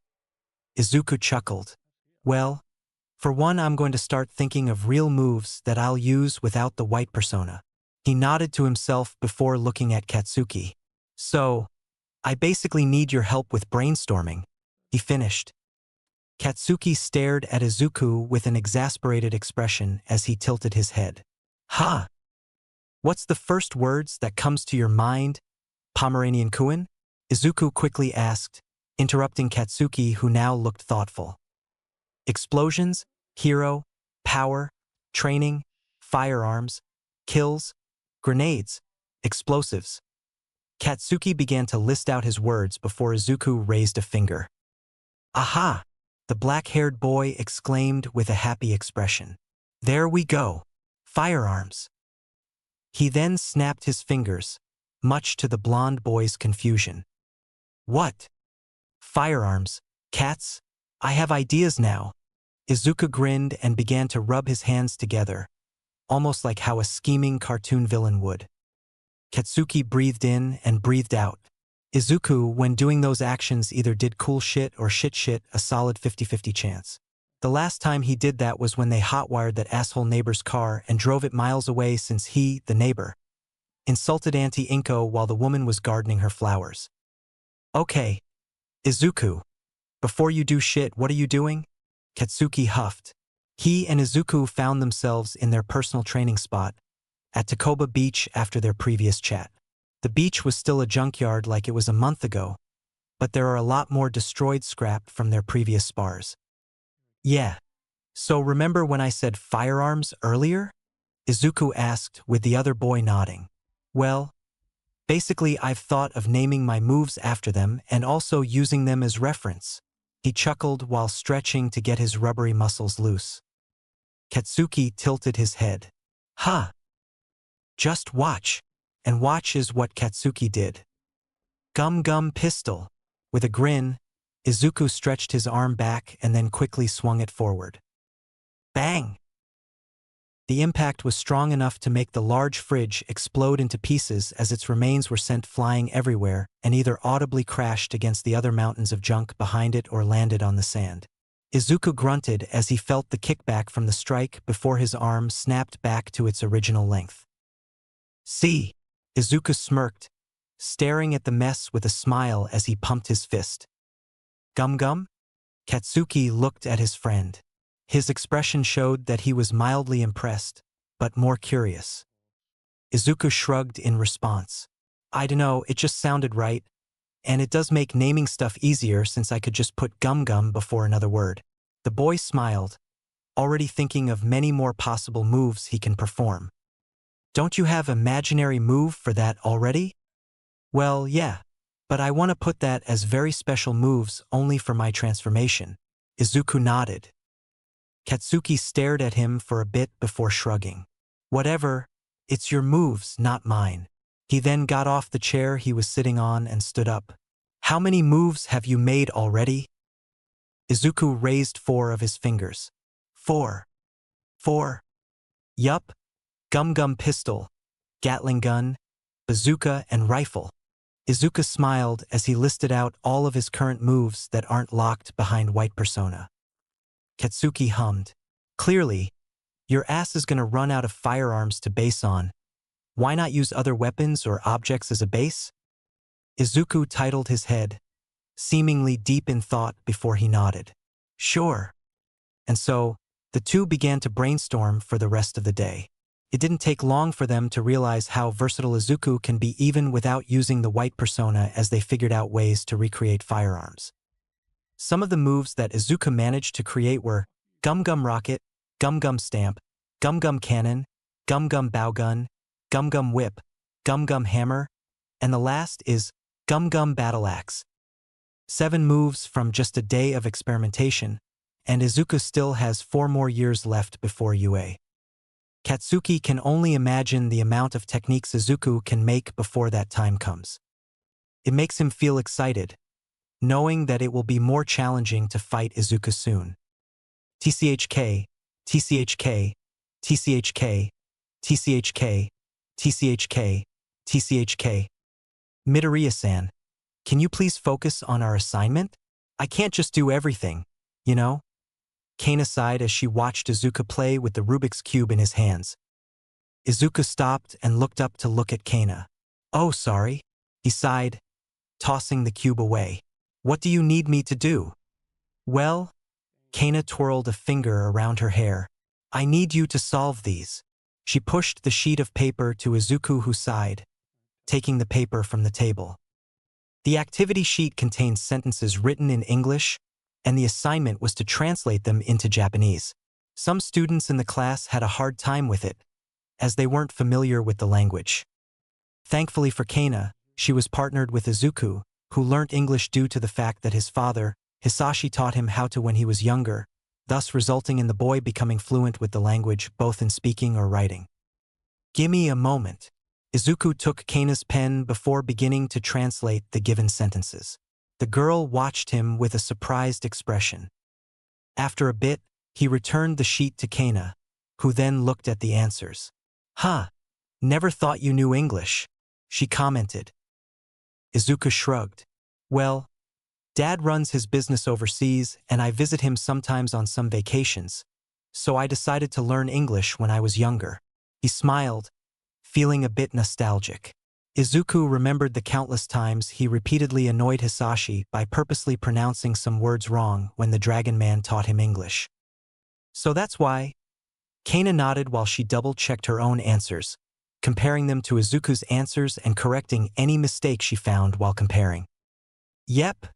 Izuku chuckled. Well, for one, I'm going to start thinking of real moves that I'll use without the white persona. He nodded to himself before looking at Katsuki. So, I basically need your help with brainstorming, he finished. Katsuki stared at Izuku with an exasperated expression as he tilted his head. Ha! What's the first words that comes to your mind, Pomeranian-kun? Izuku quickly asked, interrupting Katsuki, who now looked thoughtful. Explosions, hero, power, training, firearms, kills, grenades, explosives. Katsuki began to list out his words before Izuku raised a finger. Aha! The black-haired boy exclaimed with a happy expression. There we go. Firearms. He then snapped his fingers, much to the blonde boy's confusion. What? Firearms? Cats? I have ideas now. Izuku grinned and began to rub his hands together, almost like how a scheming cartoon villain would. Katsuki breathed in and breathed out. Izuku, when doing those actions, either did cool shit or shit, a solid 50-50 chance. The last time he did that was when they hotwired that asshole neighbor's car and drove it miles away, since he, the neighbor, insulted Auntie Inko while the woman was gardening her flowers. Okay. Izuku. Before you do shit, what are you doing? Katsuki huffed. He and Izuku found themselves in their personal training spot, at Takoba Beach after their previous chat. The beach was still a junkyard like it was a month ago, but there are a lot more destroyed scrap from their previous spars. Yeah. So remember when I said firearms earlier? Izuku asked, with the other boy nodding. Well, basically I've thought of naming my moves after them and also using them as reference. He chuckled while stretching to get his rubbery muscles loose. Katsuki tilted his head. Huh. Just watch. And watch is what Katsuki did. Gum Gum Pistol. With a grin, Izuku stretched his arm back and then quickly swung it forward. Bang! The impact was strong enough to make the large fridge explode into pieces as its remains were sent flying everywhere and either audibly crashed against the other mountains of junk behind it or landed on the sand. Izuku grunted as he felt the kickback from the strike before his arm snapped back to its original length. See? Izuku smirked, staring at the mess with a smile as he pumped his fist. Gum Gum? Katsuki looked at his friend. His expression showed that he was mildly impressed, but more curious. Izuku shrugged in response. I dunno, it just sounded right, and it does make naming stuff easier since I could just put Gum Gum before another word. The boy smiled, already thinking of many more possible moves he can perform. Don't you have imaginary move for that already? Well, yeah. But I want to put that as very special moves only for my transformation. Izuku nodded. Katsuki stared at him for a bit before shrugging. Whatever, it's your moves, not mine. He then got off the chair he was sitting on and stood up. How many moves have you made already? Izuku raised 4 of his fingers. 4. 4. Yup. Gum Gum pistol, Gatling gun, bazooka, and rifle. Izuku smiled as he listed out all of his current moves that aren't locked behind white persona. Katsuki hummed. Clearly, your ass is gonna run out of firearms to base on. Why not use other weapons or objects as a base? Izuku titled his head, seemingly deep in thought before he nodded. Sure. And so, the two began to brainstorm for the rest of the day. It didn't take long for them to realize how versatile Izuku can be even without using the white persona as they figured out ways to recreate firearms. Some of the moves that Izuku managed to create were Gum Gum Rocket, Gum Gum Stamp, Gum Gum Cannon, Gum Gum Bow Gun, Gum Gum Whip, Gum Gum Hammer, and the last is Gum Gum Battle Axe. 7 moves from just a day of experimentation, and Izuku still has 4 more years left before UA. Katsuki can only imagine the amount of techniques Izuku can make before that time comes. It makes him feel excited, knowing that it will be more challenging to fight Izuku soon. TCHK, TCHK, TCHK, TCHK, TCHK, TCHK. Midoriya-san, can you please focus on our assignment? I can't just do everything, you know? Kana sighed as she watched Izuku play with the Rubik's Cube in his hands. Izuku stopped and looked up to look at Kana. Oh, sorry, he sighed, tossing the cube away. What do you need me to do? Well, Kana twirled a finger around her hair. I need you to solve these. She pushed the sheet of paper to Izuku, who sighed, taking the paper from the table. The activity sheet contained sentences written in English, and the assignment was to translate them into Japanese. Some students in the class had a hard time with it, as they weren't familiar with the language. Thankfully for Kana, she was partnered with Izuku, who learnt English due to the fact that his father, Hisashi, taught him how to when he was younger, thus resulting in the boy becoming fluent with the language both in speaking or writing. Gimme a moment. Izuku took Kana's pen before beginning to translate the given sentences. The girl watched him with a surprised expression. After a bit, he returned the sheet to Kana, who then looked at the answers. Huh, never thought you knew English, she commented. Izuku shrugged. Well, Dad runs his business overseas and I visit him sometimes on some vacations, so I decided to learn English when I was younger. He smiled, feeling a bit nostalgic. Izuku remembered the countless times he repeatedly annoyed Hisashi by purposely pronouncing some words wrong when the Dragon Man taught him English. So that's why. Kana nodded while she double-checked her own answers, comparing them to Izuku's answers and correcting any mistake she found while comparing. Yep.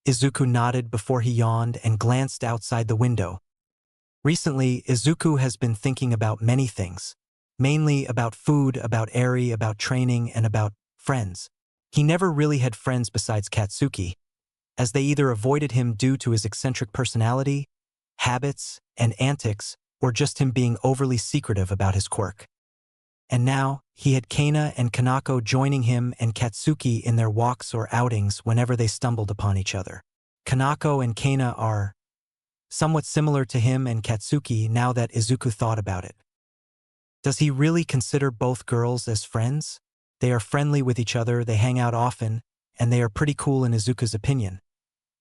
Izuku nodded before he yawned and glanced outside the window. Recently, Izuku has been thinking about many things. Mainly about food, about Eri, about training, and about friends. He never really had friends besides Katsuki, as they either avoided him due to his eccentric personality, habits, and antics, or just him being overly secretive about his quirk. And now, he had Kana and Kanako joining him and Katsuki in their walks or outings whenever they stumbled upon each other. Kanako and Kana are somewhat similar to him and Katsuki now that Izuku thought about it. Does he really consider both girls as friends? They are friendly with each other, they hang out often, and they are pretty cool in Izuku's opinion.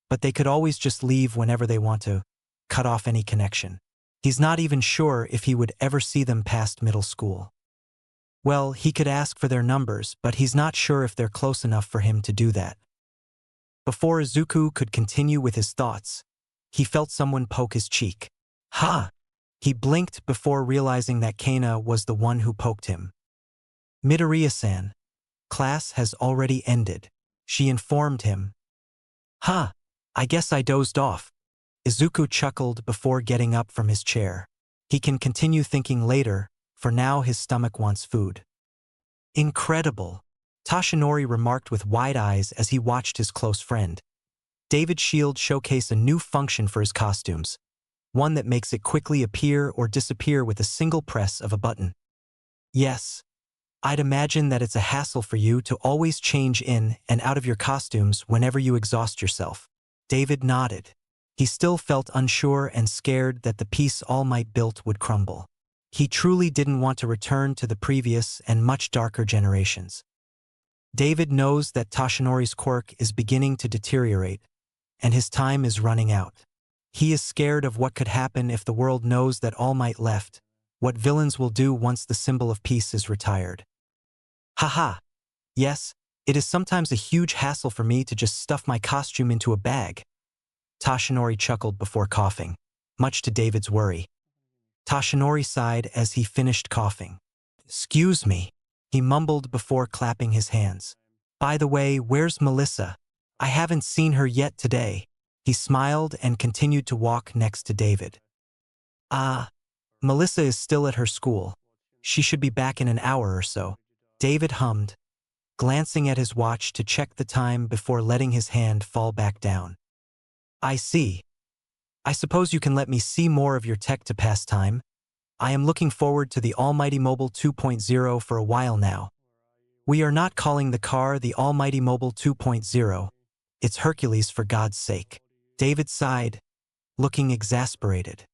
But they could always just leave whenever they want to, cut off any connection. He's not even sure if he would ever see them past middle school. Well, he could ask for their numbers, but he's not sure if they're close enough for him to do that. Before Izuku could continue with his thoughts, he felt someone poke his cheek. Ha! He blinked before realizing that Kana was the one who poked him. Midoriya-san, class has already ended, she informed him. Huh, I guess I dozed off. Izuku chuckled before getting up from his chair. He can continue thinking later, for now his stomach wants food. Incredible, Toshinori remarked with wide eyes as he watched his close friend. David's shield showcased a new function for his costumes, one that makes it quickly appear or disappear with a single press of a button. Yes, I'd imagine that it's a hassle for you to always change in and out of your costumes whenever you exhaust yourself. David nodded. He still felt unsure and scared that the peace All Might built would crumble. He truly didn't want to return to the previous and much darker generations. David knows that Toshinori's quirk is beginning to deteriorate, and his time is running out. He is scared of what could happen if the world knows that All Might left, what villains will do once the symbol of peace is retired. Haha. Yes, it is sometimes a huge hassle for me to just stuff my costume into a bag. Toshinori chuckled before coughing, much to David's worry. Toshinori sighed as he finished coughing. Excuse me, he mumbled before clapping his hands. By the way, where's Melissa? I haven't seen her yet today. He smiled and continued to walk next to David. Melissa is still at her school. She should be back in an hour or so. David hummed, glancing at his watch to check the time before letting his hand fall back down. I see. I suppose you can let me see more of your tech to pass time. I am looking forward to the Almighty Mobile 2.0 for a while now. We are not calling the car the Almighty Mobile 2.0. It's Hercules, for God's sake. David sighed, looking exasperated.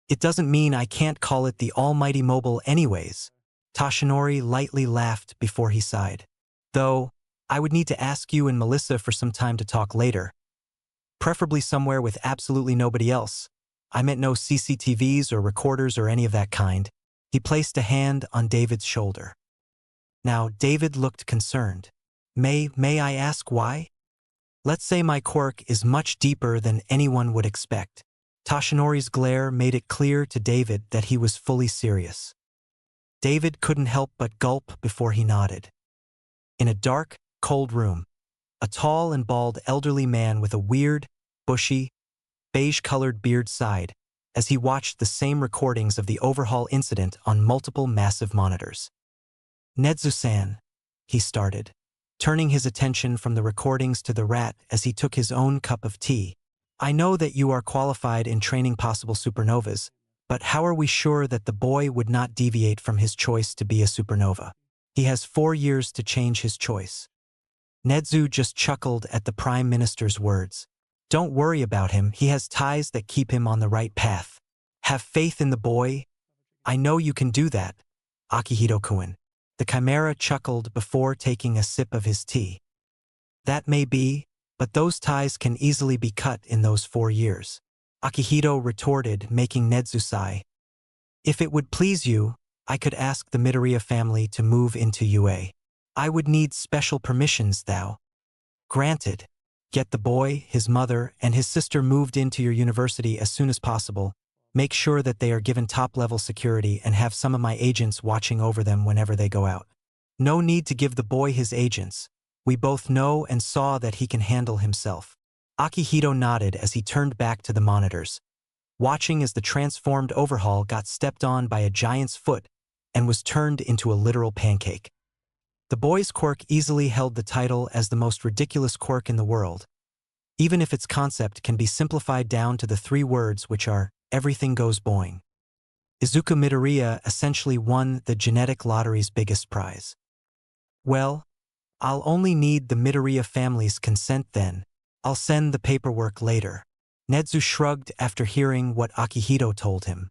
It doesn't mean I can't call it the Almighty Mobile anyways. Toshinori lightly laughed before he sighed. Though, I would need to ask you and Melissa for some time to talk later. Preferably somewhere with absolutely nobody else. I meant no CCTVs or recorders or any of that kind. He placed a hand on David's shoulder. Now, David looked concerned. May I ask why? Let's say my quirk is much deeper than anyone would expect. Toshinori's glare made it clear to David that he was fully serious. David couldn't help but gulp before he nodded. In a dark, cold room, a tall and bald elderly man with a weird, bushy, beige-colored beard sighed as he watched the same recordings of the overhaul incident on multiple massive monitors. Nedzu-san, he started, turning his attention from the recordings to the rat as he took his own cup of tea. I know that you are qualified in training possible supernovas, but how are we sure that the boy would not deviate from his choice to be a supernova? He has 4 years to change his choice. Nedzu just chuckled at the Prime Minister's words. Don't worry about him, he has ties that keep him on the right path. Have faith in the boy. I know you can do that, Akihito-kun. The Chimera chuckled before taking a sip of his tea. That may be, but those ties can easily be cut in those 4 years. Akihito retorted, making Nedzu sigh. If it would please you, I could ask the Midoriya family to move into UA. I would need special permissions, though. Granted. Get the boy, his mother, and his sister moved into your university as soon as possible. Make sure that they are given top-level security and have some of my agents watching over them whenever they go out. No need to give the boy his agents. We both know and saw that he can handle himself. Akihito nodded as he turned back to the monitors, watching as the transformed overhaul got stepped on by a giant's foot and was turned into a literal pancake. The boy's quirk easily held the title as the most ridiculous quirk in the world, even if its concept can be simplified down to the 3 words which are, everything goes boing. Izuku Midoriya essentially won the genetic lottery's biggest prize. Well, I'll only need the Midoriya family's consent then. I'll send the paperwork later. Nedzu shrugged after hearing what Akihito told him.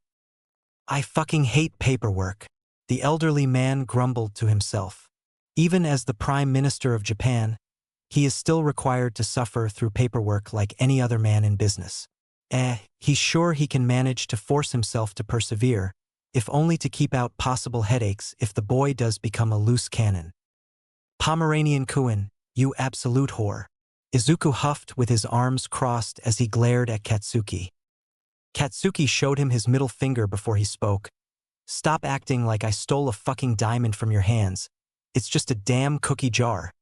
I fucking hate paperwork, the elderly man grumbled to himself. Even as the Prime Minister of Japan, he is still required to suffer through paperwork like any other man in business. He's sure he can manage to force himself to persevere, if only to keep out possible headaches if the boy does become a loose cannon. Pomeranian-kun, you absolute whore. Izuku huffed with his arms crossed as he glared at Katsuki. Katsuki showed him his middle finger before he spoke. Stop acting like I stole a fucking diamond from your hands. It's just a damn cookie jar.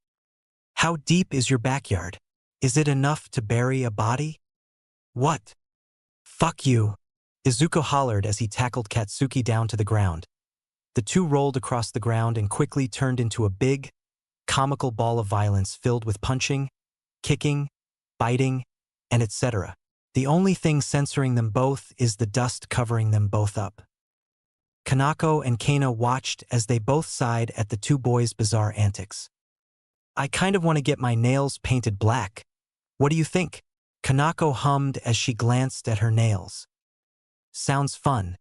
How deep is your backyard? Is it enough to bury a body? What? Fuck you! Izuku hollered as he tackled Katsuki down to the ground. The two rolled across the ground and quickly turned into a big, comical ball of violence filled with punching, kicking, biting, and etc. The only thing censoring them both is the dust covering them both up. Kanako and Kana watched as they both sighed at the two boys' bizarre antics. I kind of want to get my nails painted black. What do you think? Kanako hummed as she glanced at her nails. Sounds fun.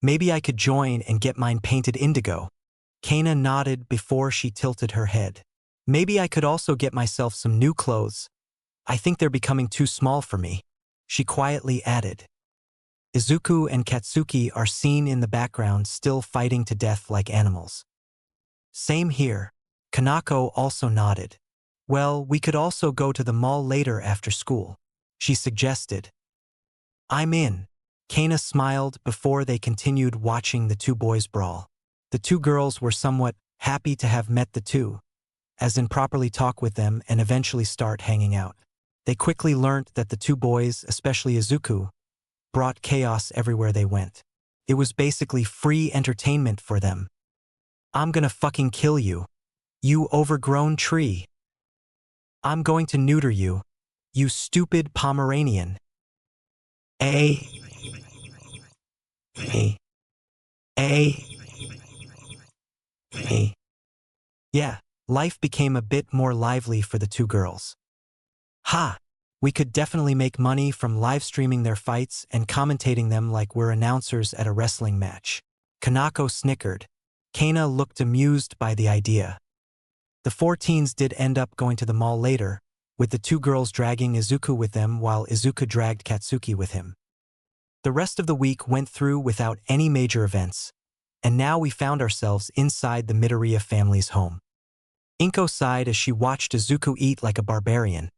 Maybe I could join and get mine painted indigo. Kana nodded before she tilted her head. Maybe I could also get myself some new clothes. I think they're becoming too small for me. She quietly added. Izuku and Katsuki are seen in the background still fighting to death like animals. Same here. Kanako also nodded. Well, we could also go to the mall later after school, she suggested. I'm in. Kana smiled before they continued watching the two boys brawl. The two girls were somewhat happy to have met the two, as in properly talk with them and eventually start hanging out. They quickly learnt that the two boys, especially Izuku, brought chaos everywhere they went. It was basically free entertainment for them. I'm gonna fucking kill you. You overgrown tree. I'm going to neuter you. You stupid Pomeranian. A. Yeah, life became a bit more lively for the two girls. Ha! We could definitely make money from live streaming their fights and commentating them like we're announcers at a wrestling match. Kanako snickered. Kana looked amused by the idea. The four teens did end up going to the mall later, with the two girls dragging Izuku with them while Izuku dragged Katsuki with him. The rest of the week went through without any major events, and now we found ourselves inside the Midoriya family's home. Inko sighed as she watched Izuku eat like a barbarian,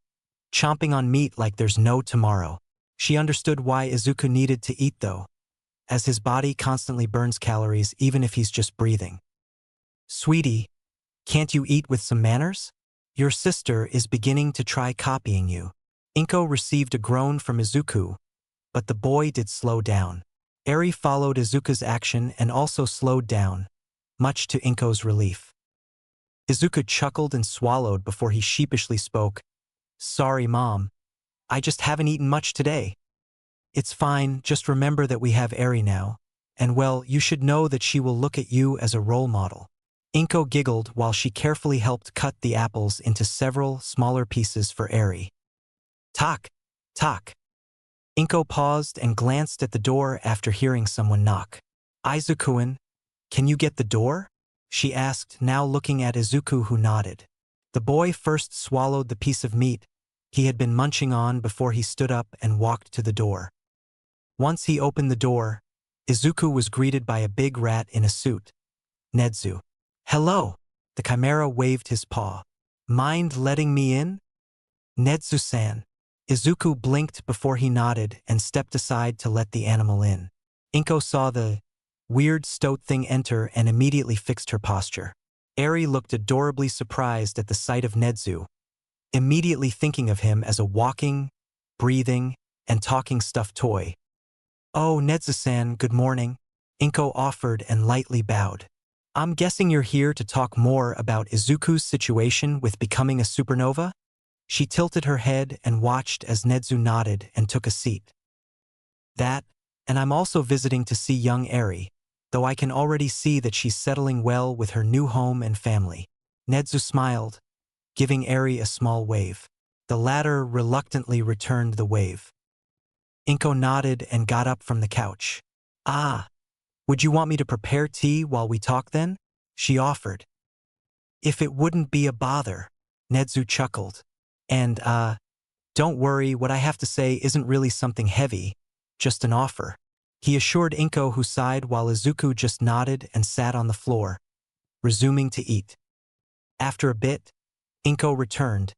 chomping on meat like there's no tomorrow. She understood why Izuku needed to eat though, as his body constantly burns calories even if he's just breathing. Sweetie, can't you eat with some manners? Your sister is beginning to try copying you. Inko received a groan from Izuku, but the boy did slow down. Eri followed Izuku's action and also slowed down, much to Inko's relief. Izuku chuckled and swallowed before he sheepishly spoke. Sorry, Mom. I just haven't eaten much today. It's fine, just remember that we have Eri now, and well, you should know that she will look at you as a role model. Inko giggled while she carefully helped cut the apples into several smaller pieces for Eri. Talk. Inko paused and glanced at the door after hearing someone knock. Izuku-san, can you get the door? She asked, now looking at Izuku, who nodded. The boy first swallowed the piece of meat he had been munching on before he stood up and walked to the door. Once he opened the door, Izuku was greeted by a big rat in a suit. Nedzu. Hello! The chimera waved his paw. Mind letting me in? Nedzu-san. Izuku blinked before he nodded and stepped aside to let the animal in. Inko saw the weird stoat thing enter and immediately fixed her posture. Eri looked adorably surprised at the sight of Nedzu, immediately thinking of him as a walking, breathing, and talking stuffed toy. Oh, Nedzu-san, good morning, Inko offered and lightly bowed. I'm guessing you're here to talk more about Izuku's situation with becoming a supernova? She tilted her head and watched as Nedzu nodded and took a seat. That, and I'm also visiting to see young Eri, though I can already see that she's settling well with her new home and family. Nedzu smiled, giving Eri a small wave. The latter reluctantly returned the wave. Inko nodded and got up from the couch. Ah, would you want me to prepare tea while we talk then? She offered. If it wouldn't be a bother, Nedzu chuckled. And, don't worry, what I have to say isn't really something heavy, just an offer. He assured Inko, who sighed while Izuku just nodded and sat on the floor, resuming to eat. After a bit, Inko returned,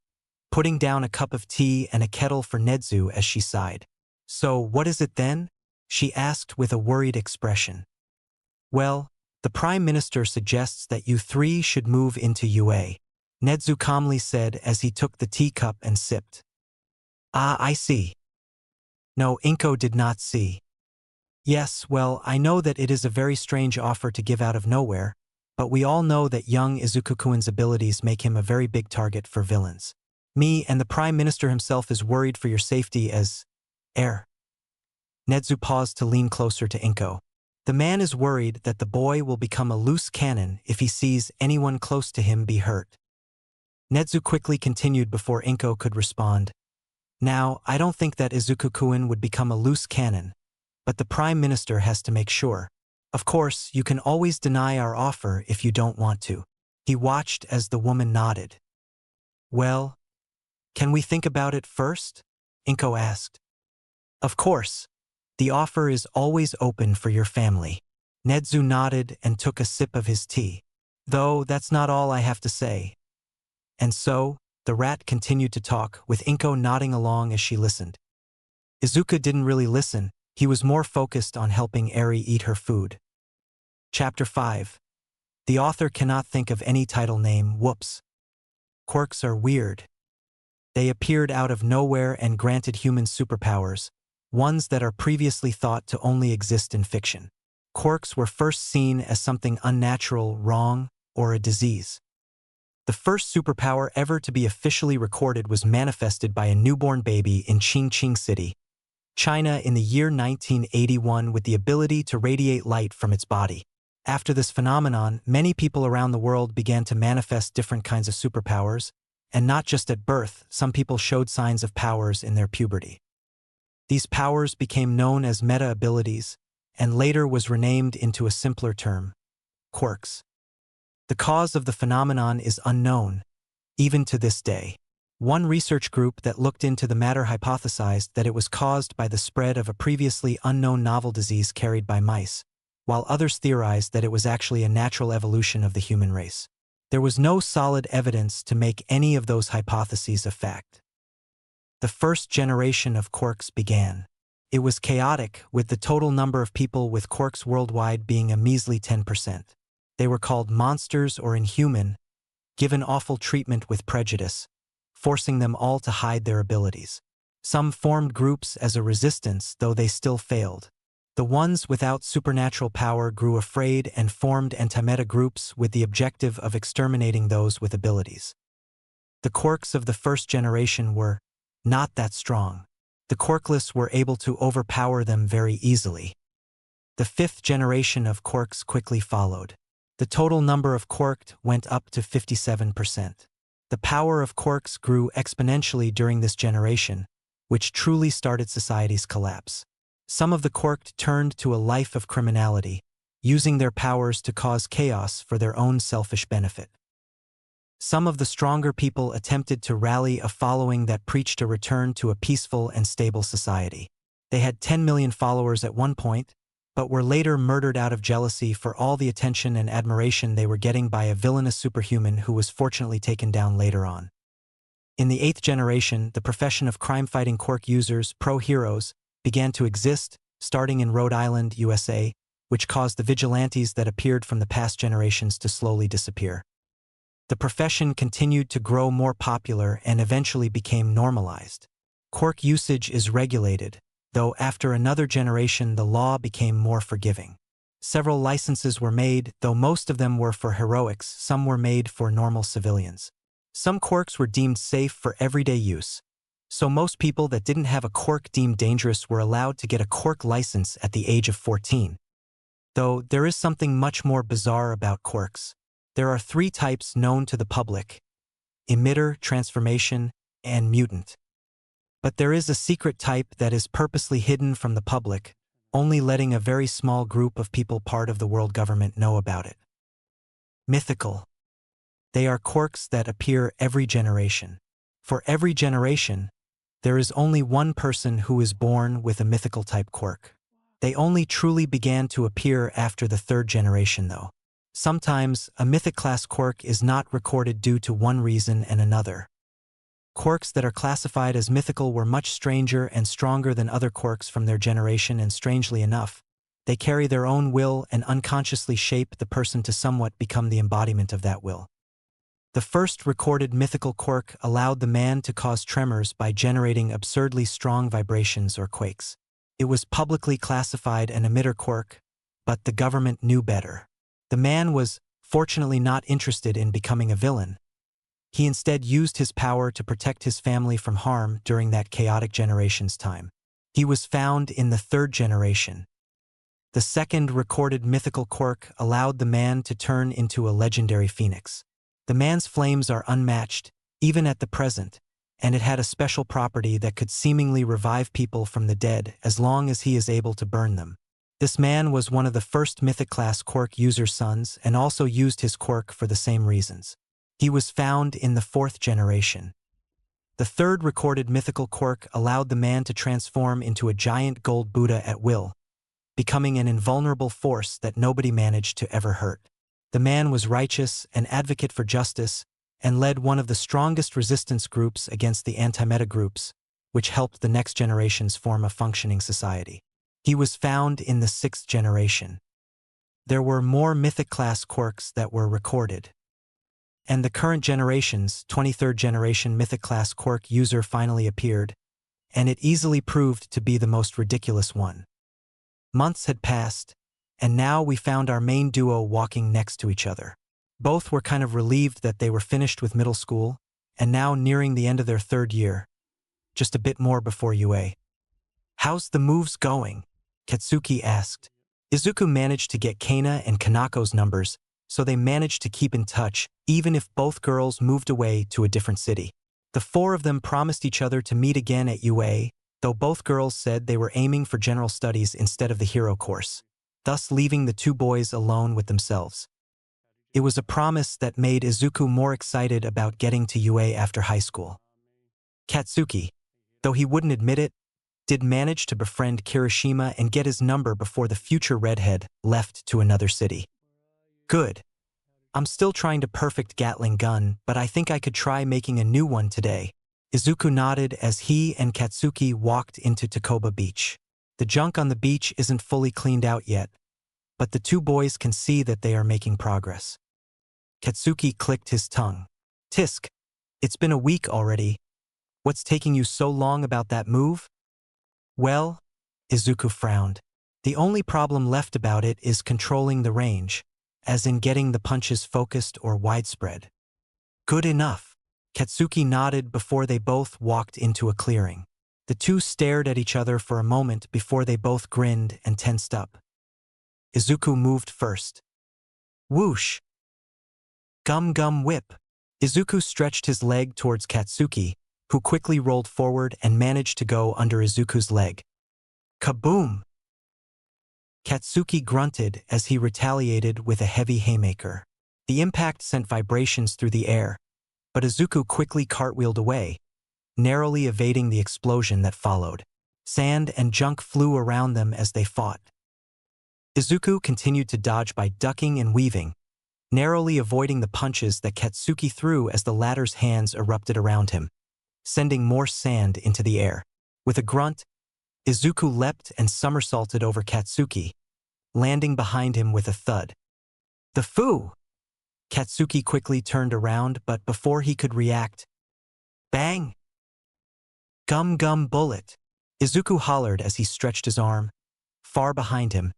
putting down a cup of tea and a kettle for Nedzu as she sighed. So what is it then? She asked with a worried expression. Well, the Prime Minister suggests that you three should move into UA. Nedzu calmly said as he took the teacup and sipped. Ah, I see. No, Inko did not see. Yes, well, I know that it is a very strange offer to give out of nowhere, but we all know that young Izuku-kun's abilities make him a very big target for villains. Me and the Prime Minister himself is worried for your safety as heir. Nedzu paused to lean closer to Inko. The man is worried that the boy will become a loose cannon if he sees anyone close to him be hurt. Nedzu quickly continued before Inko could respond. Now, I don't think that Izuku-kun would become a loose cannon, but the Prime Minister has to make sure. Of course, you can always deny our offer if you don't want to. He watched as the woman nodded. Well, can we think about it first? Inko asked. Of course. The offer is always open for your family. Nedzu nodded and took a sip of his tea. Though that's not all I have to say. And so, the rat continued to talk, with Inko nodding along as she listened. Izuku didn't really listen, he was more focused on helping Eri eat her food. Chapter 5. The author cannot think of any title name, whoops. Quirks are weird. They appeared out of nowhere and granted humans superpowers, ones that are previously thought to only exist in fiction. Quirks were first seen as something unnatural, wrong, or a disease. The first superpower ever to be officially recorded was manifested by a newborn baby in Qingqing City, China in the year 1981 with the ability to radiate light from its body. After this phenomenon, many people around the world began to manifest different kinds of superpowers, and not just at birth, some people showed signs of powers in their puberty. These powers became known as meta-abilities, and later was renamed into a simpler term, quirks. The cause of the phenomenon is unknown, even to this day. One research group that looked into the matter hypothesized that it was caused by the spread of a previously unknown novel disease carried by mice, while others theorized that it was actually a natural evolution of the human race. There was no solid evidence to make any of those hypotheses a fact. The first generation of quirks began. It was chaotic, with the total number of people with quirks worldwide being a measly 10%. They were called monsters or inhuman, given awful treatment with prejudice, forcing them all to hide their abilities. Some formed groups as a resistance, though they still failed. The ones without supernatural power grew afraid and formed anti-meta groups with the objective of exterminating those with abilities. The quirks of the first generation were not that strong. The quirkless were able to overpower them very easily. The fifth generation of quirks quickly followed. The total number of quirked went up to 57%. The power of quirks grew exponentially during this generation, which truly started society's collapse. Some of the quirked turned to a life of criminality, using their powers to cause chaos for their own selfish benefit. Some of the stronger people attempted to rally a following that preached a return to a peaceful and stable society. They had 10 million followers at one point, but were later murdered out of jealousy for all the attention and admiration they were getting by a villainous superhuman who was fortunately taken down later on. In the 8th generation, the profession of crime-fighting quirk users, pro-heroes, began to exist, starting in Rhode Island, USA, which caused the vigilantes that appeared from the past generations to slowly disappear. The profession continued to grow more popular and eventually became normalized. Quirk usage is regulated, though after another generation the law became more forgiving. Several licenses were made, though most of them were for heroics, some were made for normal civilians. Some quirks were deemed safe for everyday use, so most people that didn't have a quirk deemed dangerous were allowed to get a quirk license at the age of 14. Though there is something much more bizarre about quirks. There are 3 types known to the public: emitter, transformation, and mutant. But there is a secret type that is purposely hidden from the public, only letting a very small group of people part of the world government know about it. Mythical. They are quirks that appear every generation. For every generation, there is only one person who is born with a mythical type quirk. They only truly began to appear after the 3rd generation though. Sometimes, a mythic class quirk is not recorded due to one reason and another. Quirks that are classified as mythical were much stranger and stronger than other quirks from their generation, and strangely enough, they carry their own will and unconsciously shape the person to somewhat become the embodiment of that will. The first recorded mythical quirk allowed the man to cause tremors by generating absurdly strong vibrations or quakes. It was publicly classified an emitter quirk, but the government knew better. The man was, fortunately, not interested in becoming a villain. He instead used his power to protect his family from harm during that chaotic generation's time. He was found in the third generation. The second recorded mythical quirk allowed the man to turn into a legendary phoenix. The man's flames are unmatched, even at the present, and it had a special property that could seemingly revive people from the dead as long as he is able to burn them. This man was one of the first mythic-class quirk user's sons and also used his quirk for the same reasons. He was found in the fourth generation. The third recorded mythical quirk allowed the man to transform into a giant gold Buddha at will, becoming an invulnerable force that nobody managed to ever hurt. The man was righteous, an advocate for justice, and led one of the strongest resistance groups against the anti-meta groups, which helped the next generations form a functioning society. He was found in the sixth generation. There were more mythic-class quirks that were recorded. And the current generation's 23rd generation mythic-class quirk user finally appeared, and it easily proved to be the most ridiculous one. Months had passed, and now we found our main duo walking next to each other. Both were kind of relieved that they were finished with middle school, and now nearing the end of their third year. Just a bit more before UA. "How's the moves going?" Katsuki asked. Izuku managed to get Kana and Kanako's numbers, so they managed to keep in touch, even if both girls moved away to a different city. The four of them promised each other to meet again at UA, though both girls said they were aiming for general studies instead of the hero course, thus leaving the two boys alone with themselves. It was a promise that made Izuku more excited about getting to UA after high school. Katsuki, though he wouldn't admit it, did manage to befriend Kirishima and get his number before the future redhead left to another city. "Good. I'm still trying to perfect Gatling gun, but I think I could try making a new one today." Izuku nodded as he and Katsuki walked into Takoba Beach. The junk on the beach isn't fully cleaned out yet, but the two boys can see that they are making progress. Katsuki clicked his tongue. "Tisk, it's been a week already. What's taking you so long about that move?" "Well," Izuku frowned, "the only problem left about it is controlling the range, as in getting the punches focused or widespread." "Good enough." Katsuki nodded before they both walked into a clearing. The two stared at each other for a moment before they both grinned and tensed up. Izuku moved first. Whoosh! Gum gum whip! Izuku stretched his leg towards Katsuki, who quickly rolled forward and managed to go under Izuku's leg. Kaboom! Katsuki grunted as he retaliated with a heavy haymaker. The impact sent vibrations through the air, but Izuku quickly cartwheeled away, narrowly evading the explosion that followed. Sand and junk flew around them as they fought. Izuku continued to dodge by ducking and weaving, narrowly avoiding the punches that Katsuki threw as the latter's hands erupted around him, sending more sand into the air. With a grunt, Izuku leapt and somersaulted over Katsuki, landing behind him with a thud. "The foo!" Katsuki quickly turned around, but before he could react, bang! Gum gum bullet! Izuku hollered as he stretched his arm, far behind him,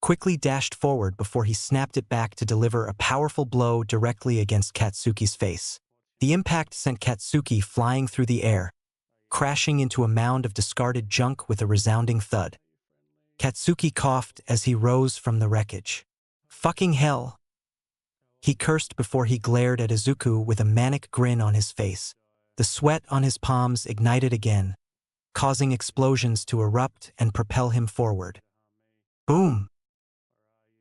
quickly dashed forward before he snapped it back to deliver a powerful blow directly against Katsuki's face. The impact sent Katsuki flying through the air, crashing into a mound of discarded junk with a resounding thud. Katsuki coughed as he rose from the wreckage. "Fucking hell!" He cursed before he glared at Izuku with a manic grin on his face. The sweat on his palms ignited again, causing explosions to erupt and propel him forward. Boom!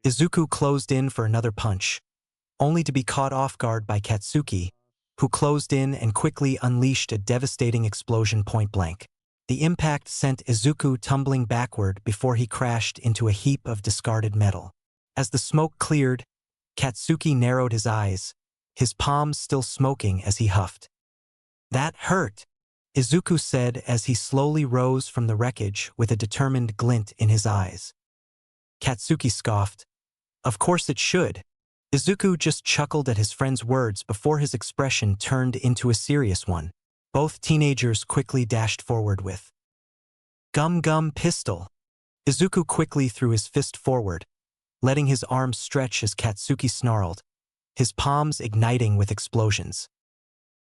Izuku closed in for another punch, only to be caught off guard by Katsuki, who closed in and quickly unleashed a devastating explosion point-blank. The impact sent Izuku tumbling backward before he crashed into a heap of discarded metal. As the smoke cleared, Katsuki narrowed his eyes, his palms still smoking as he huffed. "That hurt," Izuku said as he slowly rose from the wreckage with a determined glint in his eyes. Katsuki scoffed. "Of course it should. Izuku just chuckled at his friend's words before his expression turned into a serious one. Both teenagers quickly dashed forward with Gum Gum Pistol. Izuku quickly threw his fist forward, letting his arms stretch as Katsuki snarled, his palms igniting with explosions.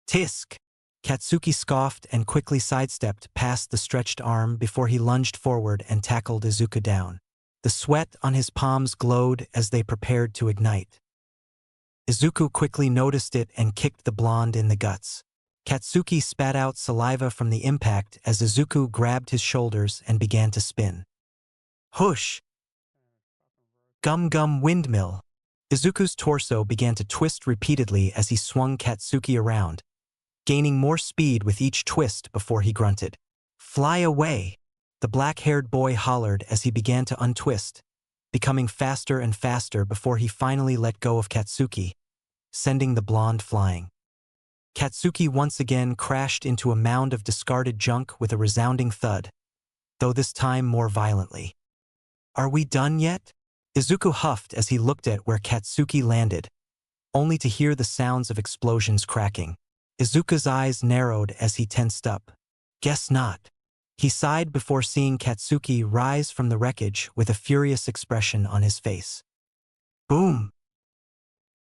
Tisk! Katsuki scoffed and quickly sidestepped past the stretched arm before he lunged forward and tackled Izuku down. The sweat on his palms glowed as they prepared to ignite. Izuku quickly noticed it and kicked the blonde in the guts. Katsuki spat out saliva from the impact as Izuku grabbed his shoulders and began to spin. Whoosh! Gum Gum Windmill. Izuku's torso began to twist repeatedly as he swung Katsuki around, gaining more speed with each twist before he grunted. Fly away! The black-haired boy hollered as he began to untwist, becoming faster and faster before he finally let go of Katsuki, sending the blonde flying. Katsuki once again crashed into a mound of discarded junk with a resounding thud, though this time more violently. Are we done yet? Izuku huffed as he looked at where Katsuki landed, only to hear the sounds of explosions cracking. Izuku's eyes narrowed as he tensed up. Guess not. He sighed before seeing Katsuki rise from the wreckage with a furious expression on his face. Boom!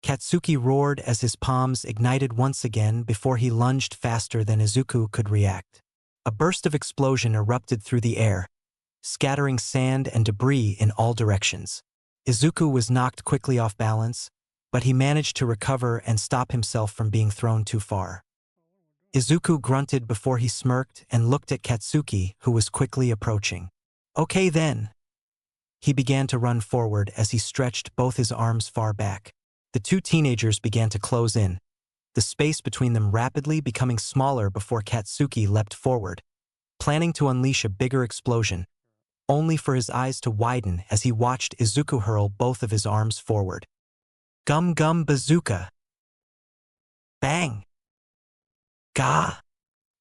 Katsuki roared as his palms ignited once again before he lunged faster than Izuku could react. A burst of explosion erupted through the air, scattering sand and debris in all directions. Izuku was knocked quickly off balance, but he managed to recover and stop himself from being thrown too far. Izuku grunted before he smirked and looked at Katsuki, who was quickly approaching. Okay then. He began to run forward as he stretched both his arms far back. The two teenagers began to close in, the space between them rapidly becoming smaller before Katsuki leapt forward, planning to unleash a bigger explosion, only for his eyes to widen as he watched Izuku hurl both of his arms forward. Gum Gum Bazooka! Bang! Gah!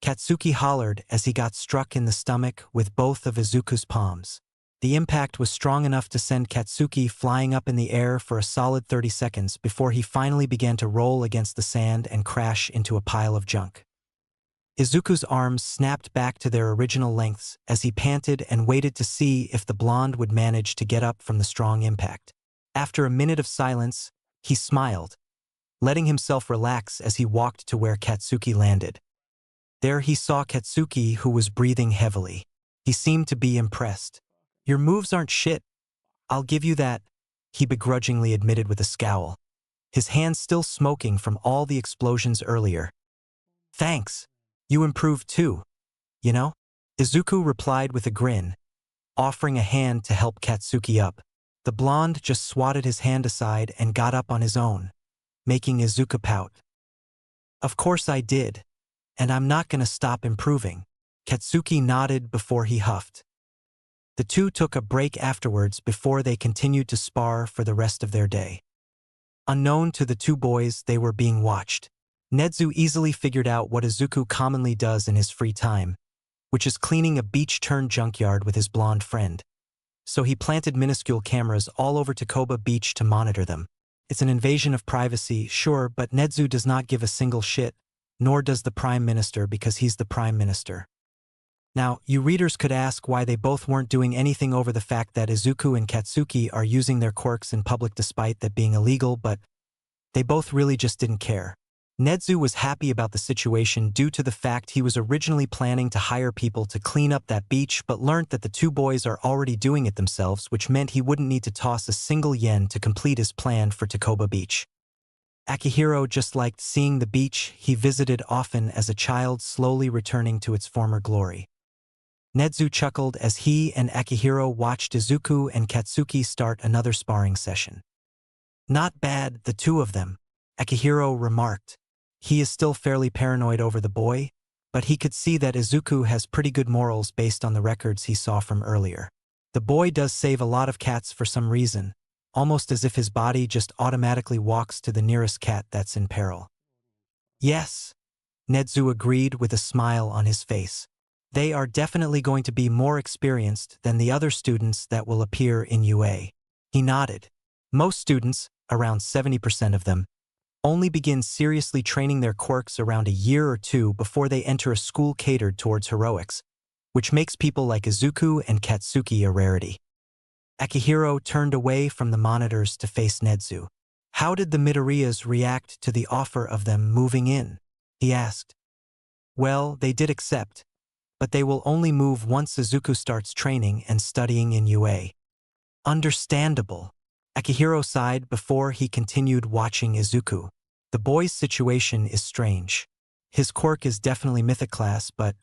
Katsuki hollered as he got struck in the stomach with both of Izuku's palms. The impact was strong enough to send Katsuki flying up in the air for a solid 30 seconds before he finally began to roll against the sand and crash into a pile of junk. Izuku's arms snapped back to their original lengths as he panted and waited to see if the blonde would manage to get up from the strong impact. After a minute of silence, he smiled, letting himself relax as he walked to where Katsuki landed. There he saw Katsuki, who was breathing heavily. He seemed to be impressed. Your moves aren't shit. I'll give you that, he begrudgingly admitted with a scowl, his hands still smoking from all the explosions earlier. Thanks. You improved too, you know? Izuku replied with a grin, offering a hand to help Katsuki up. The blonde just swatted his hand aside and got up on his own, making Izuku pout. Of course I did, and I'm not gonna stop improving. Katsuki nodded before he huffed. The two took a break afterwards before they continued to spar for the rest of their day. Unknown to the two boys, they were being watched. Nedzu easily figured out what Izuku commonly does in his free time, which is cleaning a beach-turned junkyard with his blonde friend. So he planted minuscule cameras all over Takoba Beach to monitor them. It's an invasion of privacy, sure, but Nedzu does not give a single shit, nor does the Prime Minister because he's the Prime Minister. Now, you readers could ask why they both weren't doing anything over the fact that Izuku and Katsuki are using their quirks in public despite that being illegal, but they both really just didn't care. Nedzu was happy about the situation due to the fact he was originally planning to hire people to clean up that beach but learned that the two boys are already doing it themselves, which meant he wouldn't need to toss a single yen to complete his plan for Takoba Beach. Akihiro just liked seeing the beach he visited often as a child slowly returning to its former glory. Nedzu chuckled as he and Akihiro watched Izuku and Katsuki start another sparring session. Not bad, the two of them, Akihiro remarked. He is still fairly paranoid over the boy, but he could see that Izuku has pretty good morals based on the records he saw from earlier. The boy does save a lot of cats for some reason, almost as if his body just automatically walks to the nearest cat that's in peril. Yes, Nedzu agreed with a smile on his face. They are definitely going to be more experienced than the other students that will appear in UA. He nodded. Most students, around 70% of them, only begin seriously training their quirks around a year or two before they enter a school catered towards heroics, which makes people like Izuku and Katsuki a rarity. Akihiro turned away from the monitors to face Netsu. How did the Midoriyas react to the offer of them moving in? He asked. Well, they did accept, but they will only move once Izuku starts training and studying in UA. Understandable. Akihiro sighed before he continued watching Izuku. The boy's situation is strange. His quirk is definitely mythic class, but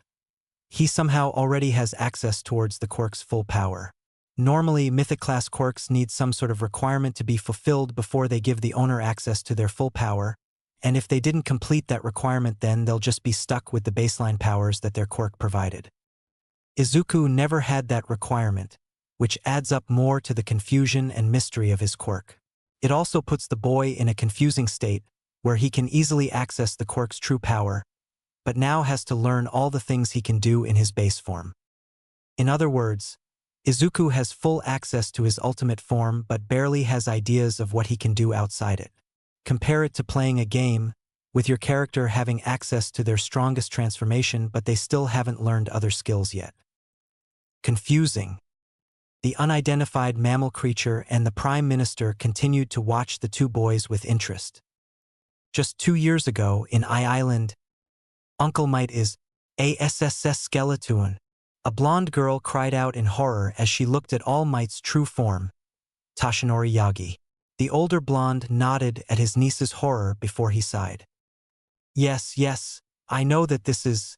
he somehow already has access towards the quirk's full power. Normally, mythic class quirks need some sort of requirement to be fulfilled before they give the owner access to their full power, and if they didn't complete that requirement, then they'll just be stuck with the baseline powers that their quirk provided. Izuku never had that requirement, which adds up more to the confusion and mystery of his quirk. It also puts the boy in a confusing state where he can easily access the quirk's true power, but now has to learn all the things he can do in his base form. In other words, Izuku has full access to his ultimate form but barely has ideas of what he can do outside it. Compare it to playing a game, with your character having access to their strongest transformation but they still haven't learned other skills yet. Confusing. The unidentified mammal creature and the Prime Minister continued to watch the two boys with interest. Just 2 years ago, in Island, Uncle Might is ASSS Skeleton. A blonde girl cried out in horror as she looked at All Might's true form, Tashinori Yagi. The older blonde nodded at his niece's horror before he sighed. Yes, I know that this is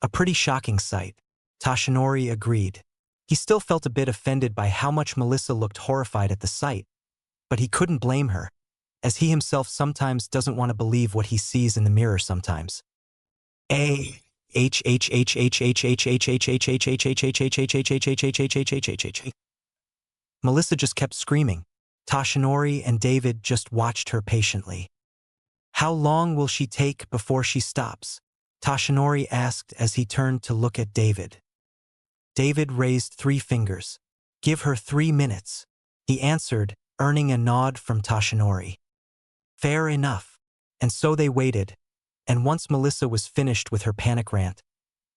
a pretty shocking sight, Tashinori agreed. He still felt a bit offended by how much Melissa looked horrified at the sight, but he couldn't blame her, as he himself sometimes doesn't want to believe what he sees in the mirror sometimes. Melissa just kept screaming. Tashinori and David just watched her patiently. How long will she take before she stops? Tashinori asked as he turned to look at David. David raised 3 fingers. Give her 3 minutes, he answered, earning a nod from Tashinori. Fair enough. And so they waited, and once Melissa was finished with her panic rant,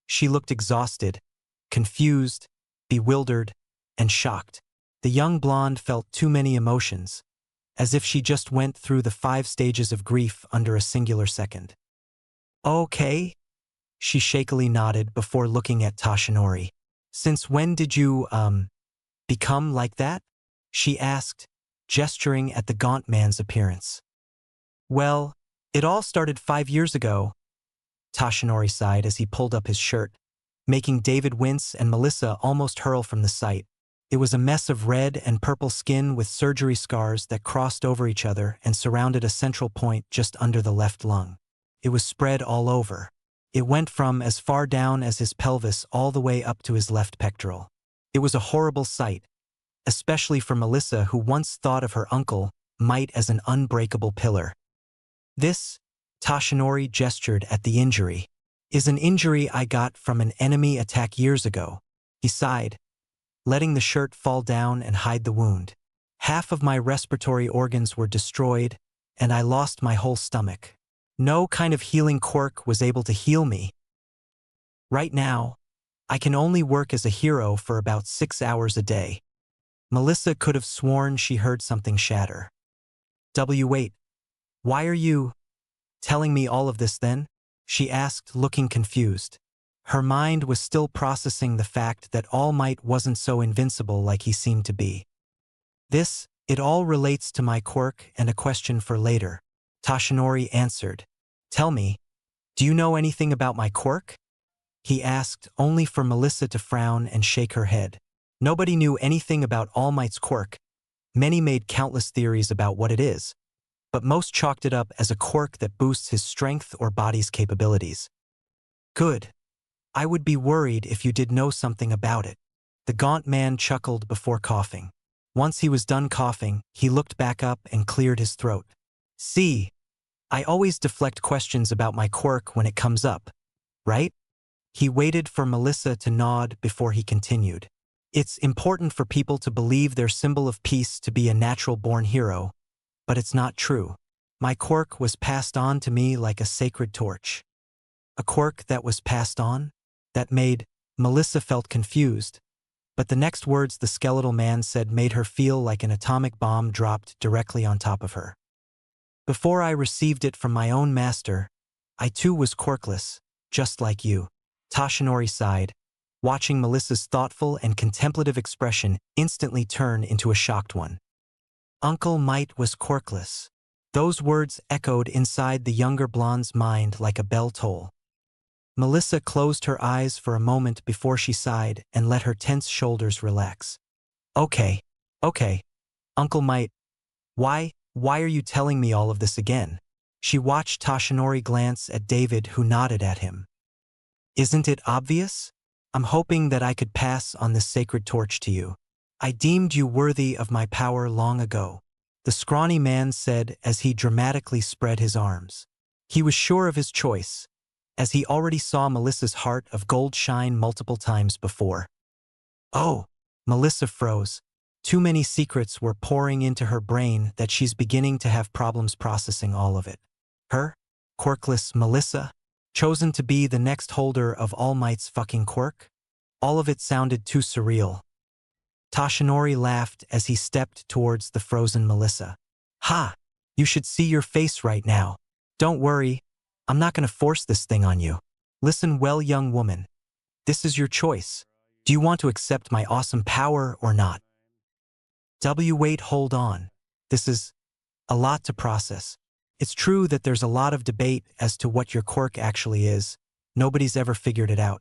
she looked exhausted, confused, bewildered, and shocked. The young blonde felt too many emotions, as if she just went through the 5 stages of grief under a singular second. Okay, she shakily nodded before looking at Tashinori. Since when did you, become like that? She asked, gesturing at the gaunt man's appearance. Well, it all started 5 years ago, Tashinori sighed as he pulled up his shirt, making David wince and Melissa almost hurl from the sight. It was a mess of red and purple skin with surgery scars that crossed over each other and surrounded a central point just under the left lung. It was spread all over. It went from as far down as his pelvis all the way up to his left pectoral. It was a horrible sight, especially for Melissa, who once thought of her uncle, Might, as an unbreakable pillar. This, Tashinori gestured at the injury, is an injury I got from an enemy attack years ago. He sighed, letting the shirt fall down and hide the wound. Half of my respiratory organs were destroyed, and I lost my whole stomach. No kind of healing quirk was able to heal me. Right now, I can only work as a hero for about 6 hours a day. Melissa could have sworn she heard something shatter. Wait, why are you telling me all of this then? She asked, looking confused. Her mind was still processing the fact that All Might wasn't so invincible like he seemed to be. It all relates to my quirk and a question for later, Tashinori answered. Tell me, do you know anything about my quirk? He asked, only for Melissa to frown and shake her head. Nobody knew anything about All Might's quirk. Many made countless theories about what it is, but most chalked it up as a quirk that boosts his strength or body's capabilities. Good. I would be worried if you did know something about it. The gaunt man chuckled before coughing. Once he was done coughing, he looked back up and cleared his throat. See, I always deflect questions about my quirk when it comes up, right? He waited for Melissa to nod before he continued. It's important for people to believe their symbol of peace to be a natural-born hero, but it's not true. My quirk was passed on to me like a sacred torch. A quirk that was passed on? That made Melissa felt confused, but the next words the skeletal man said made her feel like an atomic bomb dropped directly on top of her. Before I received it from my own master, I too was quirkless, just like you. Toshinori sighed, watching Melissa's thoughtful and contemplative expression instantly turn into a shocked one. Uncle Might was quirkless. Those words echoed inside the younger blonde's mind like a bell toll. Melissa closed her eyes for a moment before she sighed and let her tense shoulders relax. Okay, Uncle Might, why are you telling me all of this again? She watched Toshinori glance at David, who nodded at him. Isn't it obvious? I'm hoping that I could pass on this sacred torch to you. I deemed you worthy of my power long ago, the scrawny man said as he dramatically spread his arms. He was sure of his choice, as he already saw Melissa's heart of gold shine multiple times before. Oh, Melissa froze. Too many secrets were pouring into her brain that she's beginning to have problems processing all of it. Her, quirkless Melissa, chosen to be the next holder of All Might's fucking quirk? All of it sounded too surreal. Toshinori laughed as he stepped towards the frozen Melissa. Ha! You should see your face right now. Don't worry, I'm not going to force this thing on you. Listen well, young woman. This is your choice. Do you want to accept my awesome power or not? Wait, hold on. This is a lot to process. It's true that there's a lot of debate as to what your quirk actually is. Nobody's ever figured it out.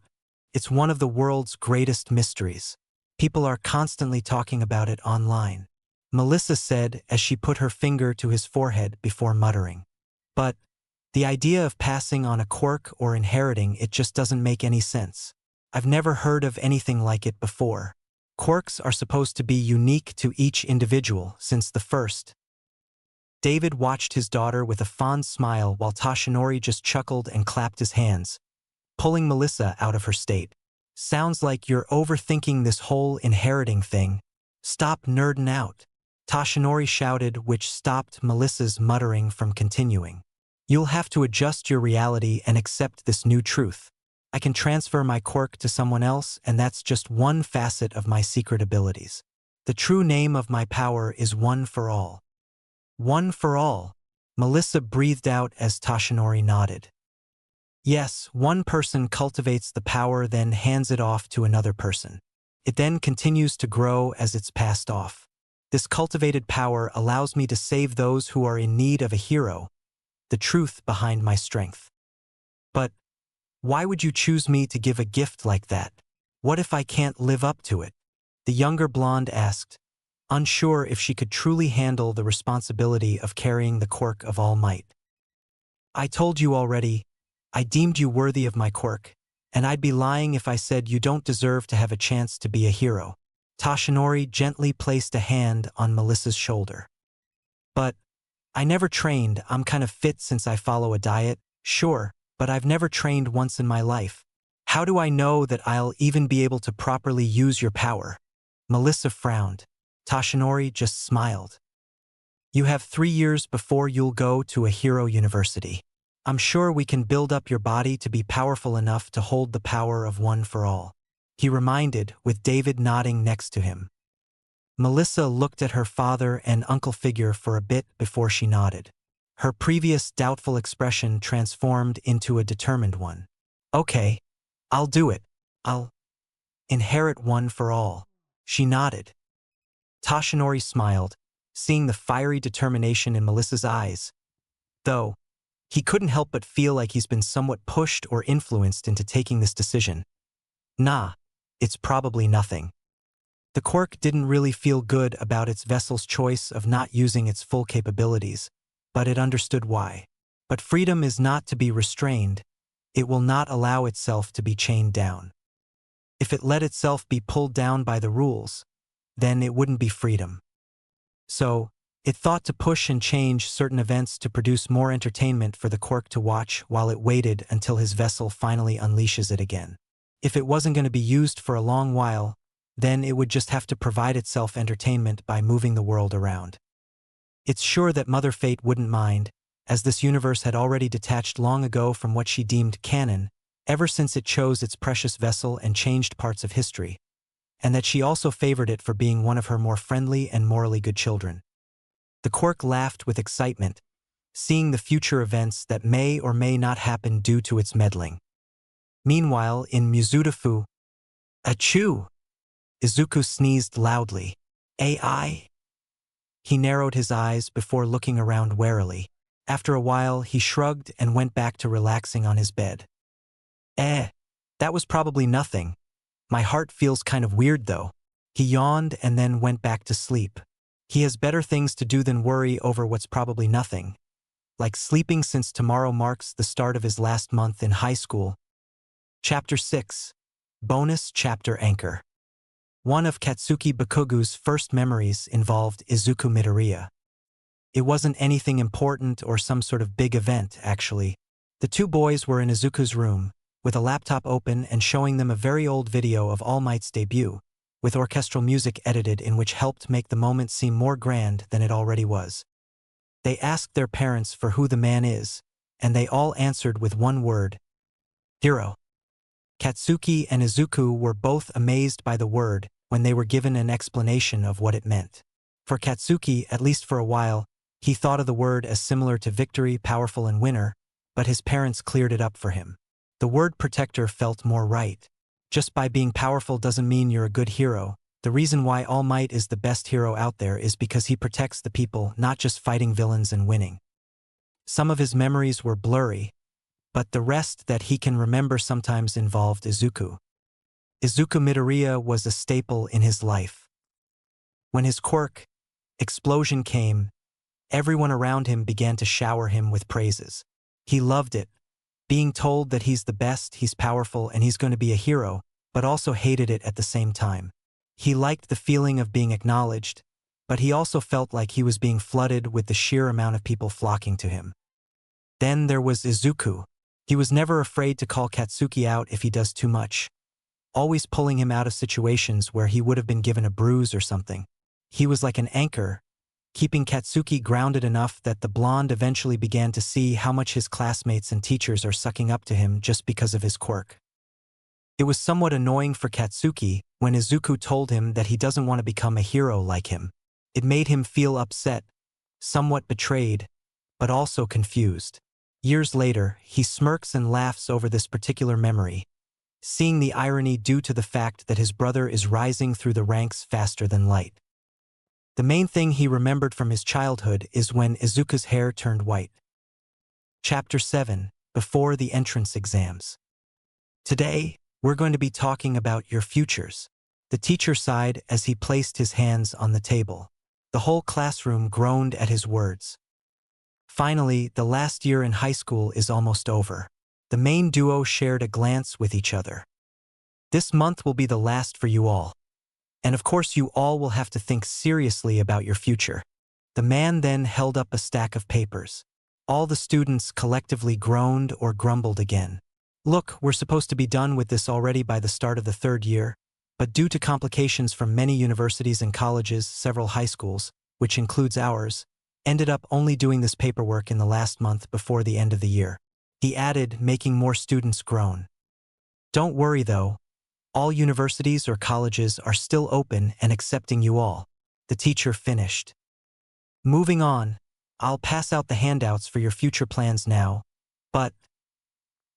It's one of the world's greatest mysteries. People are constantly talking about it online. Melissa said as she put her finger to his forehead before muttering. But the idea of passing on a quirk or inheriting it just doesn't make any sense. I've never heard of anything like it before. Quirks are supposed to be unique to each individual since the first. David watched his daughter with a fond smile while Toshinori just chuckled and clapped his hands, pulling Melissa out of her state. Sounds like you're overthinking this whole inheriting thing. Stop nerding out, Toshinori shouted, which stopped Melissa's muttering from continuing. You'll have to adjust your reality and accept this new truth. I can transfer my quirk to someone else, and that's just one facet of my secret abilities. The true name of my power is One for All. One for All, Melissa breathed out as Toshinori nodded. Yes, one person cultivates the power, then hands it off to another person. It then continues to grow as it's passed off. This cultivated power allows me to save those who are in need of a hero, the truth behind my strength. But why would you choose me to give a gift like that? What if I can't live up to it? The younger blonde asked, unsure if she could truly handle the responsibility of carrying the quirk of All Might. I told you already, I deemed you worthy of my quirk, and I'd be lying if I said you don't deserve to have a chance to be a hero. Toshinori gently placed a hand on Melissa's shoulder. But I never trained. I'm kind of fit since I follow a diet, sure, but I've never trained once in my life. How do I know that I'll even be able to properly use your power? Melissa frowned. Toshinori just smiled. You have 3 years before you'll go to a hero university. I'm sure we can build up your body to be powerful enough to hold the power of One for All, he reminded, with David nodding next to him. Melissa looked at her father and uncle figure for a bit before she nodded. Her previous doubtful expression transformed into a determined one. Okay, I'll do it. I'll inherit One for All. She nodded. Toshinori smiled, seeing the fiery determination in Melissa's eyes. Though, he couldn't help but feel like he's been somewhat pushed or influenced into taking this decision. Nah, it's probably nothing. The quirk didn't really feel good about its vessel's choice of not using its full capabilities, but it understood why. But freedom is not to be restrained. It will not allow itself to be chained down. If it let itself be pulled down by the rules, then it wouldn't be freedom. So, it thought to push and change certain events to produce more entertainment for the quirk to watch while it waited until his vessel finally unleashes it again. If it wasn't going to be used for a long while, then it would just have to provide itself entertainment by moving the world around. It's sure that Mother Fate wouldn't mind, as this universe had already detached long ago from what she deemed canon, ever since it chose its precious vessel and changed parts of history, and that she also favored it for being one of her more friendly and morally good children. The Quirk laughed with excitement, seeing the future events that may or may not happen due to its meddling. Meanwhile, in Muzutafu, achoo! Izuku sneezed loudly. AI? He narrowed his eyes before looking around warily. After a while, he shrugged and went back to relaxing on his bed. That was probably nothing. My heart feels kind of weird though. He yawned and then went back to sleep. He has better things to do than worry over what's probably nothing. Like sleeping since tomorrow marks the start of his last month in high school. Chapter 6. Bonus Chapter Anchor. One of Katsuki Bakugu's first memories involved Izuku Midoriya. It wasn't anything important or some sort of big event, actually. The two boys were in Izuku's room, with a laptop open and showing them a very old video of All Might's debut, with orchestral music edited in which helped make the moment seem more grand than it already was. They asked their parents for who the man is, and they all answered with one word: hero. Katsuki and Izuku were both amazed by the word when they were given an explanation of what it meant. For Katsuki, at least for a while, he thought of the word as similar to victory, powerful, and winner, but his parents cleared it up for him. The word protector felt more right. Just by being powerful doesn't mean you're a good hero. The reason why All Might is the best hero out there is because he protects the people, not just fighting villains and winning. Some of his memories were blurry, but the rest that he can remember sometimes involved Izuku. Izuku Midoriya was a staple in his life. When his quirk, explosion, came, everyone around him began to shower him with praises. He loved it, being told that he's the best, he's powerful, and he's going to be a hero, but also hated it at the same time. He liked the feeling of being acknowledged, but he also felt like he was being flooded with the sheer amount of people flocking to him. Then there was Izuku. He was never afraid to call Katsuki out if he does too much, always pulling him out of situations where he would have been given a bruise or something. He was like an anchor, keeping Katsuki grounded enough that the blonde eventually began to see how much his classmates and teachers are sucking up to him just because of his quirk. It was somewhat annoying for Katsuki when Izuku told him that he doesn't want to become a hero like him. It made him feel upset, somewhat betrayed, but also confused. Years later, he smirks and laughs over this particular memory, seeing the irony due to the fact that his brother is rising through the ranks faster than light. The main thing he remembered from his childhood is when Izuku's hair turned white. Chapter 7. Before the entrance exams. Today, we're going to be talking about your futures. The teacher sighed as he placed his hands on the table. The whole classroom groaned at his words. Finally, the last year in high school is almost over. The main duo shared a glance with each other. This month will be the last for you all. And of course you all will have to think seriously about your future. The man then held up a stack of papers. All the students collectively groaned or grumbled again. Look, we're supposed to be done with this already by the start of the third year, but due to complications from many universities and colleges, several high schools, which includes ours, ended up only doing this paperwork in the last month before the end of the year. He added, making more students groan. Don't worry though, all universities or colleges are still open and accepting you all. The teacher finished. Moving on, I'll pass out the handouts for your future plans now, but...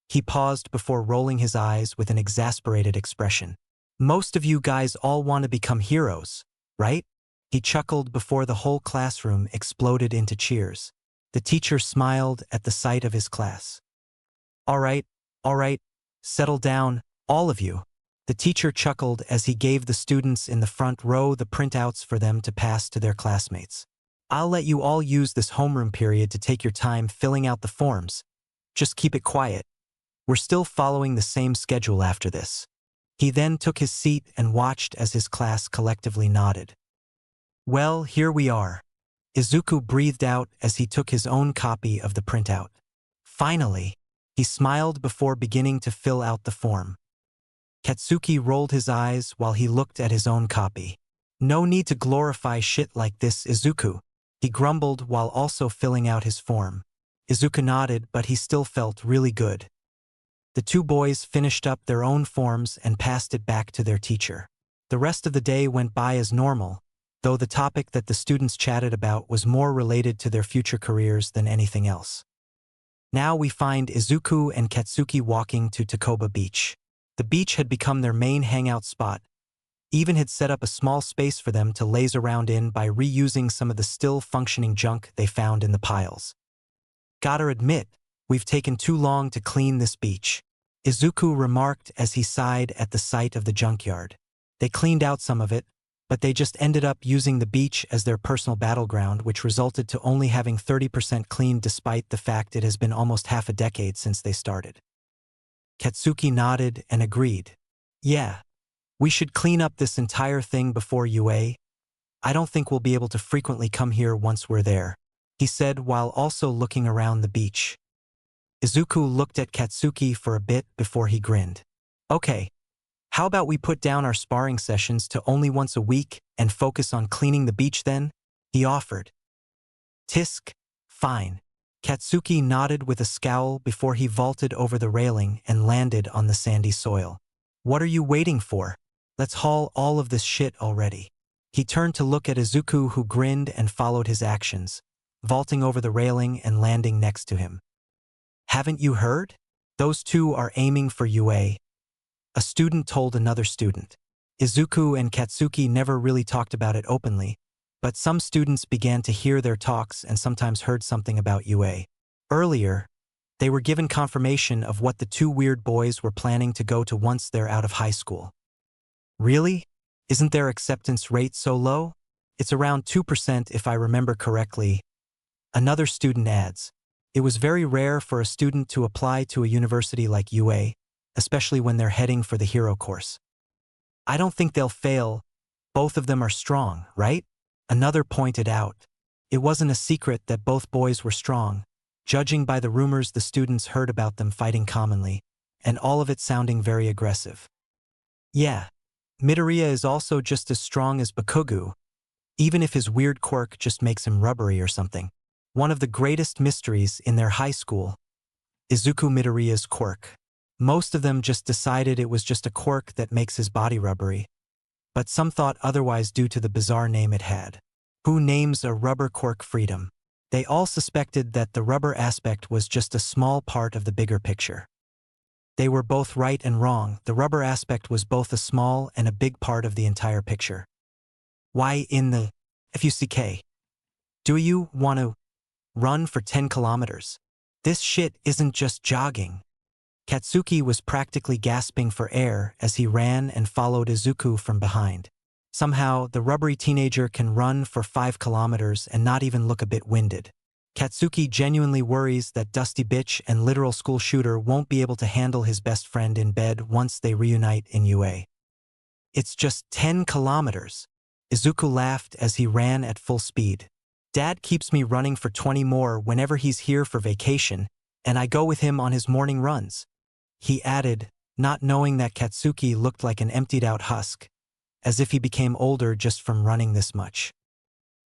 He paused before rolling his eyes with an exasperated expression. Most of you guys all want to become heroes, right? He chuckled before the whole classroom exploded into cheers. The teacher smiled at the sight of his class. All right, settle down, all of you. The teacher chuckled as he gave the students in the front row the printouts for them to pass to their classmates. I'll let you all use this homeroom period to take your time filling out the forms. Just keep it quiet. We're still following the same schedule after this. He then took his seat and watched as his class collectively nodded. Well, here we are. Izuku breathed out as he took his own copy of the printout. Finally, he smiled before beginning to fill out the form. Katsuki rolled his eyes while he looked at his own copy. No need to glorify shit like this, Izuku. He grumbled while also filling out his form. Izuku nodded, but he still felt really good. The two boys finished up their own forms and passed it back to their teacher. The rest of the day went by as normal, though the topic that the students chatted about was more related to their future careers than anything else. Now we find Izuku and Katsuki walking to Takoba Beach. The beach had become their main hangout spot. Even had set up a small space for them to laze around in by reusing some of the still functioning junk they found in the piles. Gotta admit, we've taken too long to clean this beach, Izuku remarked as he sighed at the sight of the junkyard. They cleaned out some of it, but they just ended up using the beach as their personal battleground, which resulted to only having 30% cleaned despite the fact it has been almost half a decade since they started. Katsuki nodded and agreed. Yeah, we should clean up this entire thing before UA. I don't think we'll be able to frequently come here once we're there, he said while also looking around the beach. Izuku looked at Katsuki for a bit before he grinned. Okay, how about we put down our sparring sessions to only once a week and focus on cleaning the beach then? He offered. Tisk, fine. Katsuki nodded with a scowl before he vaulted over the railing and landed on the sandy soil. What are you waiting for? Let's haul all of this shit already. He turned to look at Izuku, who grinned and followed his actions, vaulting over the railing and landing next to him. Haven't you heard? Those two are aiming for UA. A student told another student. Izuku and Katsuki never really talked about it openly, but some students began to hear their talks and sometimes heard something about UA. Earlier, they were given confirmation of what the two weird boys were planning to go to once they're out of high school. Really? Isn't their acceptance rate so low? It's around 2% if I remember correctly. Another student adds. It was very rare for a student to apply to a university like UA, especially when they're heading for the hero course. I don't think they'll fail. Both of them are strong, right? Another pointed out. It wasn't a secret that both boys were strong, judging by the rumors the students heard about them fighting commonly, and all of it sounding very aggressive. Yeah, Midoriya is also just as strong as Bakugo, even if his weird quirk just makes him rubbery or something. One of the greatest mysteries in their high school, Izuku Midoriya's quirk. Most of them just decided it was just a quirk that makes his body rubbery, but some thought otherwise due to the bizarre name it had. Who names a rubber quirk Freedom? They all suspected that the rubber aspect was just a small part of the bigger picture. They were both right and wrong. The rubber aspect was both a small and a big part of the entire picture. Why in the FUCK? Do you want to run for 10 kilometers? This shit isn't just jogging. Katsuki was practically gasping for air as he ran and followed Izuku from behind. Somehow, the rubbery teenager can run for 5 kilometers and not even look a bit winded. Katsuki genuinely worries that Dusty Bitch and literal school shooter won't be able to handle his best friend in bed once they reunite in UA. It's just 10 kilometers. Izuku laughed as he ran at full speed. Dad keeps me running for 20 more whenever he's here for vacation, and I go with him on his morning runs. He added, not knowing that Katsuki looked like an emptied-out husk, as if he became older just from running this much.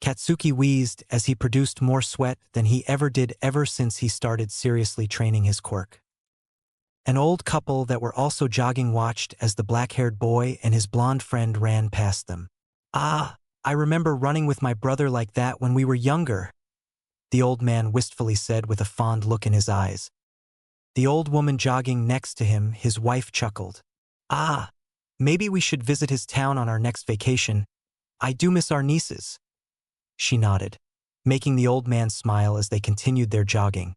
Katsuki wheezed as he produced more sweat than he ever did ever since he started seriously training his quirk. An old couple that were also jogging watched as the black-haired boy and his blonde friend ran past them. Ah, I remember running with my brother like that when we were younger, the old man wistfully said with a fond look in his eyes. The old woman jogging next to him, his wife, chuckled. Ah, maybe we should visit his town on our next vacation. I do miss our nieces. She nodded, making the old man smile as they continued their jogging.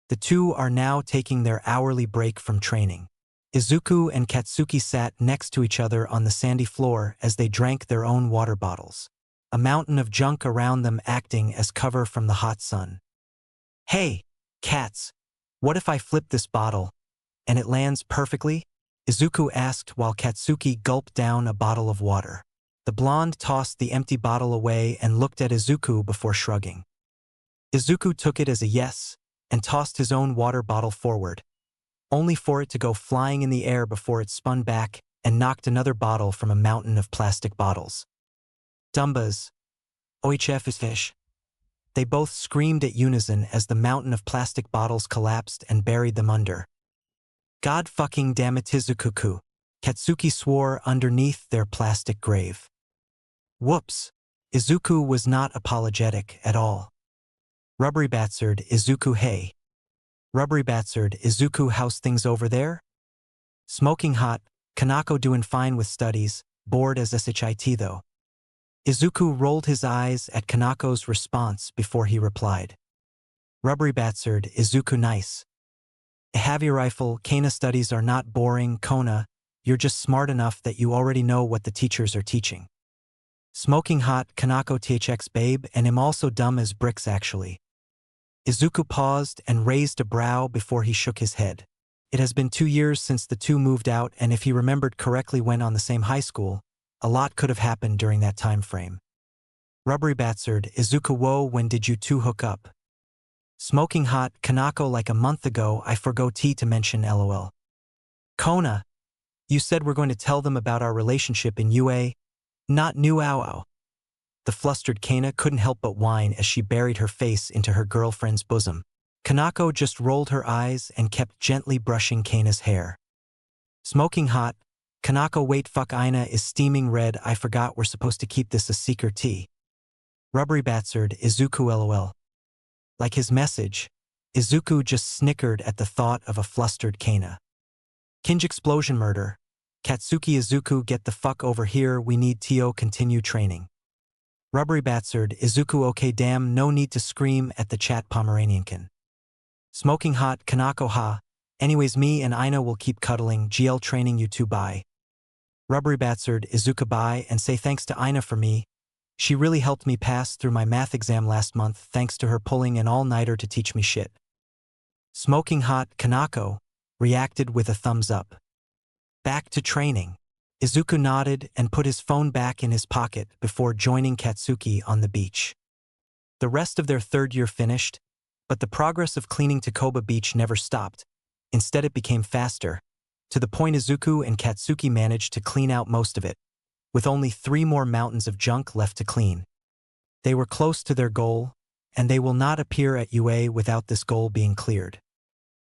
The two are now taking their hourly break from training. Izuku and Katsuki sat next to each other on the sandy floor as they drank their own water bottles, a mountain of junk around them acting as cover from the hot sun. Hey, cats, what if I flip this bottle, and it lands perfectly? Izuku asked while Katsuki gulped down a bottle of water. The blonde tossed the empty bottle away and looked at Izuku before shrugging. Izuku took it as a yes, and tossed his own water bottle forward, only for it to go flying in the air before it spun back and knocked another bottle from a mountain of plastic bottles. Dumbas. OHF is fish. They both screamed at unison as the mountain of plastic bottles collapsed and buried them under. God fucking damn it, Izuku, Katsuki swore underneath their plastic grave. Whoops. Izuku was not apologetic at all. Rubbery batsard Izuku, hey. Rubbery batsard Izuku, how's things over there? Smoking hot, Kanako doing fine with studies, bored as shit though. Izuku rolled his eyes at Kanako's response before he replied. Rubbery batsard Izuku, nice. A heavy rifle, Kana studies are not boring, Kona, you're just smart enough that you already know what the teachers are teaching. Smoking hot, Kanako THX babe, and I'm also dumb as bricks actually. Izuku paused and raised a brow before he shook his head. It has been 2 years since the two moved out, and if he remembered correctly went on the same high school, a lot could have happened during that time frame. Rubbery batsard Izuku, whoa, when did you two hook up? Smoking hot, Kanako, like a month ago, I forgot to mention lol. Kona, you said we're going to tell them about our relationship in UA, not new ow. The flustered Kana couldn't help but whine as she buried her face into her girlfriend's bosom. Kanako just rolled her eyes and kept gently brushing Kana's hair. Smoking hot, Kanako, wait, fuck, Ina is steaming red, I forgot we're supposed to keep this a secret tea. Rubbery batsard Izuku, lol. Like his message, Izuku just snickered at the thought of a flustered Kana. Kinj explosion murder. Katsuki Izuku, get the fuck over here, we need to continue training. Rubbery batsard Izuku, okay damn, no need to scream at the chat Pomeraniankin. Smoking hot, Kanako, ha. Anyways, me and Ina will keep cuddling, GL training you two, bye. Rubbery batsard Izuku, bye, and say thanks to Ina for me. She really helped me pass through my math exam last month thanks to her pulling an all-nighter to teach me shit. Smoking hot, Kanako reacted with a thumbs up. Back to training. Izuku nodded and put his phone back in his pocket before joining Katsuki on the beach. The rest of their third year finished, but the progress of cleaning Takoba Beach never stopped. Instead, it became faster, to the point Izuku and Katsuki managed to clean out most of it, with only 3 more mountains of junk left to clean. They were close to their goal, and they will not appear at UA without this goal being cleared.